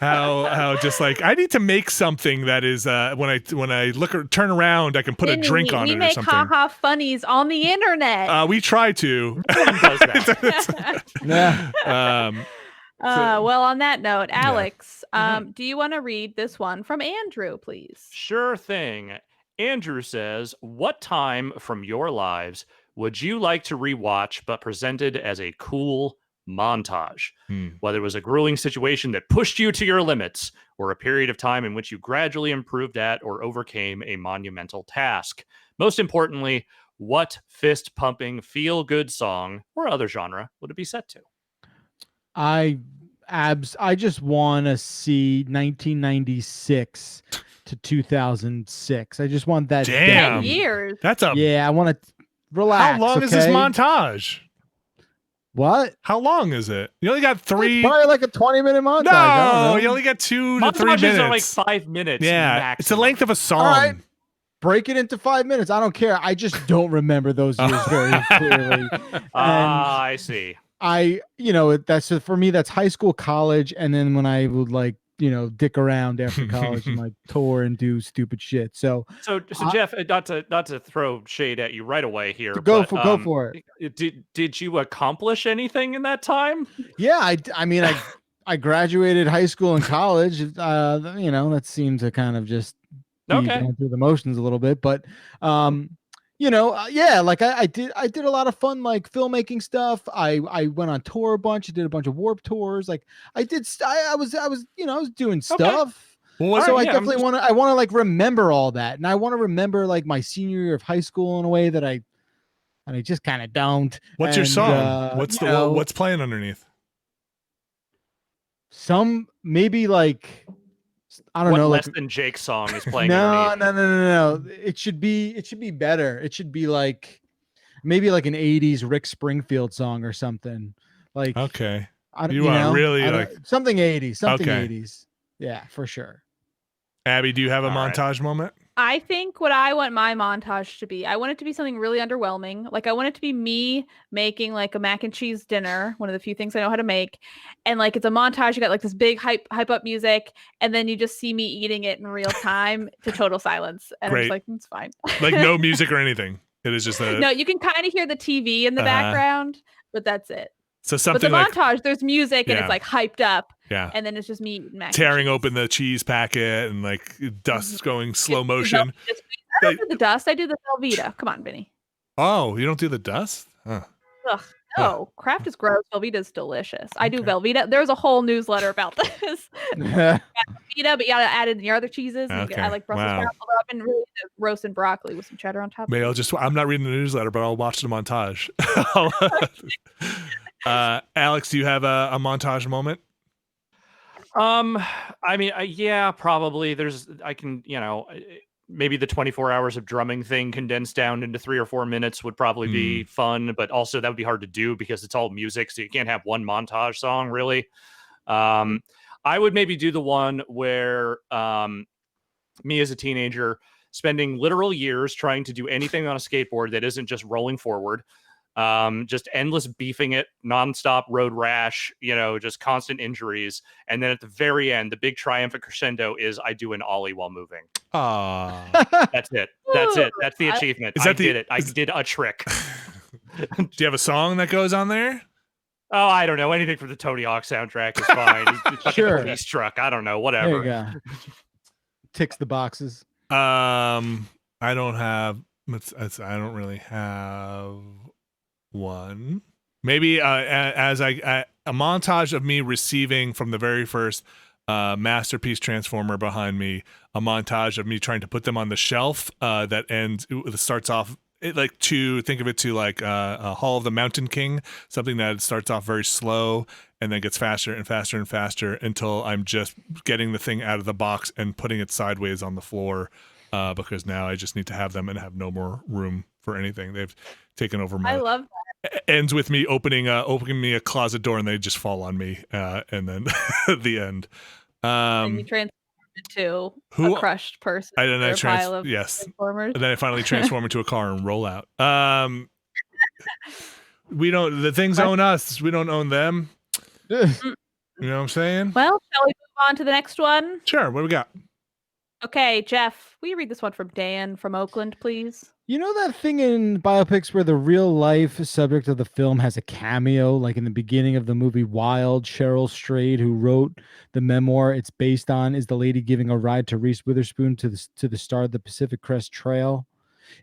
how just like I need to make something that is when I look or turn around I can put a drink on it or We something. make haha funnies on the internet. We try to. No one does that. Yeah. Well, on that note, Alex, do you want to read this one from Andrew, please? Sure thing. Andrew says, what time from your lives would you like to rewatch but presented as a cool montage? Whether it was a grueling situation that pushed you to your limits or a period of time in which you gradually improved at or overcame a monumental task. Most importantly, what fist-pumping, feel-good song or other genre would it be set to? I just want to see 1996 to 2006. I just want that. Damn. 10 years. That's a Yeah, I want to relax. How long is this okay? montage? What? How long is it? You only got 3. It's probably like a 20-minute montage. I don't No, know. you only got 2 to 3 minutes. Montages are like 5 minutes. Yeah, maximum. it's the length of a song. All right. Break it into 5 minutes. I don't care. I just don't remember those years very clearly. I see. That's for me, that's high school, college. And then when I would dick around after college and like tour and do stupid shit. So Jeff, not to throw shade at you right away here. Go for it. Did you accomplish anything in that time? Yeah, I graduated high school and college. That seemed to kind of just be going through the motions a little bit, but like I did a lot of fun like filmmaking stuff. I went on tour a bunch. I did a bunch of Warped tours. Like I was doing stuff. Well, so I definitely want to like remember all that, and I want to remember like my senior year of high school in a way that I just kind of don't. What's your song? What's playing underneath? Some maybe like. I don't know. Less than Jake's song is playing. No. It should be better. It should be like maybe like an 80s Rick Springfield song or something. Like okay. Something 80s. Something 80s. Yeah, for sure. Abby, do you have a montage moment? I think what I want my montage to be, I want it to be something really underwhelming. Like I want it to be me making like a mac and cheese dinner, one of the few things I know how to make. And like it's a montage, you got like this big hype up music, and then you just see me eating it in real time to total silence. And I'm just like, it's fine. Like no music or anything. It is just No, you can kind of hear the TV in the background, but that's it. So something but the like montage, there's music and it's like hyped up. Yeah. And then it's just me eating mac tearing open the cheese packet and like dust going slow motion. I don't do the dust. I do the Velveeta. Come on, Vinny. Oh, you don't do the dust? Huh. Ugh, no. Kraft is gross. Velveeta's delicious. I do Velveeta. There's a whole newsletter about this. Velveeta, but you gotta add in your other cheeses. And I like Brussels sprouts. Although I've been really into roast and broccoli with some cheddar on top. Maybe I'm not reading the newsletter, but I'll watch the montage. Alex, do you have a montage moment? Yeah, probably. Maybe the 24 hours of drumming thing condensed down into 3 or 4 minutes would probably be fun, but also that would be hard to do because it's all music, so you can't have one montage song really. I would maybe do the one where me as a teenager spending literal years trying to do anything on a skateboard that isn't just rolling forward. Just endless beefing it, nonstop road rash, just constant injuries. And then at the very end, the big triumphant crescendo is I do an ollie while moving. That's it. That's the achievement. I did it. I did a trick. Do you have a song that goes on there? Oh, I don't know. Anything from the Tony Hawk soundtrack is fine. Sure. Police truck. I don't know. Whatever. There you go. Ticks the boxes. I don't really have one. Maybe as a montage of me receiving from the very first masterpiece transformer behind me, a montage of me trying to put them on the shelf that starts off think of it to like a Hall of the Mountain King, something that starts off very slow and then gets faster and faster and faster until I'm just getting the thing out of the box and putting it sideways on the floor because now I just need to have them and have no more room for anything. They've taken over my. I love that. ends with me opening me a closet door and they just fall on me, and then the end. And you transform into a crushed person. And then I Transformers. And then I finally transform into a car and roll out. The things own us. We don't own them. You know what I'm saying? Well, shall we move on to the next one? Sure. What do we got? Okay, Jeff, will you read this one from Dan from Oakland, please? You know that thing in biopics where the real life subject of the film has a cameo, like in the beginning of the movie Wild, Cheryl Strayed, who wrote the memoir it's based on, is the lady giving a ride to Reese Witherspoon to the start of the Pacific Crest Trail.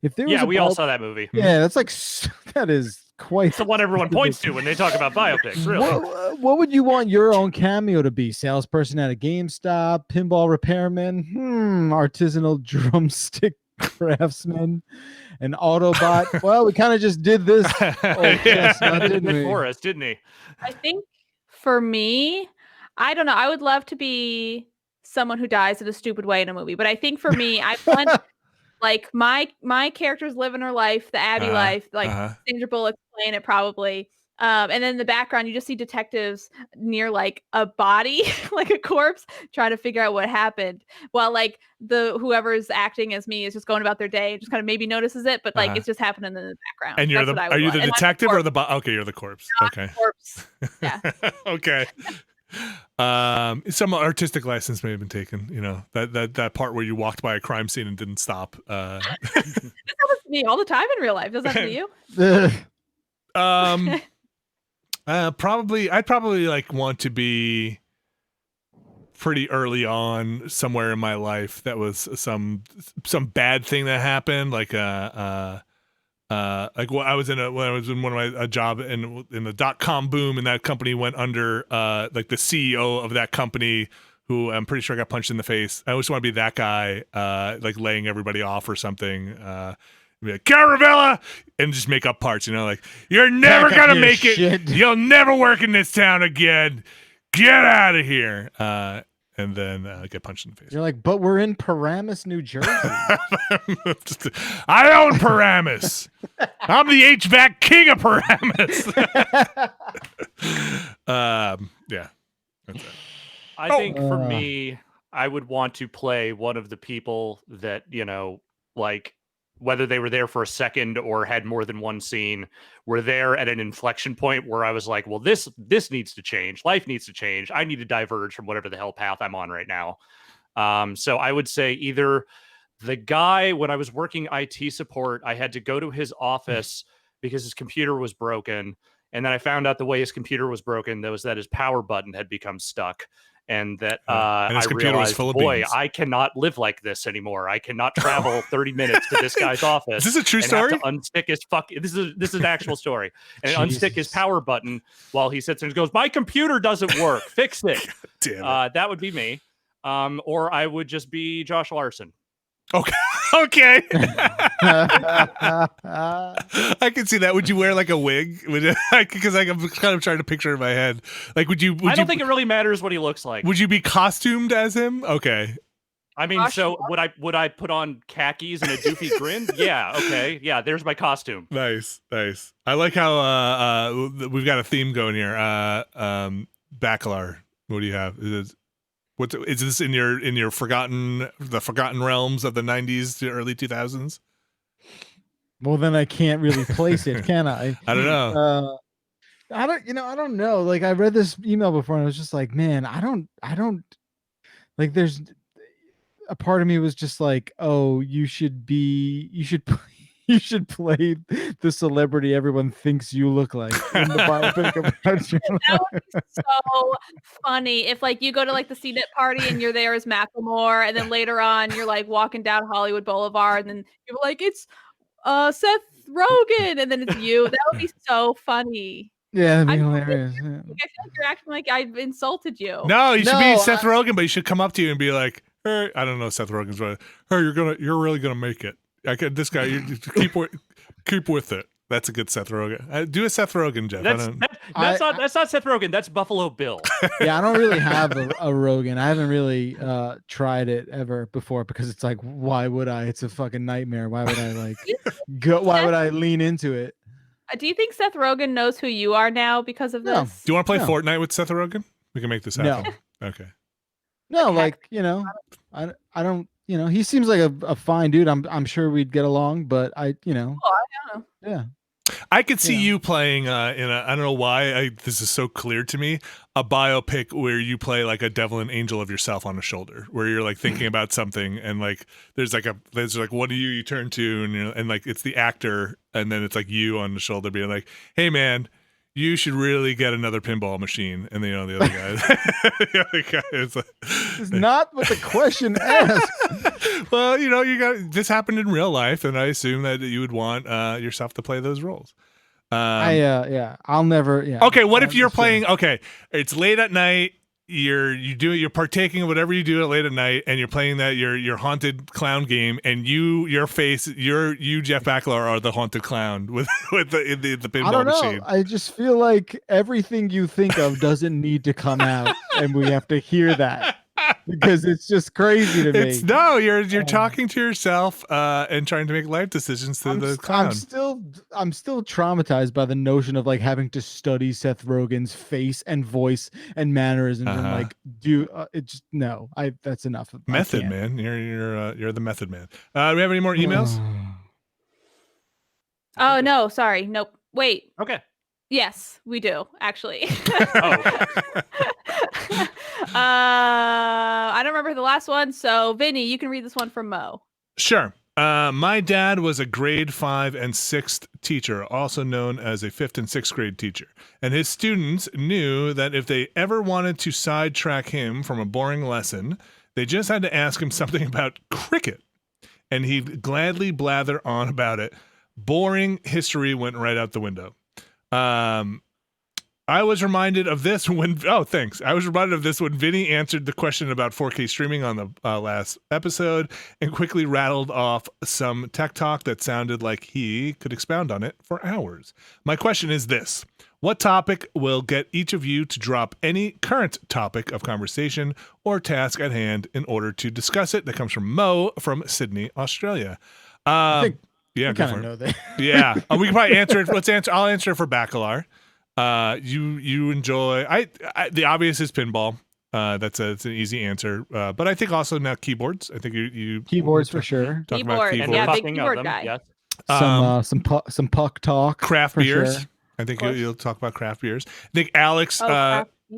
If there was we all saw that movie. Yeah, that's like that is quite. It's the one everyone points to when they talk about biopics. Really, what would you want your own cameo to be? Salesperson at a GameStop, pinball repairman, artisanal drumstick craftsman, an Autobot. Well, we kind of just did this. Didn't we? For us, didn't he? I think for me, I don't know. I would love to be someone who dies in a stupid way in a movie, but I think for me, I want like my character's living her life, the Abby life, like Sandra Bullock playing it probably. And then in the background, you just see detectives near like a body, like a corpse, trying to figure out what happened. While like whoever's acting as me is just going about their day, just kind of maybe notices it, but like it's just happening in the background. And are you the detective or the okay, you're the corpse. Okay. Corpse. Yeah. Okay. Some artistic license may have been taken. You know that part where you walked by a crime scene and didn't stop. This happens to me all the time in real life. Does that happen to you? I'd probably like want to be pretty early on somewhere in my life that was some bad thing that happened, like I was in one of my job in the .com boom, and that company went under. Like the CEO of that company, who I'm pretty sure got punched in the face. I always want to be that guy, like laying everybody off or something. Be like, Caravella, and just make up parts, like, you're never gonna make it. You'll never work in this town again. Get out of here. And then get punched in the face. You're like, but we're in Paramus, New Jersey. I own Paramus. I'm the HVAC king of Paramus. Yeah. That's it. I think for me, I would want to play one of the people that, like, whether they were there for a second or had more than one scene, were there at an inflection point where I was like, well, this needs to change. Life needs to change. I need to diverge from whatever the hell path I'm on right now. So I would say either the guy, when I was working IT support, I had to go to his office because his computer was broken. And then I found out the way his computer was broken, that his power button had become stuck. And that and I realized, boy, I cannot live like this anymore. I cannot travel 30 minutes to this guy's office. Is this a true story? Have to unstick his this is an actual story. And unstick his power button while he sits there and goes, my computer doesn't work. Fix it. Damn it. That would be me. Or I would just be Josh Larson. Okay. Okay. I can see that. Would you wear like a wig? Because I'm kind of trying to picture in my head. Like, I don't think it really matters what he looks like. Would you be costumed as him? Okay. I mean, so would I put on khakis and a doofy grin? Yeah. Okay. Yeah. There's my costume. Nice. I like how we've got a theme going here. Bacalar. What do you have? Is this in your forgotten realms of the 90s to early 2000s? Well, then I can't really place it, can I? I don't know. I don't know. Like, I read this email before and I was just like, man, I don't like, there's a part of me was just like, oh, you should play the celebrity everyone thinks you look like in the biopic about you. That would be so funny if like you go to like the CNET party and you're there as Macklemore, and then later on you're like walking down Hollywood Boulevard and then you're like, it's Seth Rogen, and then it's you. That would be so funny. Yeah, that'd be hilarious. I feel like you're acting like I've insulted you. No, you should be Seth Rogen, but you should come up to you and be like, hey, I don't know Seth Rogen's right. Hey, you're really gonna make it. This guy, you keep with it. That's a good Seth Rogen. Do a Seth Rogen, Jeff. That's not Seth Rogen. That's Buffalo Bill. Yeah, I don't really have a Rogen. I haven't really tried it ever before because it's like, why would I? It's a fucking nightmare. Why would I like go? Why would I lean into it? Do you think Seth Rogen knows who you are now because of No. this? Do you want to play No. Fortnite with Seth Rogen? We can make this happen. No. Okay. No, like, you know, I don't, you know, he seems like a fine dude. I'm sure we'd get along, but I don't know. Yeah. I could see you playing in a, I don't know why this is so clear to me, a biopic where you play like a devil and angel of yourself on a shoulder, where you're like thinking about something and like there's like one of you turn to and like it's the actor and then it's like you on the shoulder being like, hey man, you should really get another pinball machine. And then, the other guy, is like, This is not what the question asks. well, this happened in real life, and I assume that you would want yourself to play those roles. I'll never. Yeah. Okay, what if you're playing? Okay, it's late at night. You're partaking of whatever you do at late at night, and you're playing that your haunted clown game, and you Jeff Baclar are the haunted clown with the pinball I don't know. machine. I just feel like everything you think of doesn't need to come out, and we have to hear that because it's just crazy to me. You're talking to yourself and trying to make life decisions through the clown. I'm still traumatized by the notion of like having to study Seth Rogen's face and voice and mannerisms and like that's enough. Method man, you're the method man. Do we have any more emails? Oh no, sorry, nope. Wait. Okay. Yes, we do actually. Oh. I don't remember the last one, so Vinny, you can read this one from Mo. Sure. My dad was a grade 5 and 6th teacher, also known as a 5th and 6th grade teacher. And his students knew that if they ever wanted to sidetrack him from a boring lesson, they just had to ask him something about cricket. And he'd gladly blather on about it. Boring history went right out the window. I was reminded of this when I was reminded of this when Vinny answered the question about 4K streaming on the last episode and quickly rattled off some tech talk that sounded like he could expound on it for hours. My question is this: what topic will get each of you to drop any current topic of conversation or task at hand in order to discuss it? That comes from Mo from Sydney, Australia. Yeah, kind of know that. Yeah, we can probably answer it. I'll answer it for Bacalar. You enjoy the obvious is pinball. It's an easy answer. But I think also now keyboards. I think you keyboards for sure. Keyboard, yeah, big keyboard guy. Yes. Some puck talk. Craft beers. Sure. I think you'll talk about craft beers. I think Alex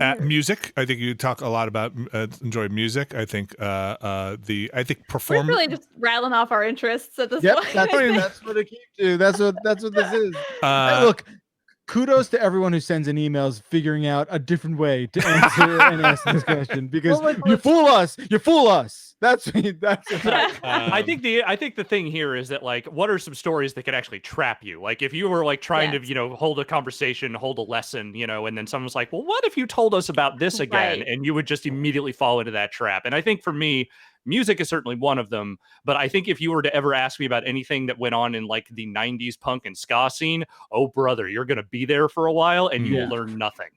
at music. I think you talk a lot about enjoy music. I think perform. We're really just rattling off our interests at this point. That's what it came to. That's what this is. Hey, look. Kudos to everyone who sends in emails figuring out a different way to answer and ask this question because you fool us. That's I think the thing here is that like, what are some stories that could actually trap you? Like if you were like trying to, hold a conversation, hold a lesson, and then someone's like, well, what if you told us about this again? Right. And you would just immediately fall into that trap. And I think for me, music is certainly one of them, but I think if you were to ever ask me about anything that went on in like the 90s punk and ska scene, oh brother, you're going to be there for a while and you will learn nothing.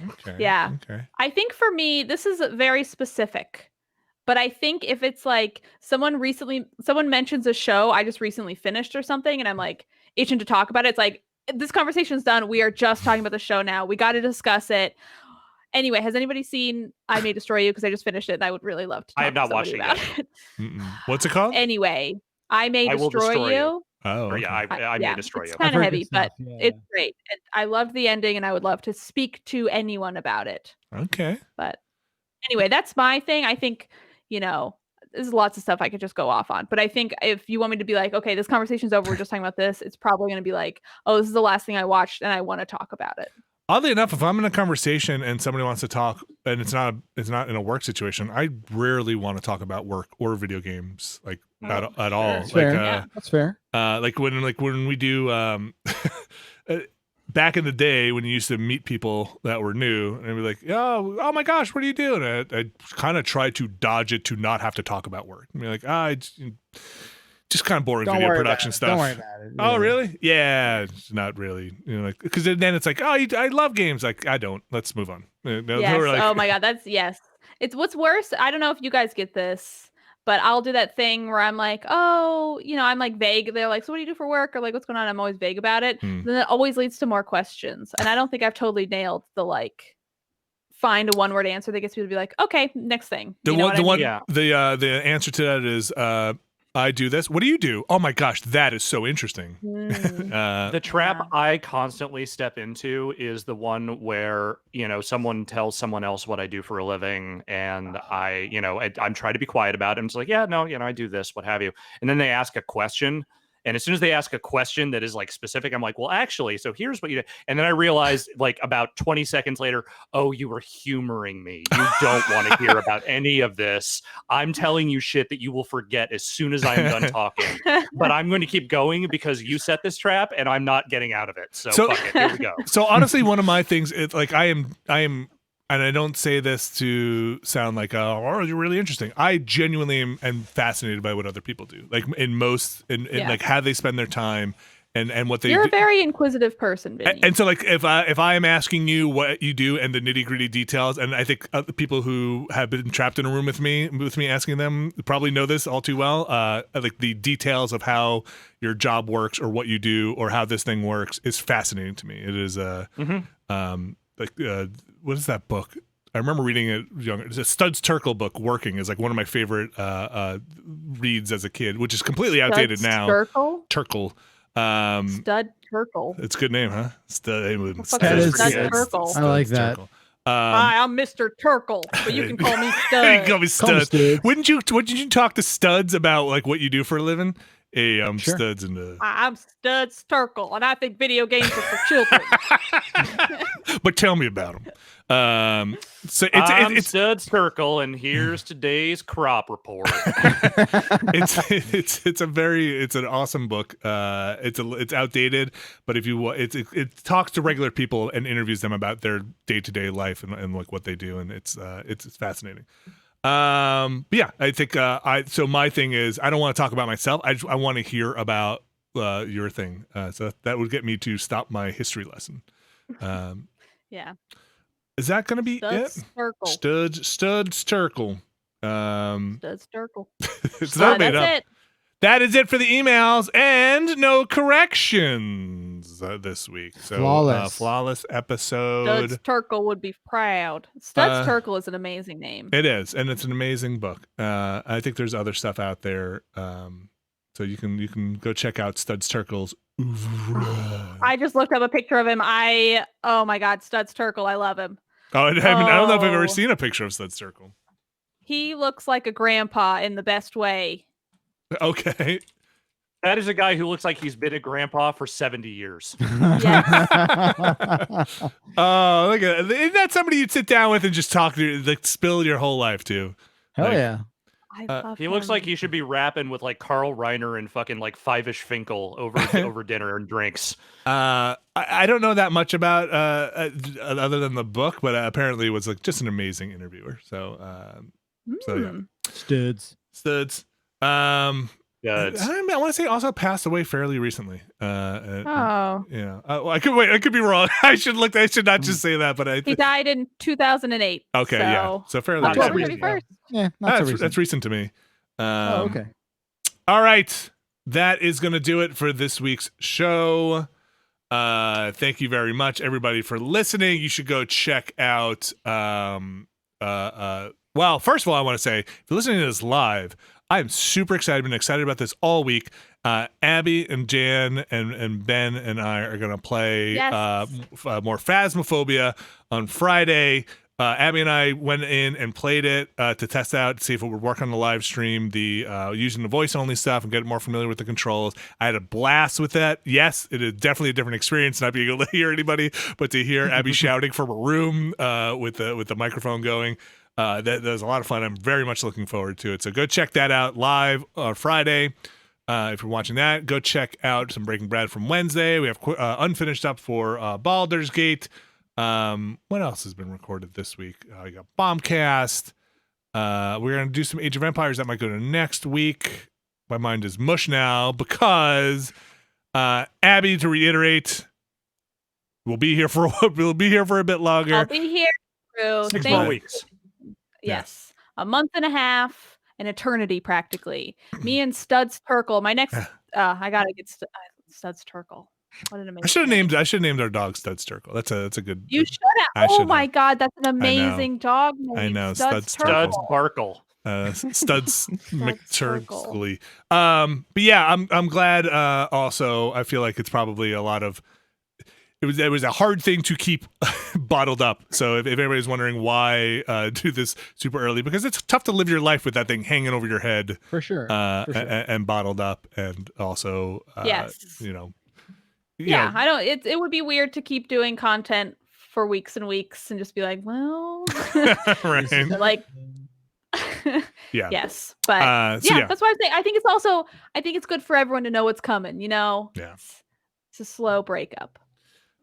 Okay. Yeah. Okay. I think for me, this is very specific, but I think if it's like someone mentions a show I just recently finished or something, and I'm like itching to talk about it, it's like, this conversation's done. We are just talking about the show now. We got to discuss it. Anyway, has anybody seen I May Destroy You? Because I just finished it and I would really love to talk I have not watched it yet. What's it called? Anyway, I May Destroy You. Oh, okay. I May Destroy You. It's kind of heavy, but it's great. I loved the ending and I would love to speak to anyone about it. Okay. But anyway, that's my thing. I think, there's lots of stuff I could just go off on. But I think if you want me to be like, okay, this conversation's over, we're just talking about this, it's probably going to be like, oh, this is the last thing I watched and I want to talk about it. Oddly enough, if I'm in a conversation and somebody wants to talk and it's not in a work situation, I rarely want to talk about work or video games at all. That's fair. That's fair. Like when we do back in the day when you used to meet people that were new and be like, oh my gosh, what are you doing? I kind of try to dodge it to not have to talk about work. I mean, like, just kind of boring video production stuff. Don't worry about it. Oh, really? Yeah, it's not really. Because then it's like, oh, I love games. Like, I don't. Let's move on. Yes. Oh my God, yes. It's what's worse. I don't know if you guys get this, but I'll do that thing where I'm like, oh, I'm like vague. They're like, so what do you do for work? Or like, what's going on? I'm always vague about it. Then it always leads to more questions. And I don't think I've totally nailed the like find a one-word answer that gets people to be like, okay, next thing. The answer to that is I do this. What do you do? Oh my gosh, that is so interesting. The trap I constantly step into is the one where, someone tells someone else what I do for a living, and I'm trying to be quiet about it. I'm just like, yeah, no, I do this, what have you. And then they ask a question. And as soon as they ask a question that is like specific, I'm like, well, actually, so here's what you did. And then I realized like about 20 seconds later, oh, you were humoring me. You don't want to hear about any of this. I'm telling you shit that you will forget as soon as I'm done talking. But I'm going to keep going because you set this trap and I'm not getting out of it. So fuck it. Here we go. So honestly, one of my things is like I am and I don't say this to sound like, oh, you're really interesting. I genuinely am fascinated by what other people do. Like in like how they spend their time and what they do. You're a very inquisitive person, Vinny. And so like if I am asking you what you do and the nitty gritty details, and I think the people who have been trapped in a room with me asking them probably know this all too well. Like the details of how your job works or what you do or how this thing works is fascinating to me. It is what is that book? I remember reading it younger. It's a Studs Terkel book. Working is like one of my favorite reads as a kid, which is completely outdated now. Terkel. Stud Terkel. It's a good name, huh? Stud Terkel. I like that. Hi, I'm Mr. Terkel, but you can call me Stud. You can call me Stud. Wouldn't you talk to Studs about like what you do for a living? Hey, I'm sure. Studs and I'm Studs Terkel, and I think video games are for children. But tell me about them. So I'm Studs Terkel, and here's today's crop report. It's an awesome book. It's outdated, but if you it talks to regular people and interviews them about their day-to-day life and like what they do, and it's fascinating. But yeah, I think so my thing is I don't want to talk about myself. I want to hear about your thing. So that would get me to stop my history lesson. Yeah. Is that going to be Studs it? Terkel. Studs Terkel. Studs Terkel. It's not made that's up. it. That is it for the emails and no corrections this week. So flawless episode. Studs Terkel would be proud. Studs Terkel is an amazing name. It is, and it's an amazing book. I think there's other stuff out there. So you can go check out Studs Terkel's oeuvre. I just looked up a picture of him. Oh my God, Studs Terkel. I love him. Oh, I don't know if I've ever seen a picture of Studs Terkel. He looks like a grandpa in the best way. Okay. That is a guy who looks like he's been a grandpa for 70 years. Yes. Oh, look at that. Isn't that somebody you'd sit down with and just talk to, like, spill your whole life to? Hell yeah. He looks like he should be rapping with like Carl Reiner and fucking like Five-ish Finkel over dinner and drinks. I don't know that much about other than the book, but apparently it was like just an amazing interviewer. So yeah. Studs. I want to say also passed away fairly recently. Oh. Yeah. I could be wrong. I should not just say that, but he died in 2008. Okay, so yeah. So fairly October recent. 31st. Yeah, that's recent to me. Okay. All right. That is going to do it for this week's show. Thank you very much, everybody, for listening. You should go check out. Well, first of all, I want to say, if you're listening to this live, I'm super excited. I've been excited about this all week. Abby and Jan and Ben and I are going to play more Phasmophobia on Friday. Abby and I went in and played it to test out, to see if it would work on the live stream, using the voice-only stuff and get more familiar with the controls. I had a blast with that. Yes, it is definitely a different experience, not being able to hear anybody, but to hear Abby shouting from a room with the microphone going. That was a lot of fun. I'm very much looking forward to it. So go check that out live on Friday. If you're watching that, go check out some Breaking Bad from Wednesday. We have unfinished up for Baldur Skate. What else has been recorded this week? We got Bombcast. We're going to do some Age of Empires. That might go to next week. My mind is mush now because Abby, to reiterate, we'll be here for a bit longer. I'll be here through 6 more weeks. Yes. A month and a half. an eternity practically. Me and Studs Turkle. My next, I gotta get Studs Turkle. What an amazing! I should have named our dog Studs Turkle. That's a good. You should have. Oh my God, that's an amazing dog name. I know. Studs Studs Barkle. Studs McTurkly. But yeah, I'm glad. Also, I feel like it's probably a lot of. It was a hard thing to keep bottled up. So if anybody's wondering why do this super early, because it's tough to live your life with that thing hanging over your head For sure. and bottled up, and also Yes. you know. Yeah, I don't. It would be weird to keep doing content for weeks and weeks and just be like, well, right. like, yeah, yes, but yeah, that's why I say I think it's good for everyone to know what's coming. Yeah, it's a slow breakup.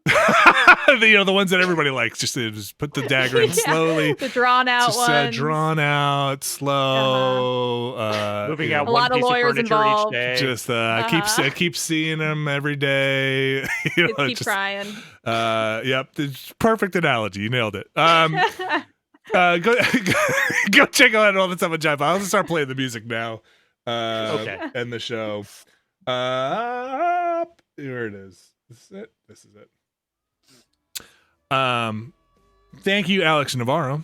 The ones that everybody likes, just put the dagger in slowly. The drawn out ones. Drawn out, slow. Moving out a one lot of piece lawyers of furniture involved. each day. Just I keep seeing them every day. Keep trying. Yep, perfect analogy. You nailed it. Go check out all the stuff on Giant Bomb. I'll just start playing the music now. Okay. End the show. Here it is. This is it. Thank you, Alex Navarro.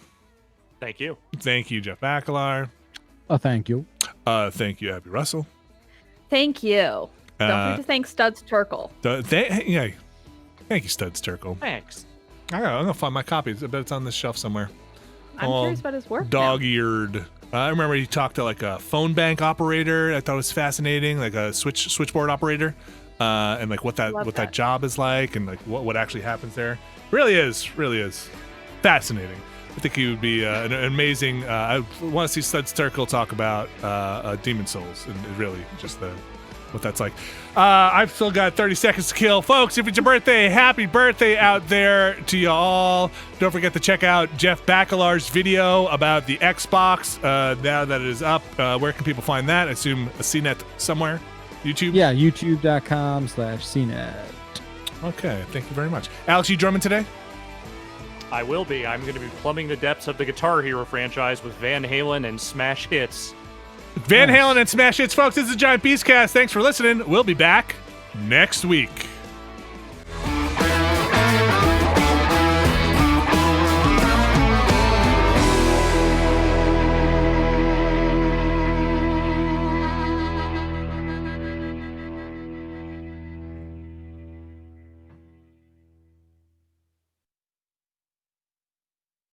Thank you. Thank you, Jeff Bacalar. Thank you. Thank you, Abby Russell. Thank you. Don't forget to thank Studs Turkle. Thank you, Studs Turkle. Thanks. I'm gonna find my copies. I bet it's on this shelf somewhere. I'm curious about his work. Dog-eared. I remember he talked to like a phone bank operator. I thought it was fascinating, like a switchboard operator, and like what that job is like, and like what actually happens there. Really is fascinating. I think he would be an amazing. I want to see Studs Turkle talk about Demon Souls and really just what that's like. I've still got 30 seconds to kill. Folks, if it's your birthday, happy birthday out there to you all. Don't forget to check out Jeff Bacalar's video about the Xbox now that it is up. Where can people find that? I assume a CNET somewhere? YouTube? Yeah, youtube.com/CNET. Okay, thank you very much. Alex, you drumming today? I will be. I'm going to be plumbing the depths of the Guitar Hero franchise with Van Halen and smash hits. Van Halen and smash hits, folks. This is Giant Beastcast. Thanks for listening. We'll be back next week.